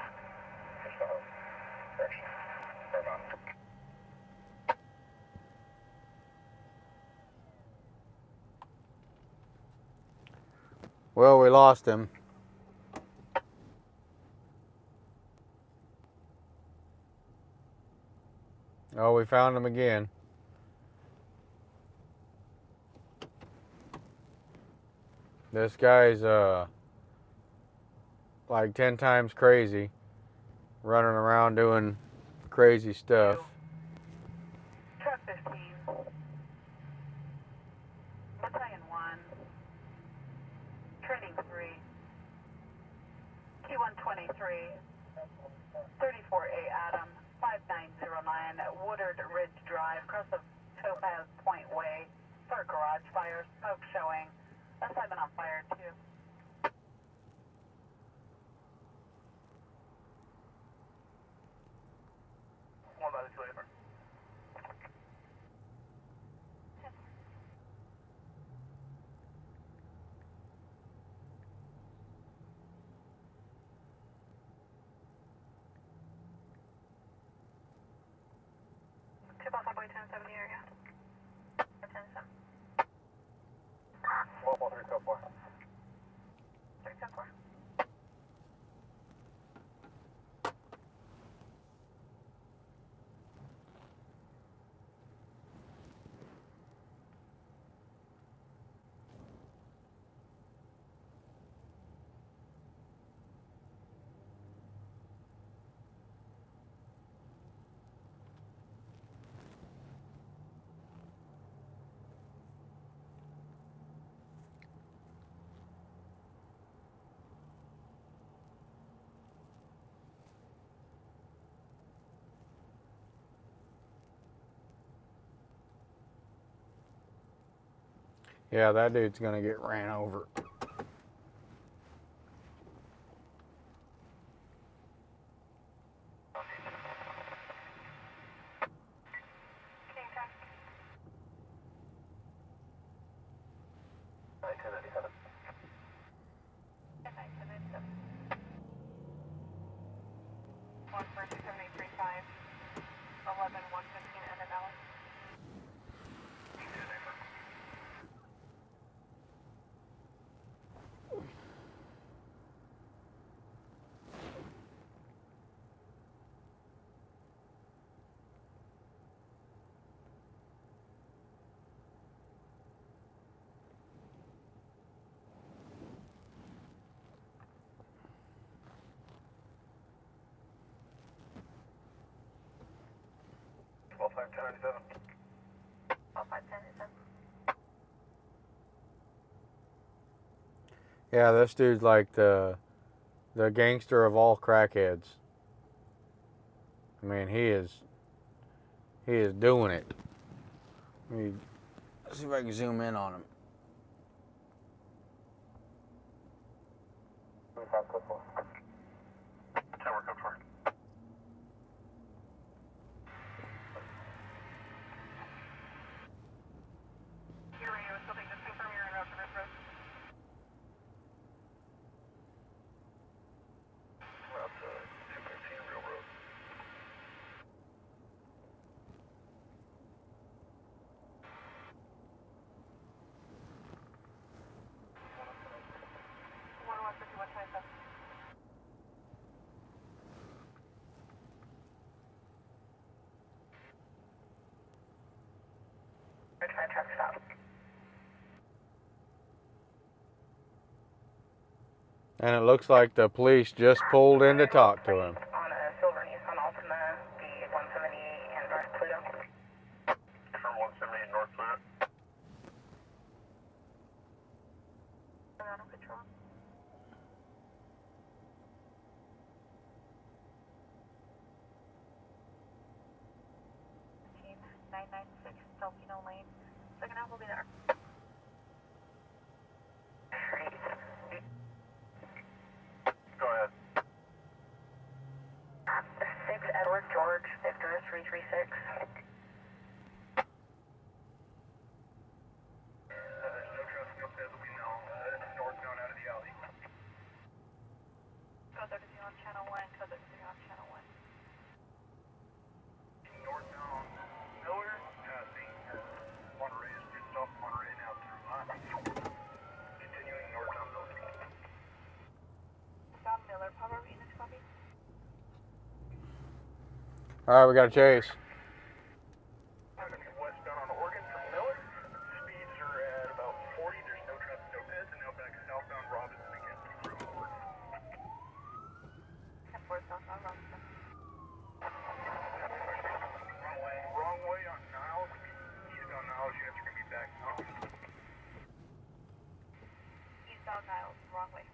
Correction. Paramount. Well, we lost him. Oh, we found him again. This guy's like 10 times crazy, running around doing crazy stuff. Truck 15. Battalion 1. Training 3. T123. 34A Adam. 5909 Woodard Ridge Drive. Across the Topaz Point Way. For garage fire. Smoke showing. Assignment on fire 2. One by the two labor. Tip off highway 1070 area. 10-7. 11304. 310-4. Yeah, that dude's gonna get ran over. King Tech. 1997. 1997. 1 for 273.5. 11 115 and an hour. Well, 1097. 510 Yeah, this dude's like the gangster of all crackheads. I mean, he is doing it. Let me see if I can zoom in on him. 25 code 4. Tower code 4. Your radio is something. Just confirm you're en route to Ridge Road. Route to 213 Real Road. Truck stop. And it looks like the police just pulled in to talk to him. On a silver Nissan Altima, the 178 and North Pluto. From 178 North Pluto. Toronto Patrol. Team 996 Delfino Lane. Second half will be there. Go ahead. All right, we got a chase. Westbound on Oregon from Miller. Speeds are at about 40. There's no traffic, no pits, and now back southbound Robinson again. 10-4 southbound Robinson. Wrong way on Niles. Eastbound Niles, units are going to be back out. Eastbound Niles, wrong way.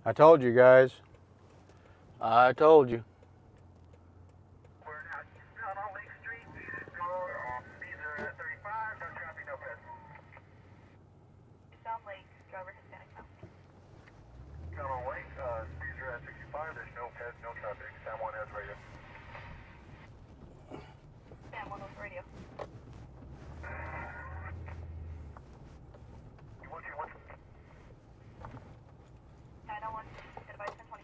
I told you guys. I told you. We're now eastbound on Lake Street. Speeds are at 35. No traffic, no pits. Eastbound Lake, driver Hispanic now. Down on Lake, speeds are at 65. There's no pits, no traffic. San Juan has radio. Sam, one with radio. What's 901, advise 1020.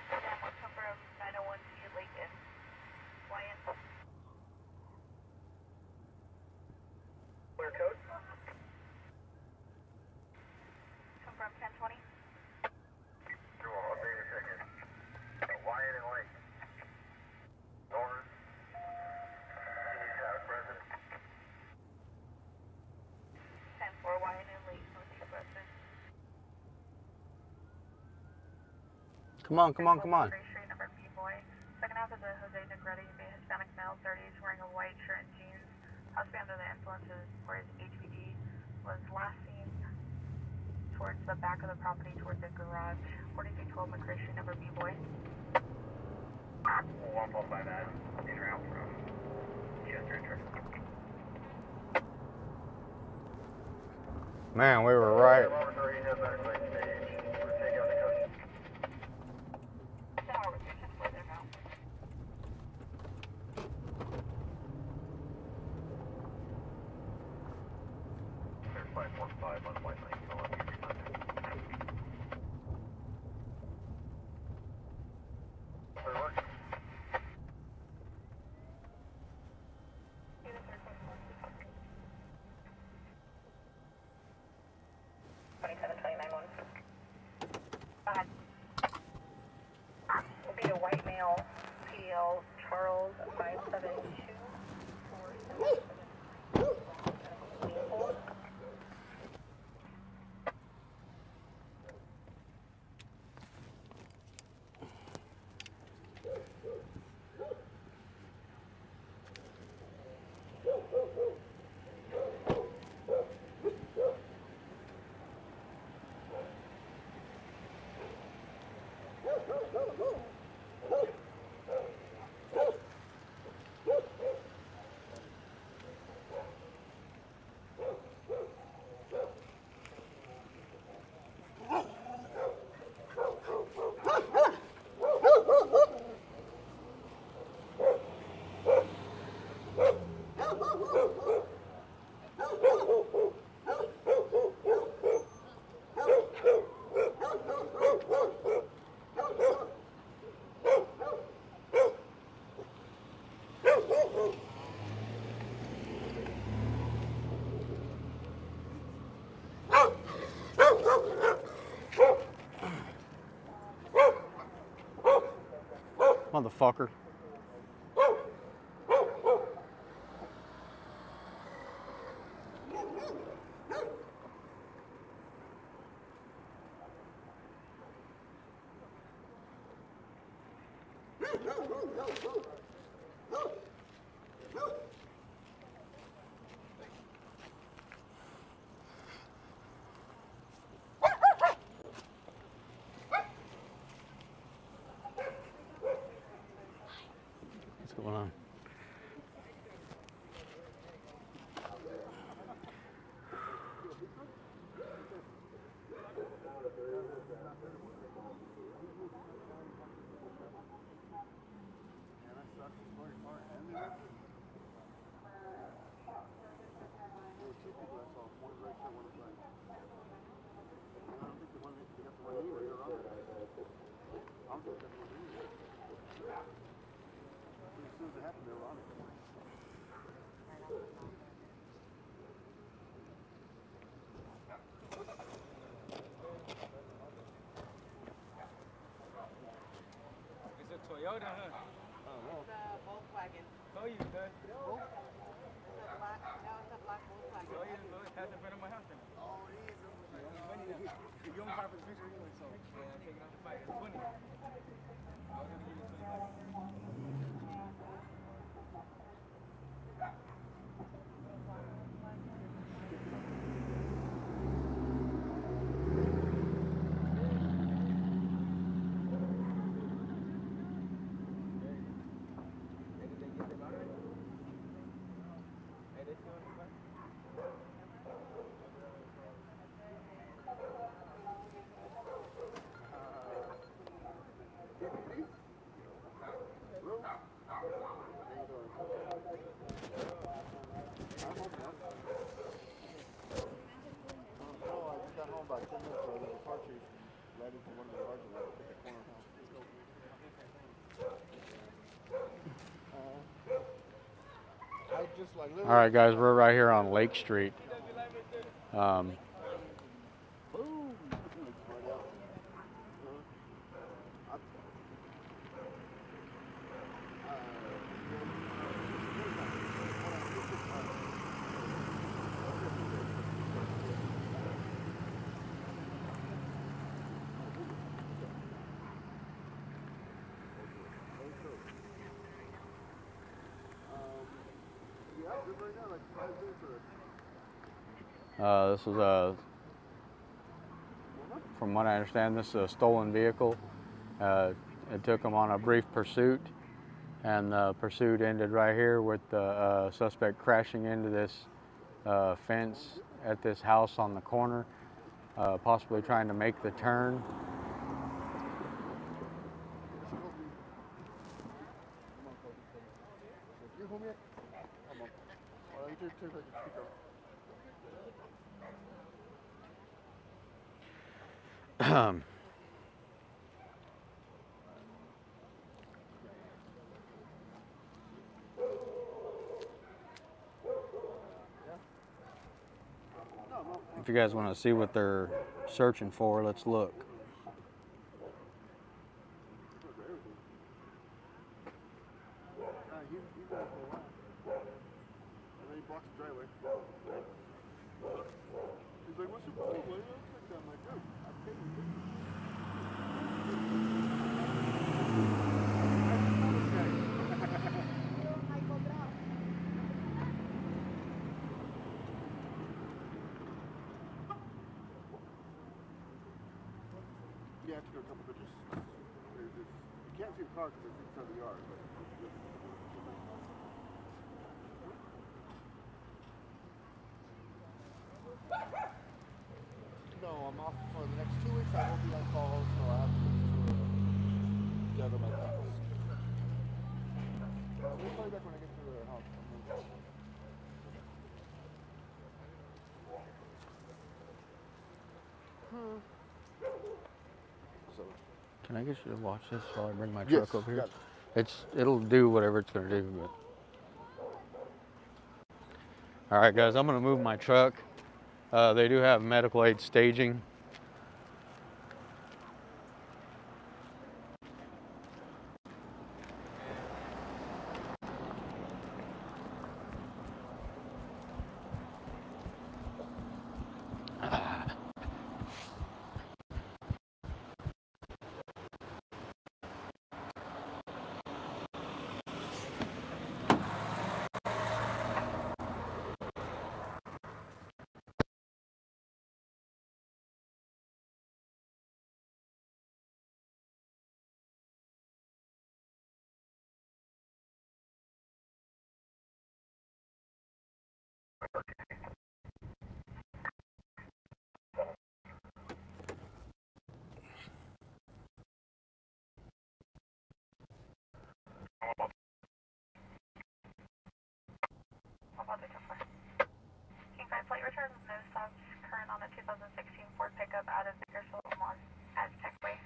Sam, what's come from 901 to Lake Inn? Wyatt. clear code? Come from 1020. Sure, I'll take a second. Wyatt and Lake. Over. Present. 10-4, Wyatt and Lake, northeast western. Come on, come on, come on. Street, number B-boy. Second half is a Jose Negretti, a Hispanic male, 30s, wearing a white shirt and jeans. Possibly under the influences where his HPD was last seen towards the back of the property, towards the garage. 4312 McCray Street, number B-boy. 1159, in route from Chester and Trevor. Man, we were right. Robert 3, head back late stage. We're taking on the coast. Tower, 10-4 there now. There's 545 on White Lake. I'll let you refund it. Clear work. See the third one. 2729-1. Go ahead. Will be a white male, PDL Charles 57247. Motherfucker. What's going on? It's a Toyota, huh? It's a Volkswagen. Oh, you good? It's a black, no, it's a black Volkswagen. Oh, you know, it hasn't been in my house. Oh, it is. Money now. You don't have the picture anyway, so. Yeah, I'm taking out the bike. It's funny. I was gonna give you 20 bucks. All right, guys, we're right here on Lake Street. This is from what I understand, this is a stolen vehicle. It took them on a brief pursuit, and the pursuit ended right here with the suspect crashing into this fence at this house on the corner, possibly trying to make the turn. If you guys want to see what they're searching for, let's look. You have to go a couple pictures. You can't see the car because it's inside the yard. No, I'm off for the next 2 weeks. I won't be on call, so I have to gather my thoughts. We'll call you back when I get to the house. Can I get you to watch this while I bring my truck over here? It'll do whatever it's gonna do. But. All right, guys, I'm gonna move my truck. They do have medical aid staging. 4, no stops current on the 2016 Ford pickup out of Bakersfield on Aztec Way.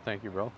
Thank you, bro.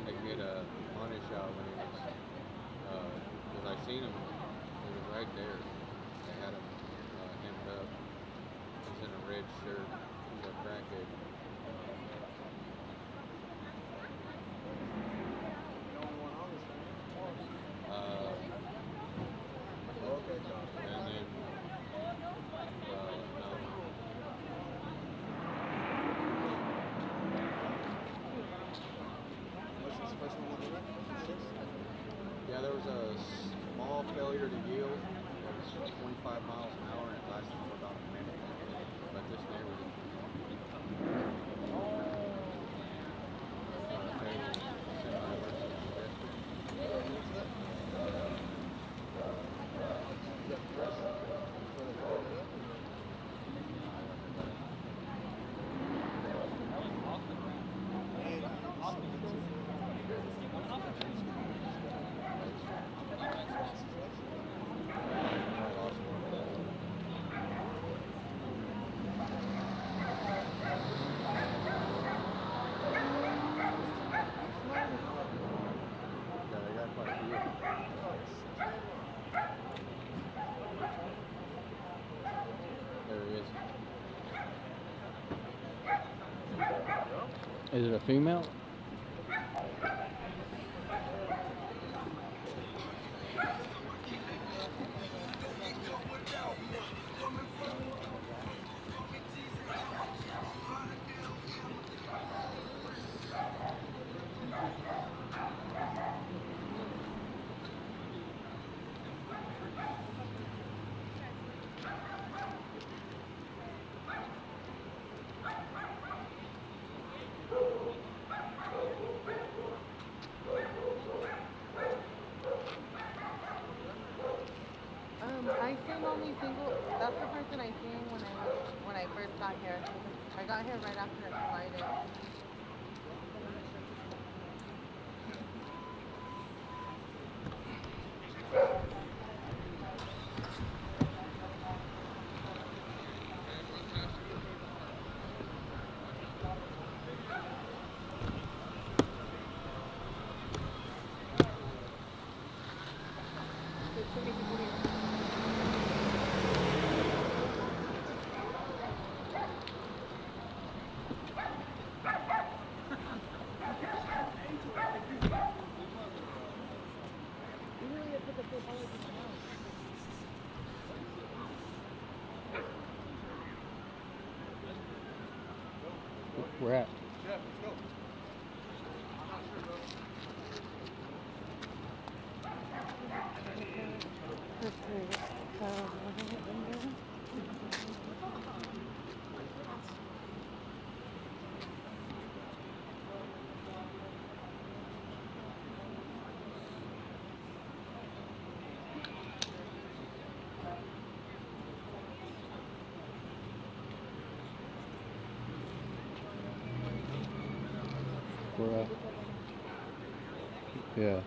trying to get a punish out when he was, because I seen him, he was right there. They had him hemmed up. He's in a red shirt. He's a crackhead. And then, no. Yeah, there was a small failure to yield. It was 25 miles an hour and it lasted for about a minute. But this neighbor Is it a female? I seen only single. That's the person I seen when I first got here. I got here right after it collided. We're at. Yeah, let's go. I'm not sure, bro. We're at. Yeah.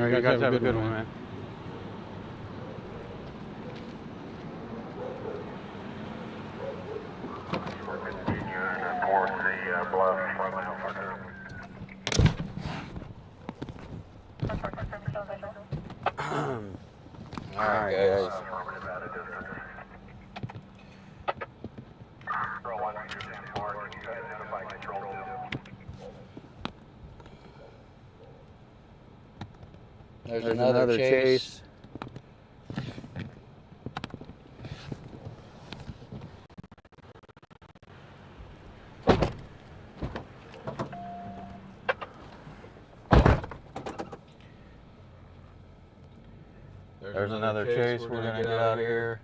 All right, you guys have a good one, man. All right, guys. There's another chase. There's another chase. We're gonna get out of here.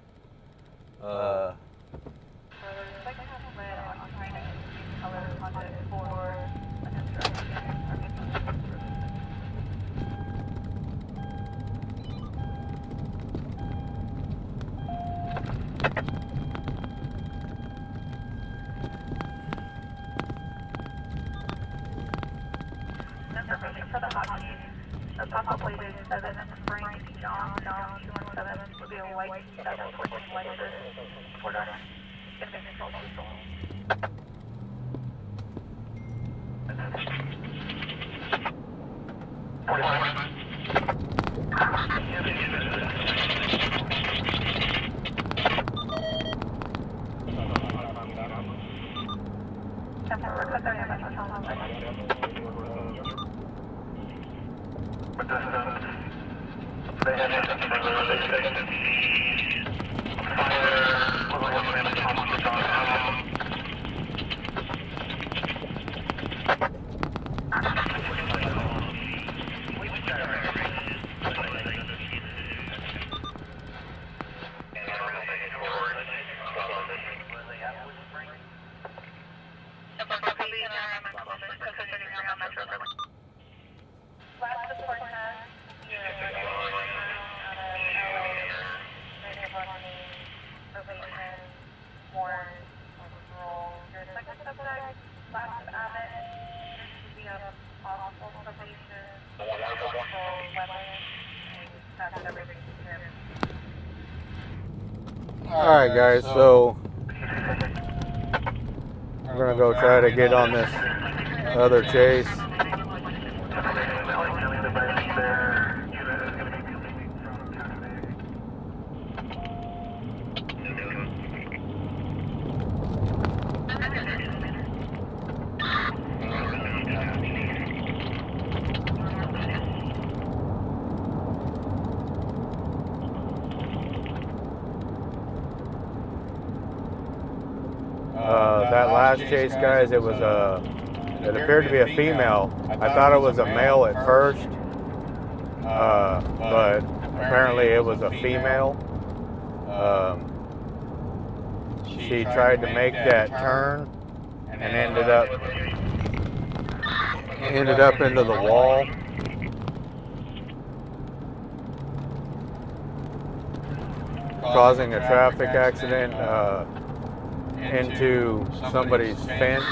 Information for the hot seat. The pop-up plate is 7 Frank John 217 will be a white 714 Lexus for the control control. Alright guys, so we're gonna go try to get on this other chase. That last chase, guys, it appeared to be a female. I thought it was a male at first, but apparently it was a female. She tried to make that turn and ended up into the wall. Causing a traffic accident into somebody's fence.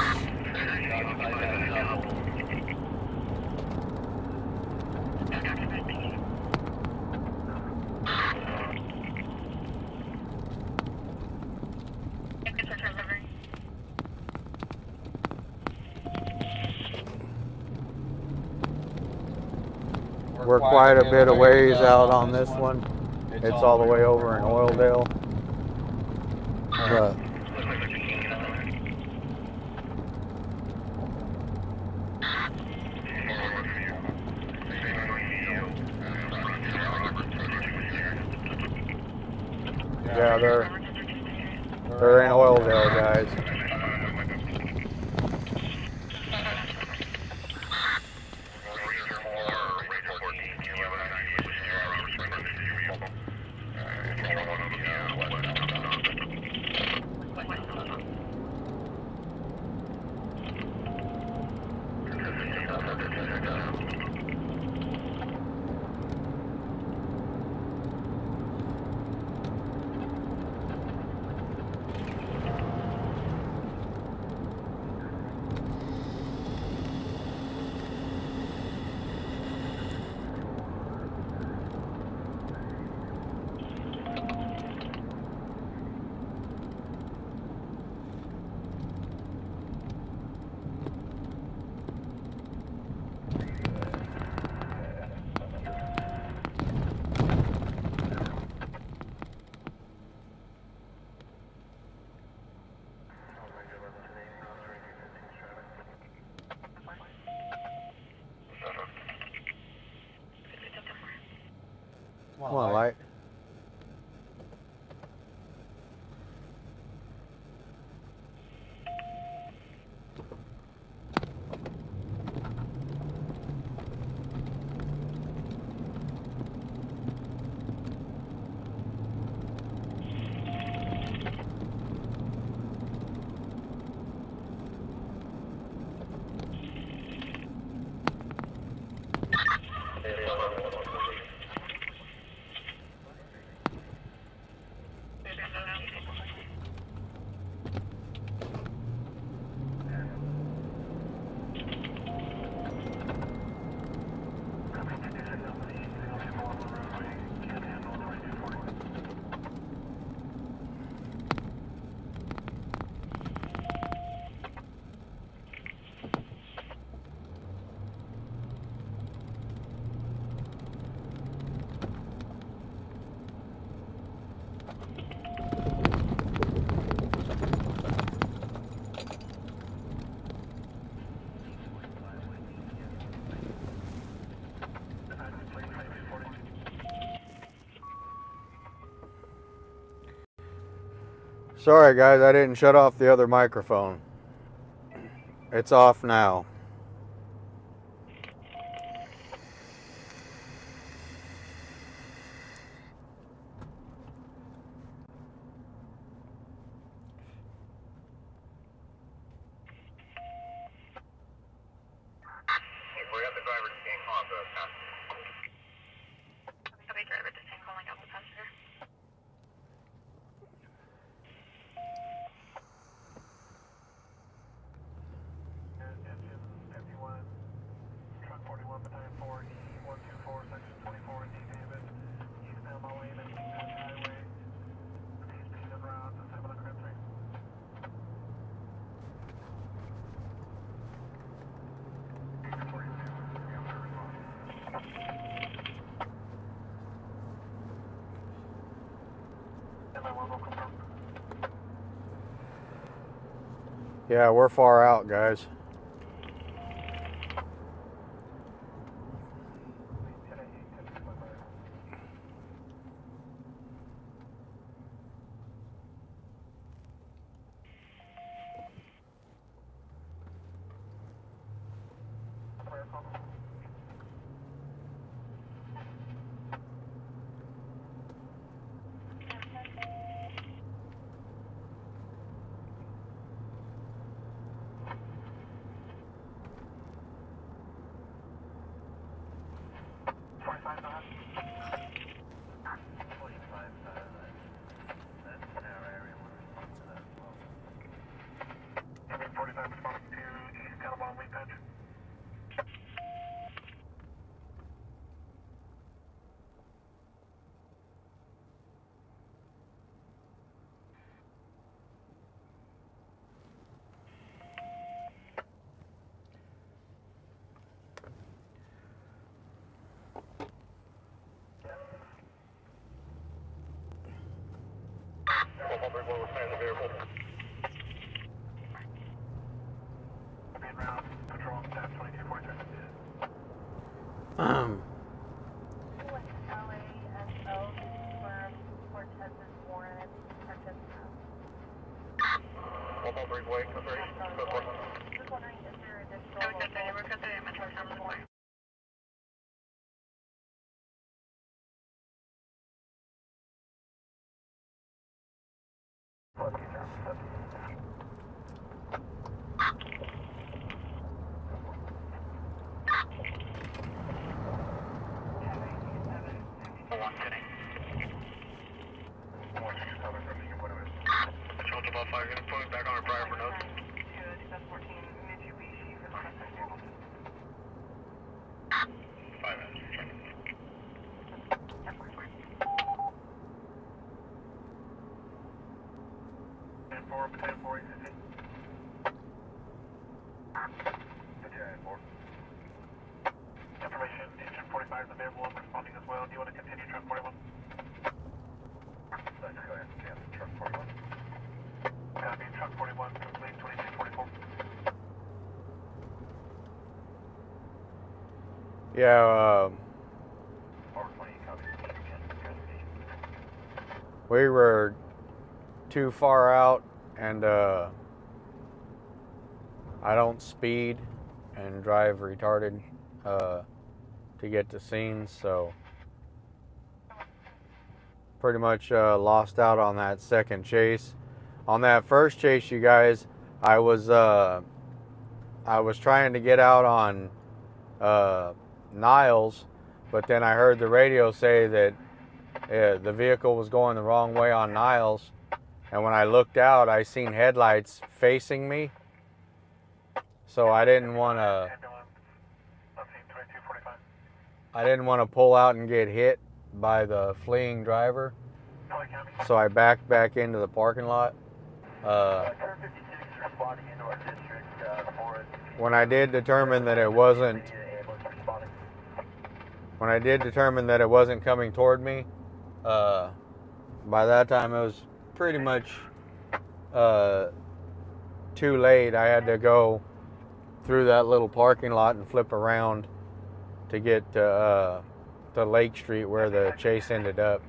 We're quite a bit of ways out on this one. It's all the way over in Oildale. But yeah, they're in Oildale, guys. Come on, light. Sorry guys, I didn't shut off the other microphone. It's off now. We got the driver staying on the passenger. Okay, driver, just calling out the passenger. Attention, 51, truck 41, battalion 4, E124, section 24, D. David, eastbound my lane at King Country Highway. Please speed of route to 7 on Crab 3. Yeah, we're far out, guys. Information, engine 45 is available and responding as well. Do you want to continue truck 41? Let's go ahead and cancel truck 41. Copy, truck 41, complete 2244. Yeah, Or 20, copy. we were too far out, and I don't speed and drive retarded to get to scenes, so pretty much lost out on that second chase. On that first chase, you guys, I was trying to get out on Niles, but then I heard the radio say that the vehicle was going the wrong way on Niles, and when I looked out, I seen headlights facing me, so I didn't want to pull out and get hit by the fleeing driver, so I backed back into the parking lot. When I did determine that it wasn't coming toward me, by that time it was pretty much too late. I had to go through that little parking lot and flip around to get to Lake Street where the chase ended up.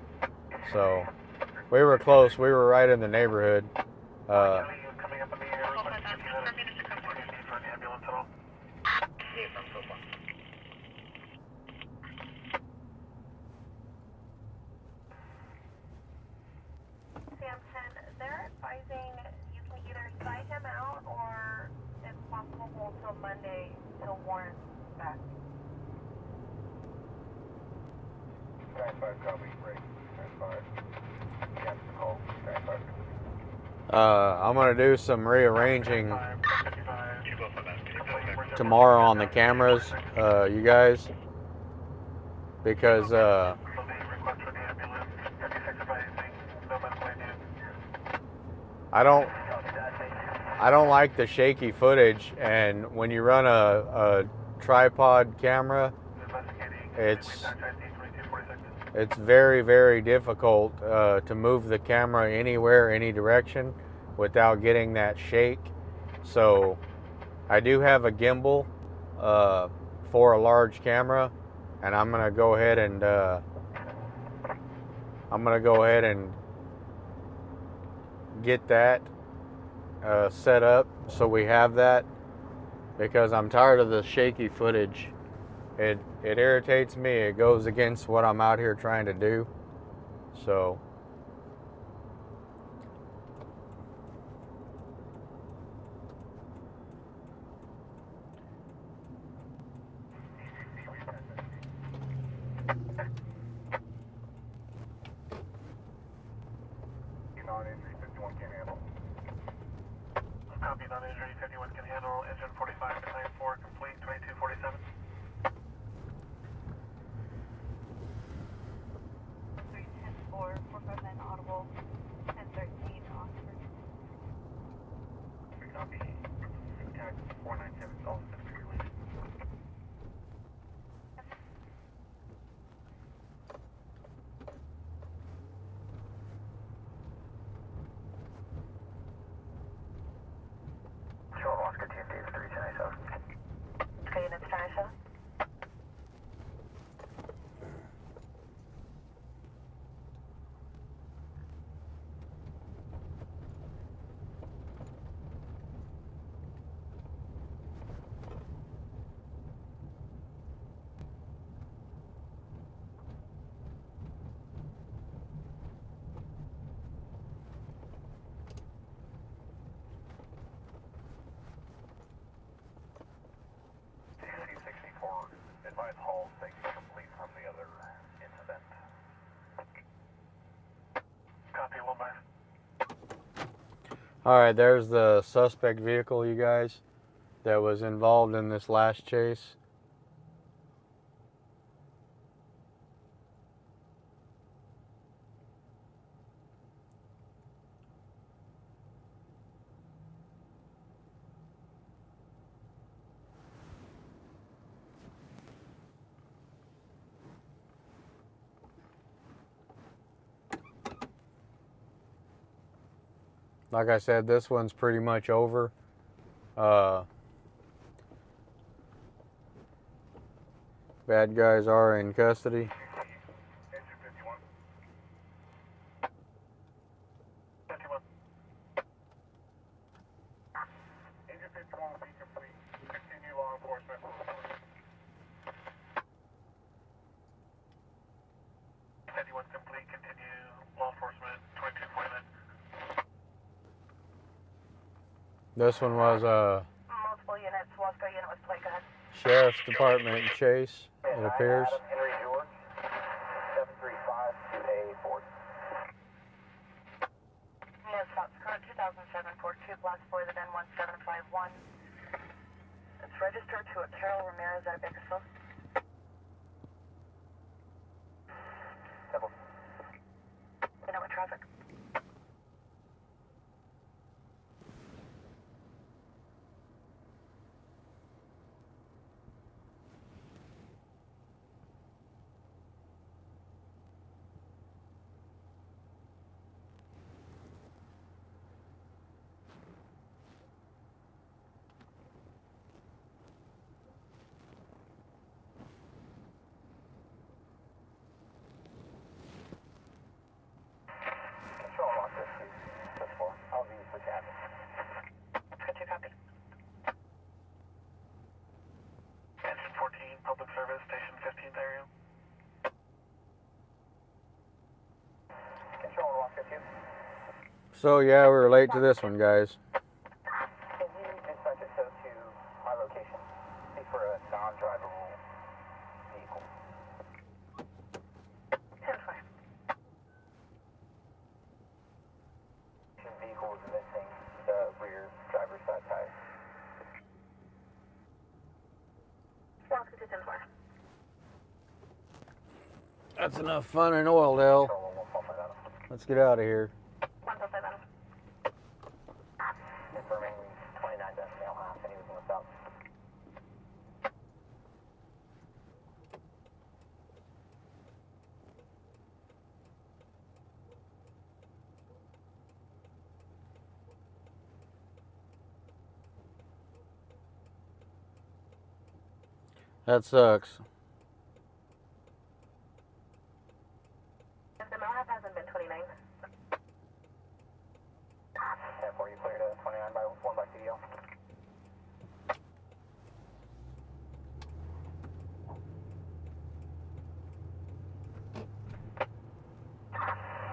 So we were close. We were right in the neighborhood. They're advising you can either cite him out or, if possible, hold till Monday till warrant back. 95 copy, break. 95. Cancel the call. 95. I'm gonna do some rearranging tomorrow on the cameras, you guys, because I don't like the shaky footage, and when you run a tripod camera, it's very, very difficult to move the camera anywhere, any direction, without getting that shake. So I do have a gimbal for a large camera, and I'm gonna go ahead and get that set up so we have that, because I'm tired of the shaky footage. It irritates me. It goes against what I'm out here trying to do. So Non-injury 51 can handle. Copy, non-injury 51 can handle. Engine 45 to 94 complete. 2247. 310-4, 459 audible, 1013 Oxford. Copy. Attack 497 all set for your lead. Charles Oscar Team David 397. Okay, units 10-7. Advise Hall things complete from the other incident. Copy, 1-5. alright, there's the suspect vehicle, you guys, that was involved in this last chase. Like I said, this one's pretty much over. Bad guys are in custody. Engine 51. This one was Multiple units, Wasco unit was plate, go ahead. Sheriff's Department Chase, it appears. Henry George, 735 to A4. No stops, current 2007 Ford 2 Blast Boy, the VIN 1751. It's registered to a Carol Ramirez out of Bakersfield. Simple. You know what traffic? Control lock this too. This floor. I'll use the tab. Good to copy. Engine 14, public service, station 15th area. Control lock this too. So yeah, we were late to this one, guys. Can you dispatch it so to my location? Be for a non-drivable vehicle. 10-5. Vehicle is missing the rear driver's side tire. Wasco to 10-4. That's enough fun and oil, Dale. Control 145 Adam. Let's get out of here. 145 Adam. Confirming 29 decibel half, and he was in the south. That sucks. The Malhab hasn't been 29. 10-4, you cleared a 29 by 1 by CDL.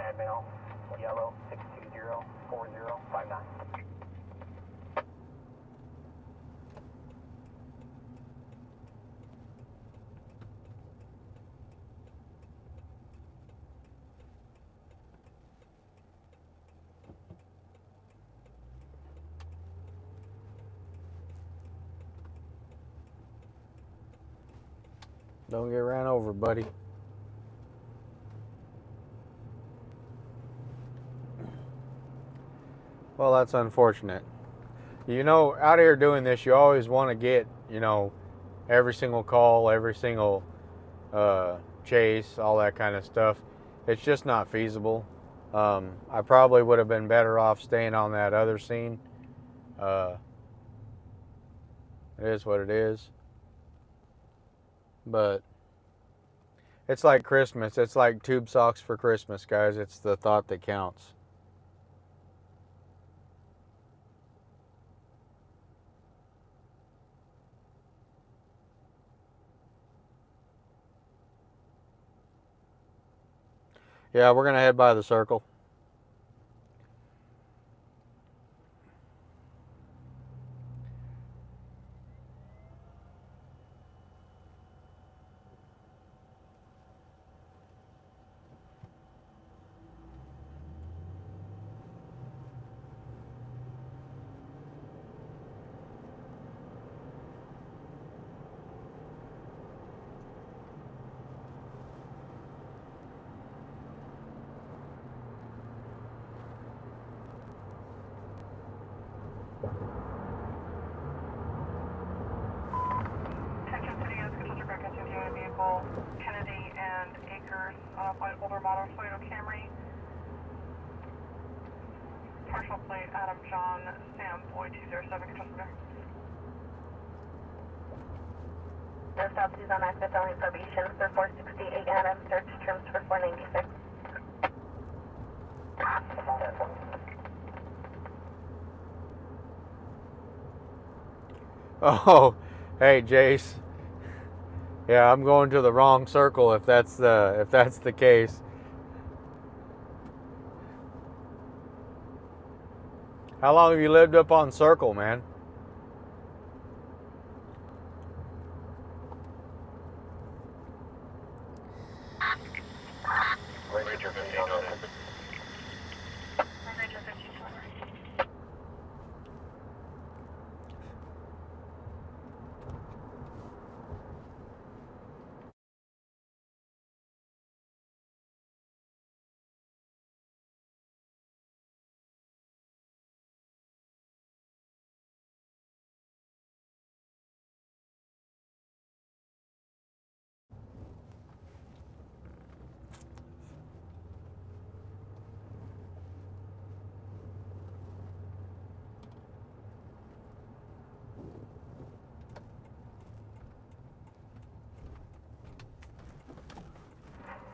Admiral, yellow, 620-4059. Don't get ran over, buddy. Well, that's unfortunate. You know, out here doing this, you always want to get, you know, every single call, every single chase, all that kind of stuff. It's just not feasible. I probably would have been better off staying on that other scene. It is what it is. But it's like Christmas. It's like tube socks for Christmas, guys. It's the thought that counts. Yeah, we're going to head by the circle. Kennedy and Acres on a older model Toyota Camry. Partial plate Adam John Sam Boy 207 customer. No stops, he's on active felony probation for 468 Adam, search terms for 496. Oh, hey, Jace. Yeah, I'm going to the wrong circle if that's the case. How long have you lived up on Circle, man? Ranger 15 on open. Ranger 15 over.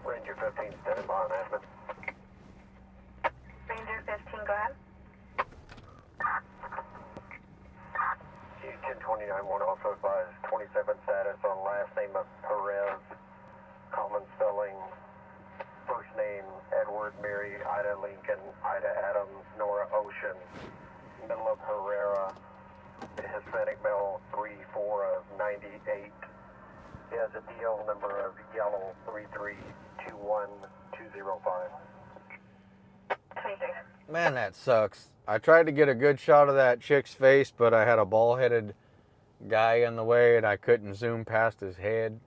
Ranger 15 standing by on Aspen. Ranger 15, go ahead. 1029-1 also advised 27 status on last name of Perez, common spelling, first name Edward, Mary, Ida Lincoln, Ida Adams, Nora Ocean, middle of Herrera, Hispanic male 3-4 of 98. He has a DL number of yellow 3321205. Man, that sucks. I tried to get a good shot of that chick's face, but I had a bald-headed guy in the way and I couldn't zoom past his head.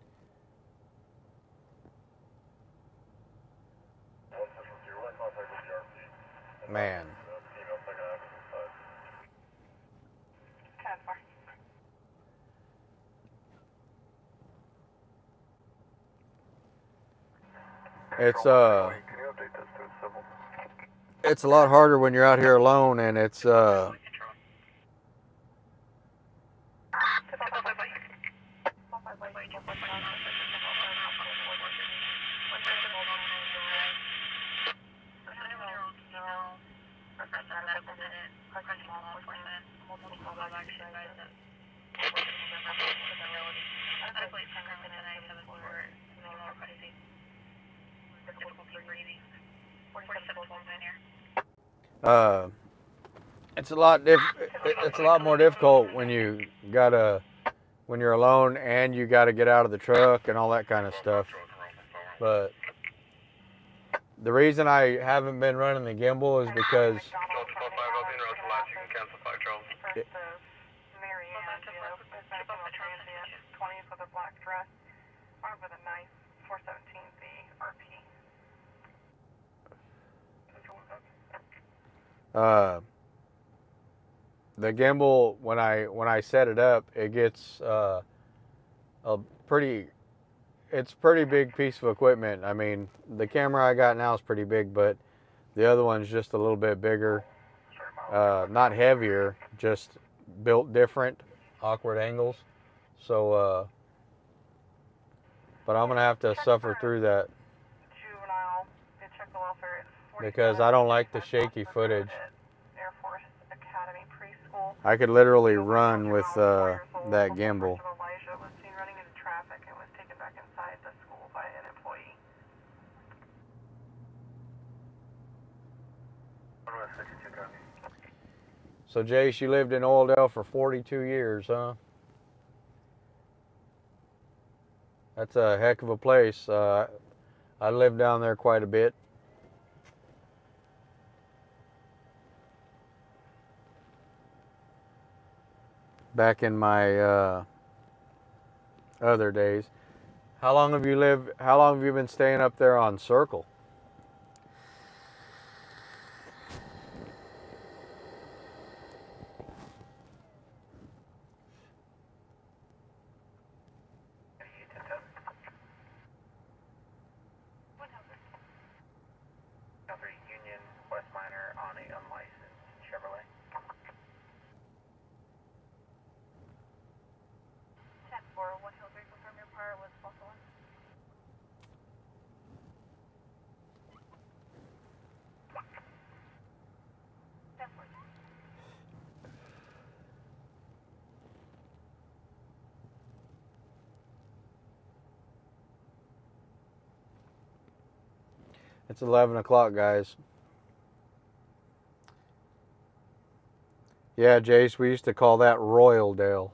Man. It's a lot harder when you're out here alone, and it's it's a lot more difficult when when you're alone and you gotta get out of the truck and all that kind of stuff. But the reason I haven't been running the gimbal is because the gimbal, when I set it up, it gets it's a pretty big piece of equipment. I mean, the camera I got now is pretty big, but the other one's just a little bit bigger. Not heavier, just built different, awkward angles. So, but I'm gonna have to suffer through that because I don't like the shaky footage. I could literally run with that gimbal. So Jace, you lived in Oildale for 42 years, huh? That's a heck of a place. I lived down there quite a bit. Back in my other days. How long have you been staying up there on Circle? Union West Minor on a unlicensed Chevrolet. 10-4, One Hill 3, confirm your part was Buffalo. It's 11 o'clock, guys. Yeah, Jace, we used to call that Royaldale.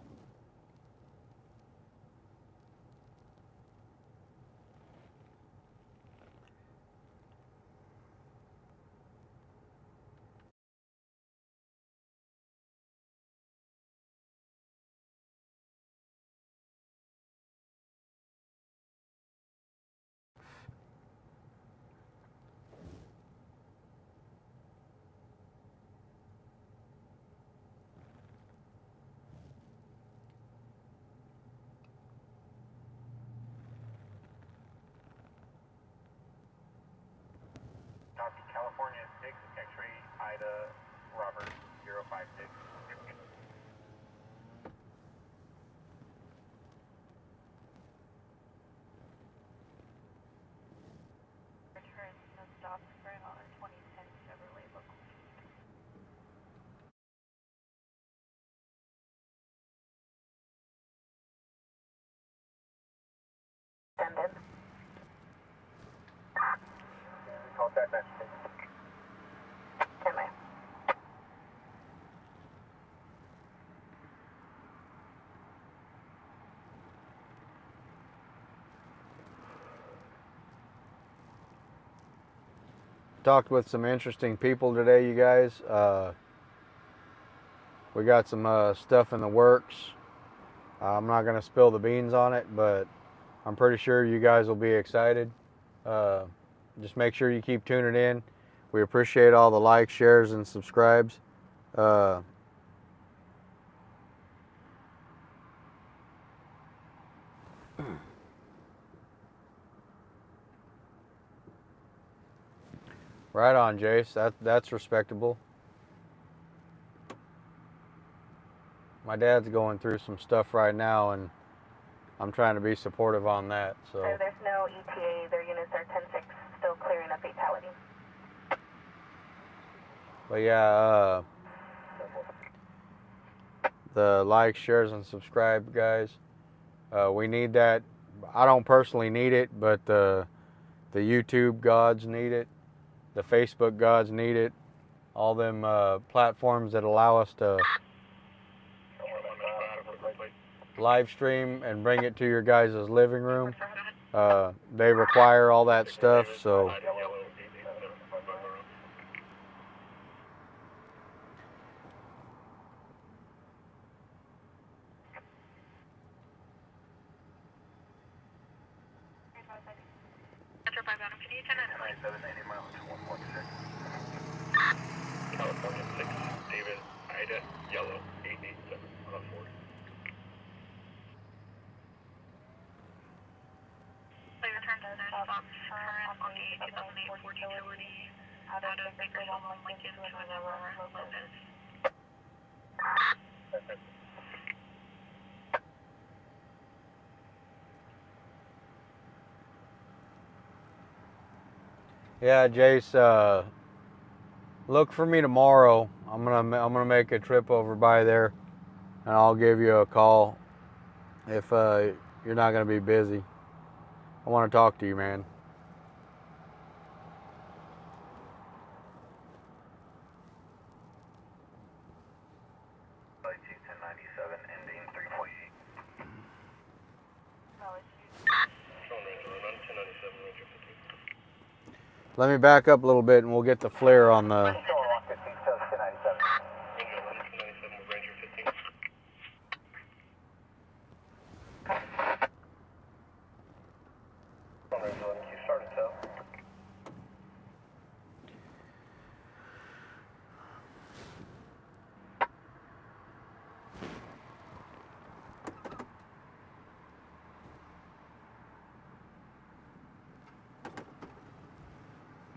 Copy. California 6, X-ray, Ida, Robert, 056. Return the stop sign on a 2010 Chevrolet local. Attendant. Contact message. 10 man. Talked with some interesting people today, you guys. We got some stuff in the works. I'm not going to spill the beans on it, but I'm pretty sure you guys will be excited. Just make sure you keep tuning in. We appreciate all the likes, shares, and subscribes. Right on, Jace. That's respectable. My dad's going through some stuff right now, and I'm trying to be supportive on that. So There's no ETA. Their units are 10-6, still clearing a fatality. but yeah, the likes, shares, and subscribe, guys. We need that. I don't personally need it, but the YouTube gods need it. The Facebook gods need it. All them platforms that allow us to live stream and bring it to your guys' living room. They require all that stuff, so Metro 5 Adam, can you attend at 9780 mileage 116. California 6, David, Ida, yellow, 887 on a Ford. So your return to the stop current on the 2008 Ford utility out of Bakersfield, Lincoln to Aurora, Lopez. yeah, Jace. Look for me tomorrow. I'm gonna make a trip over by there, and I'll give you a call if you're not gonna be busy. I want to talk to you, man. Flight 1097, ending 348. No issues. Let me back up a little bit, and we'll get the flare on the.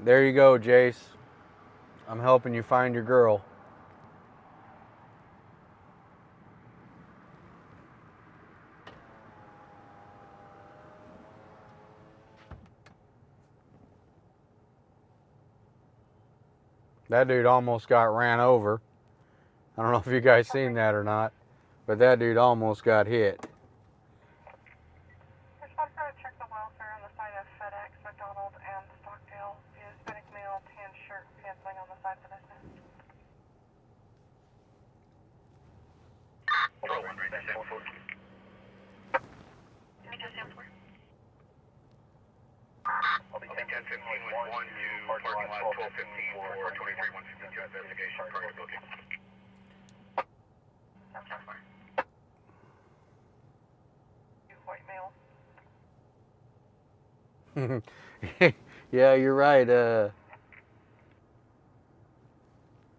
There you go, Jace. I'm helping you find your girl. That dude almost got ran over. I don't know if you guys seen that or not, but that dude almost got hit. Respond for check the welfare on the side of FedEx, McDonald's, and Stockdale. The Hispanic male, tan shirt, pants laying on the side of the business. I'll be 10:15 with 1 to parking lot 12:15 for 23-152 investigation prior to booking. White male. Yeah, you're right. That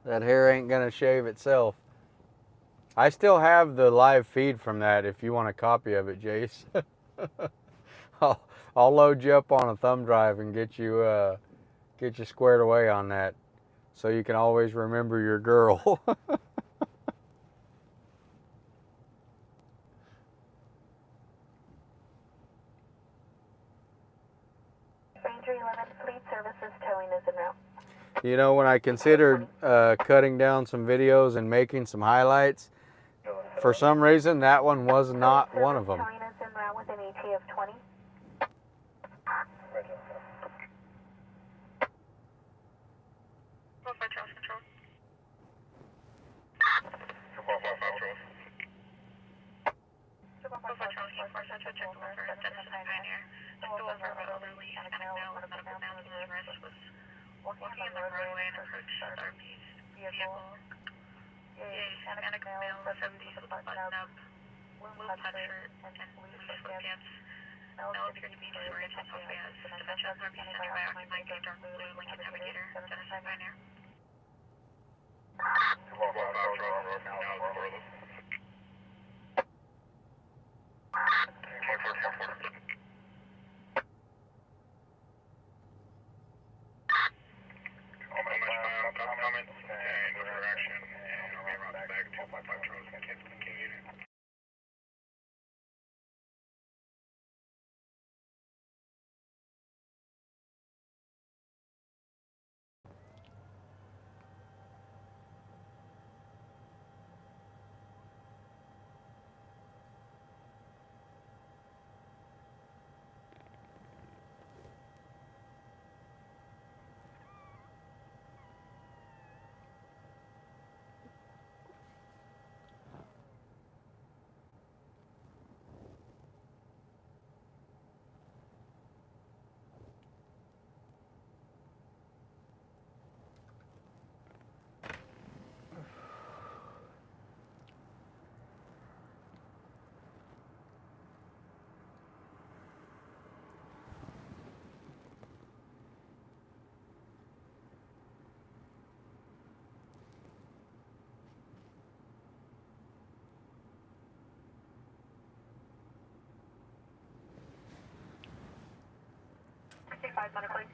hair ain't gonna shave itself. I still have the live feed from that if you want a copy of it, Jace. I'll load you up on a thumb drive and get you squared away on that, so you can always remember your girl. Ranger 11 Fleet Services towing is en route. You know, when I considered cutting down some videos and making some highlights, for some reason that one was not one of them. Towing is en route with an ETA of 20. Walking on the roadway and approached RP's vehicle. Hispanic male, 70s, button up, blue plaid shirt, and blue sweatpants. Male appeared to be disoriented by as dimensions RP center by occupying a dark blue Lincoln Navigator, Denison Pioneer. Medically.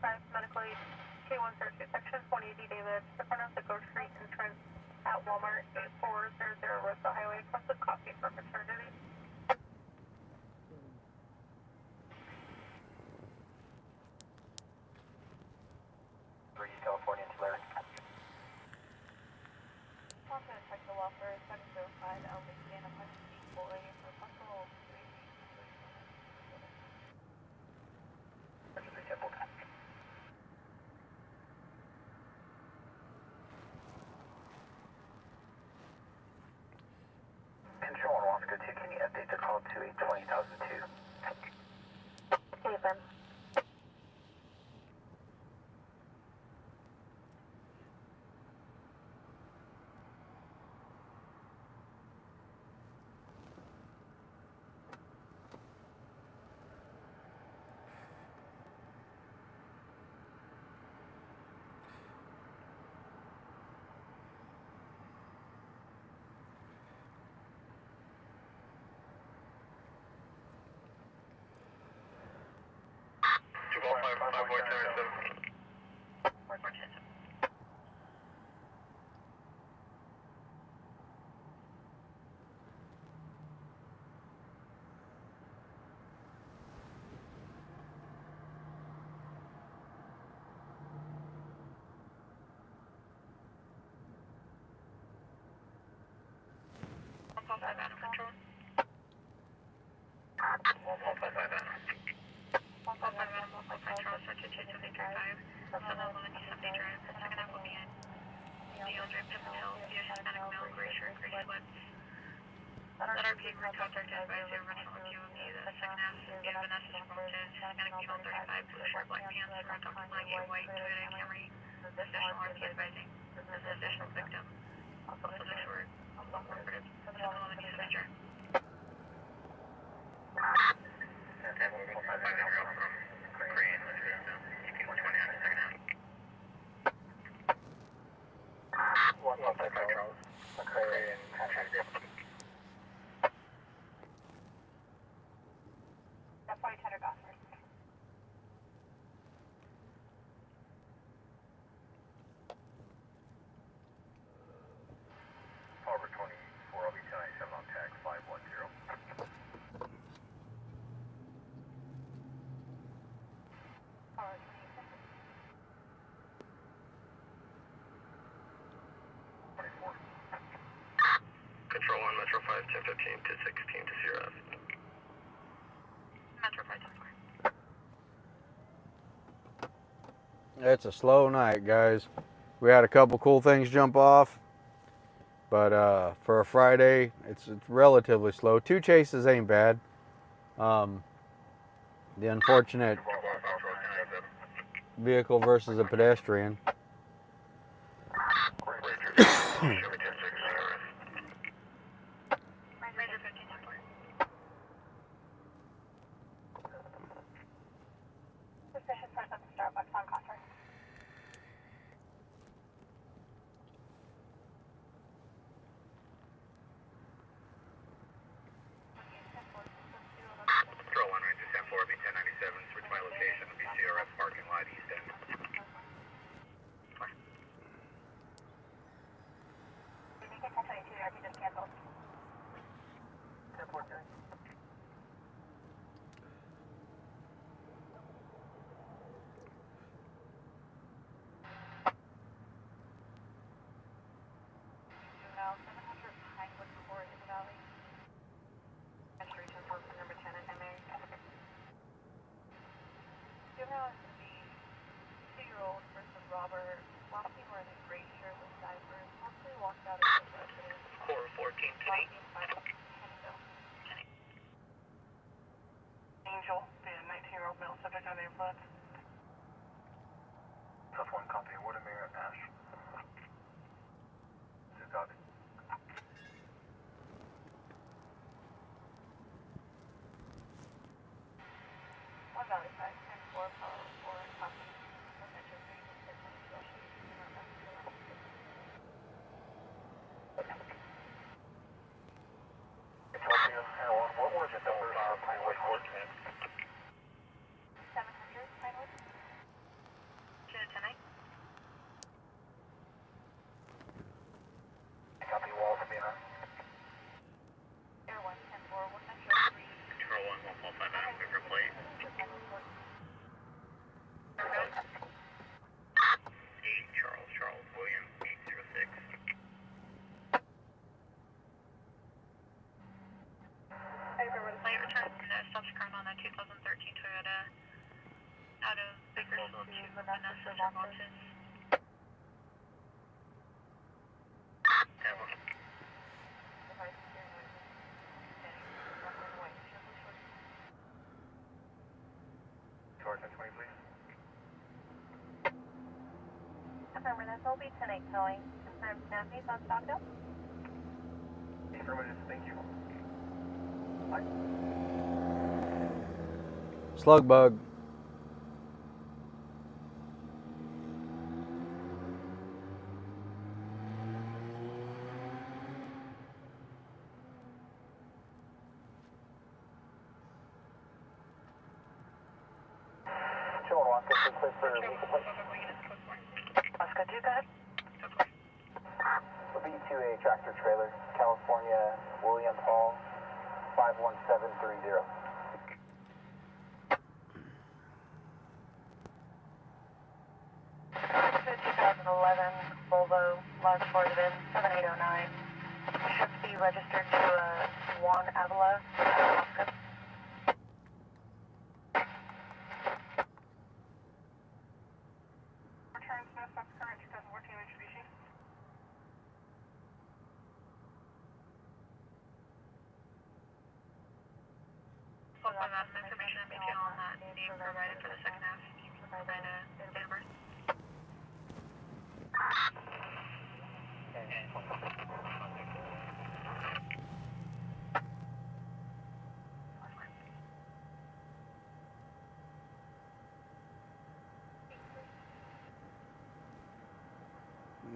5 medically. K132 section 180 David, the front of the grocery entrance at Walmart 8400 Roosevelt Highway, plus a copy for maternity. California to Larry. Also, check the law for 705 Louisiana Punch boy for possible. Control 1 wants to go to, can you update the call to a 20,002? Hey, Ben. Neil Drive, Pippin Hill, via Hispanic male, gray shirt, gray sweats. That RPA group contact advisor, original QOB, the second half, via Vanessa Smolders, Hispanic female 35, blue shirt, black pants, red top flying, a white Toyota Camry, additional RPA advising. This is an additional victim. Also short, cooperative, typical of a news major. That's why I tender Gosford. Harbor 24, I'll be 1097 on tag 510. Control 1, Metro 5, 1015 to 16 to Sierra F. Metro 5 10-4. It's a slow night, guys. We had a couple cool things jump off, but for a Friday, it's relatively slow. 2 chases ain't bad. The unfortunate vehicle versus a pedestrian. Ranger 15 10-4. Suspicious person at the Starbucks on Gosford. Control 1, Ranger 10-4, be 1097, switch my location to be CRF parking lot east end. We make it 1022, RP just canceled. Juvenile 700 Pinewood Court in the Valley. Entry 10-4 for number 10 and MA. Juvenile is the 2-year-old versus Robert. Last seen wearing a gray shirt with diapers. Possibly walked out of the residence. Core 14 to 8. Angel, being a 19-year-old male subject under influence. Tough one copy. Woodamere Ash. 2 copy. One Valley 5, 10-4, power 4, copy. One Metro 3, 6, social, What was it that was Pinewood Court? 700 Pinewood. Tonight. Copy wall from behind. Air 1, 10-4, 1 Metro 3. Control 1, 145 out, quick replay. 8 Charles William 806. Late return subsequent on a 2013 Toyota out of Bakersfield to Vanessa Cervantes. George 1020, please. Affirmative, will be 10-8 towing. Confirm Snappy's on Stockdale. Affirmative, thank you. Slug bug. Oscar, do that. B2A tractor trailer, California, William Hall, 51730. 2011 Volvo large Ford VIN 7809 should be registered to Juan Avila, Alaska. Returns no subcurrent 2014 Mitsubishi. on that information and detail on that name provided for the second half. Can you provide a date of birth?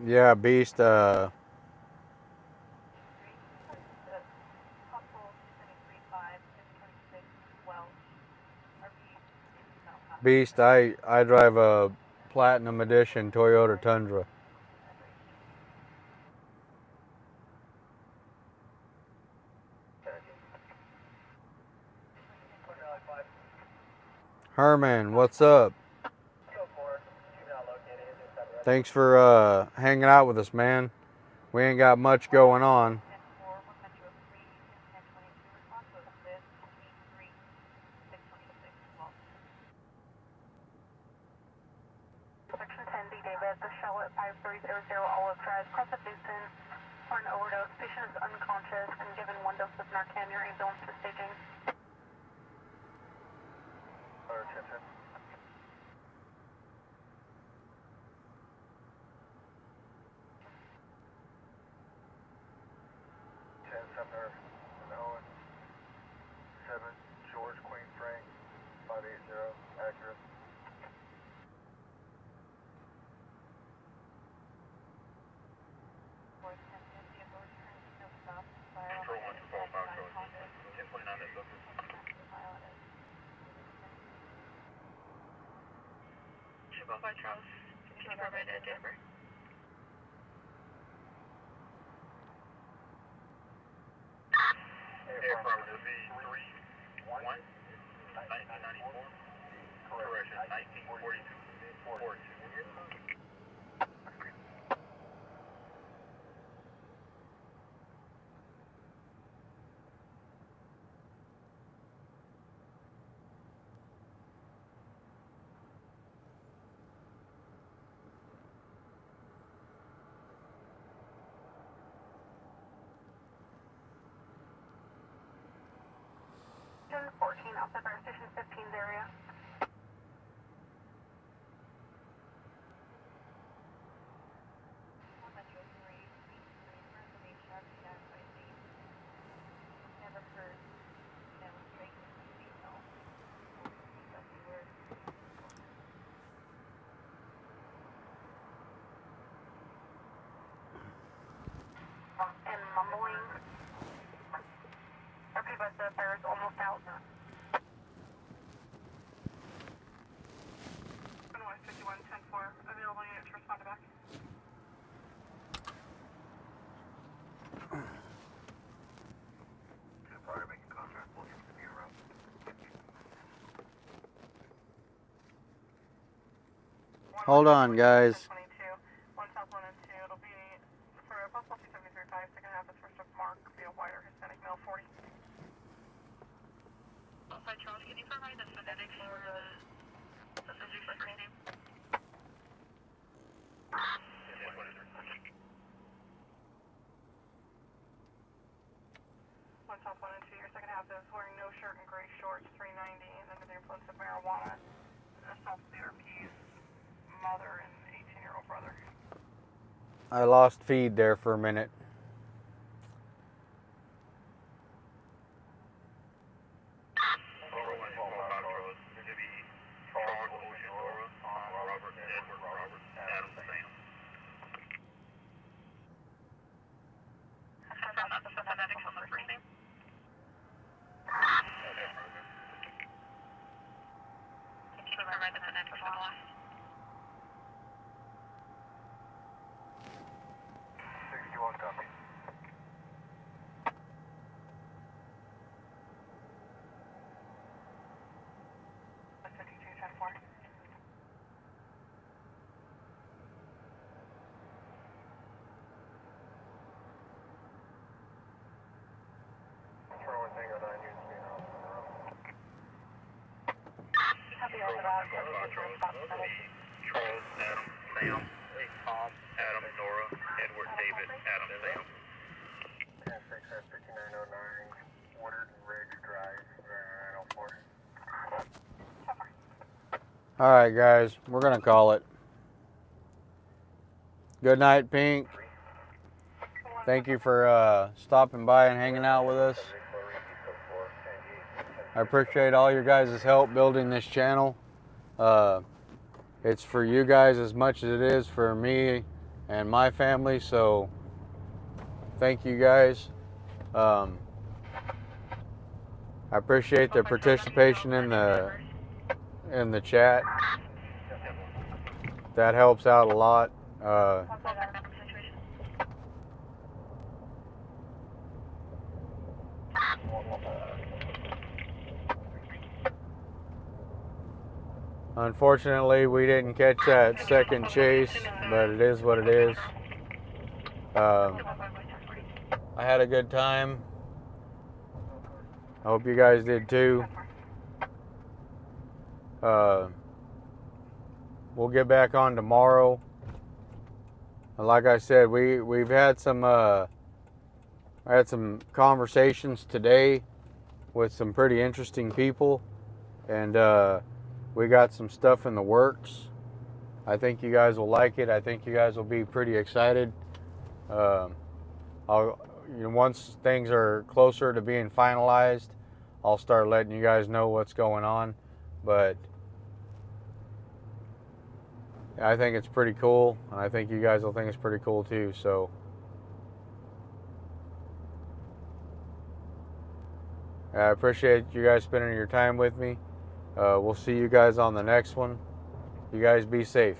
Yeah, Beast, Beast, I drive a Platinum Edition Toyota Tundra. Herman, what's up? Thanks for hanging out with us, man. We ain't got much going on. Section 10, D. David, the Charlotte 5300 Olive Drive, cross at Houston for an overdose. Patient is unconscious and given 1 dose of Narcan. Your ambulance for staging. Attention. 10 Sumner, Owen, 7 George Queen Frank, 580, accurate. Control 1 to 4 power charge. 1029 is over. Chicago by Charles. Can you provide a date of birth? Air Farmer, it'll be 3-1, 1994. Correction, 1942. 42. Station 14 outside fire station 15's area. Never heard demonstration detail. And mumbling. Okay, but the fire is almost out. 51-10-4, available unit to respond back. Fire making contact, will you be around? Hold on, guys. 22, 1 South 1 and 2, it'll be for a possible 273.5, second half is first of Mark, be a whiter Hispanic male 40. Hi Charles, can you provide the phonetics for the subject's first name? One South 1 and 2, your second half is wearing no shirt and gray shorts, 390, and under the influence of marijuana, assaults CRP's mother and 18-year-old brother. I lost feed there for a minute. Charles, Adam, Sam, Tom, Adam, Nora, Edward, David, Adam, Sam. 10-6 at 5909, Woodard Ridge Drive, Alpha. All right, guys, we're gonna call it. Good night, Pink. Thank you for stopping by and hanging out with us. I appreciate all your guys' help building this channel. It's for you guys as much as it is for me and my family, so thank you guys. I appreciate the participation in the chat. That helps out a lot. Unfortunately, we didn't catch that second chase, but it is what it is. I had a good time. I hope you guys did too. We'll get back on tomorrow. And like I said, we've had some conversations today with some pretty interesting people, and we got some stuff in the works. I think you guys will like it. I think you guys will be pretty excited. Once things are closer to being finalized, I'll start letting you guys know what's going on. But I think it's pretty cool, and I think you guys will think it's pretty cool too. So I appreciate you guys spending your time with me. We'll see you guys on the next one. You guys be safe.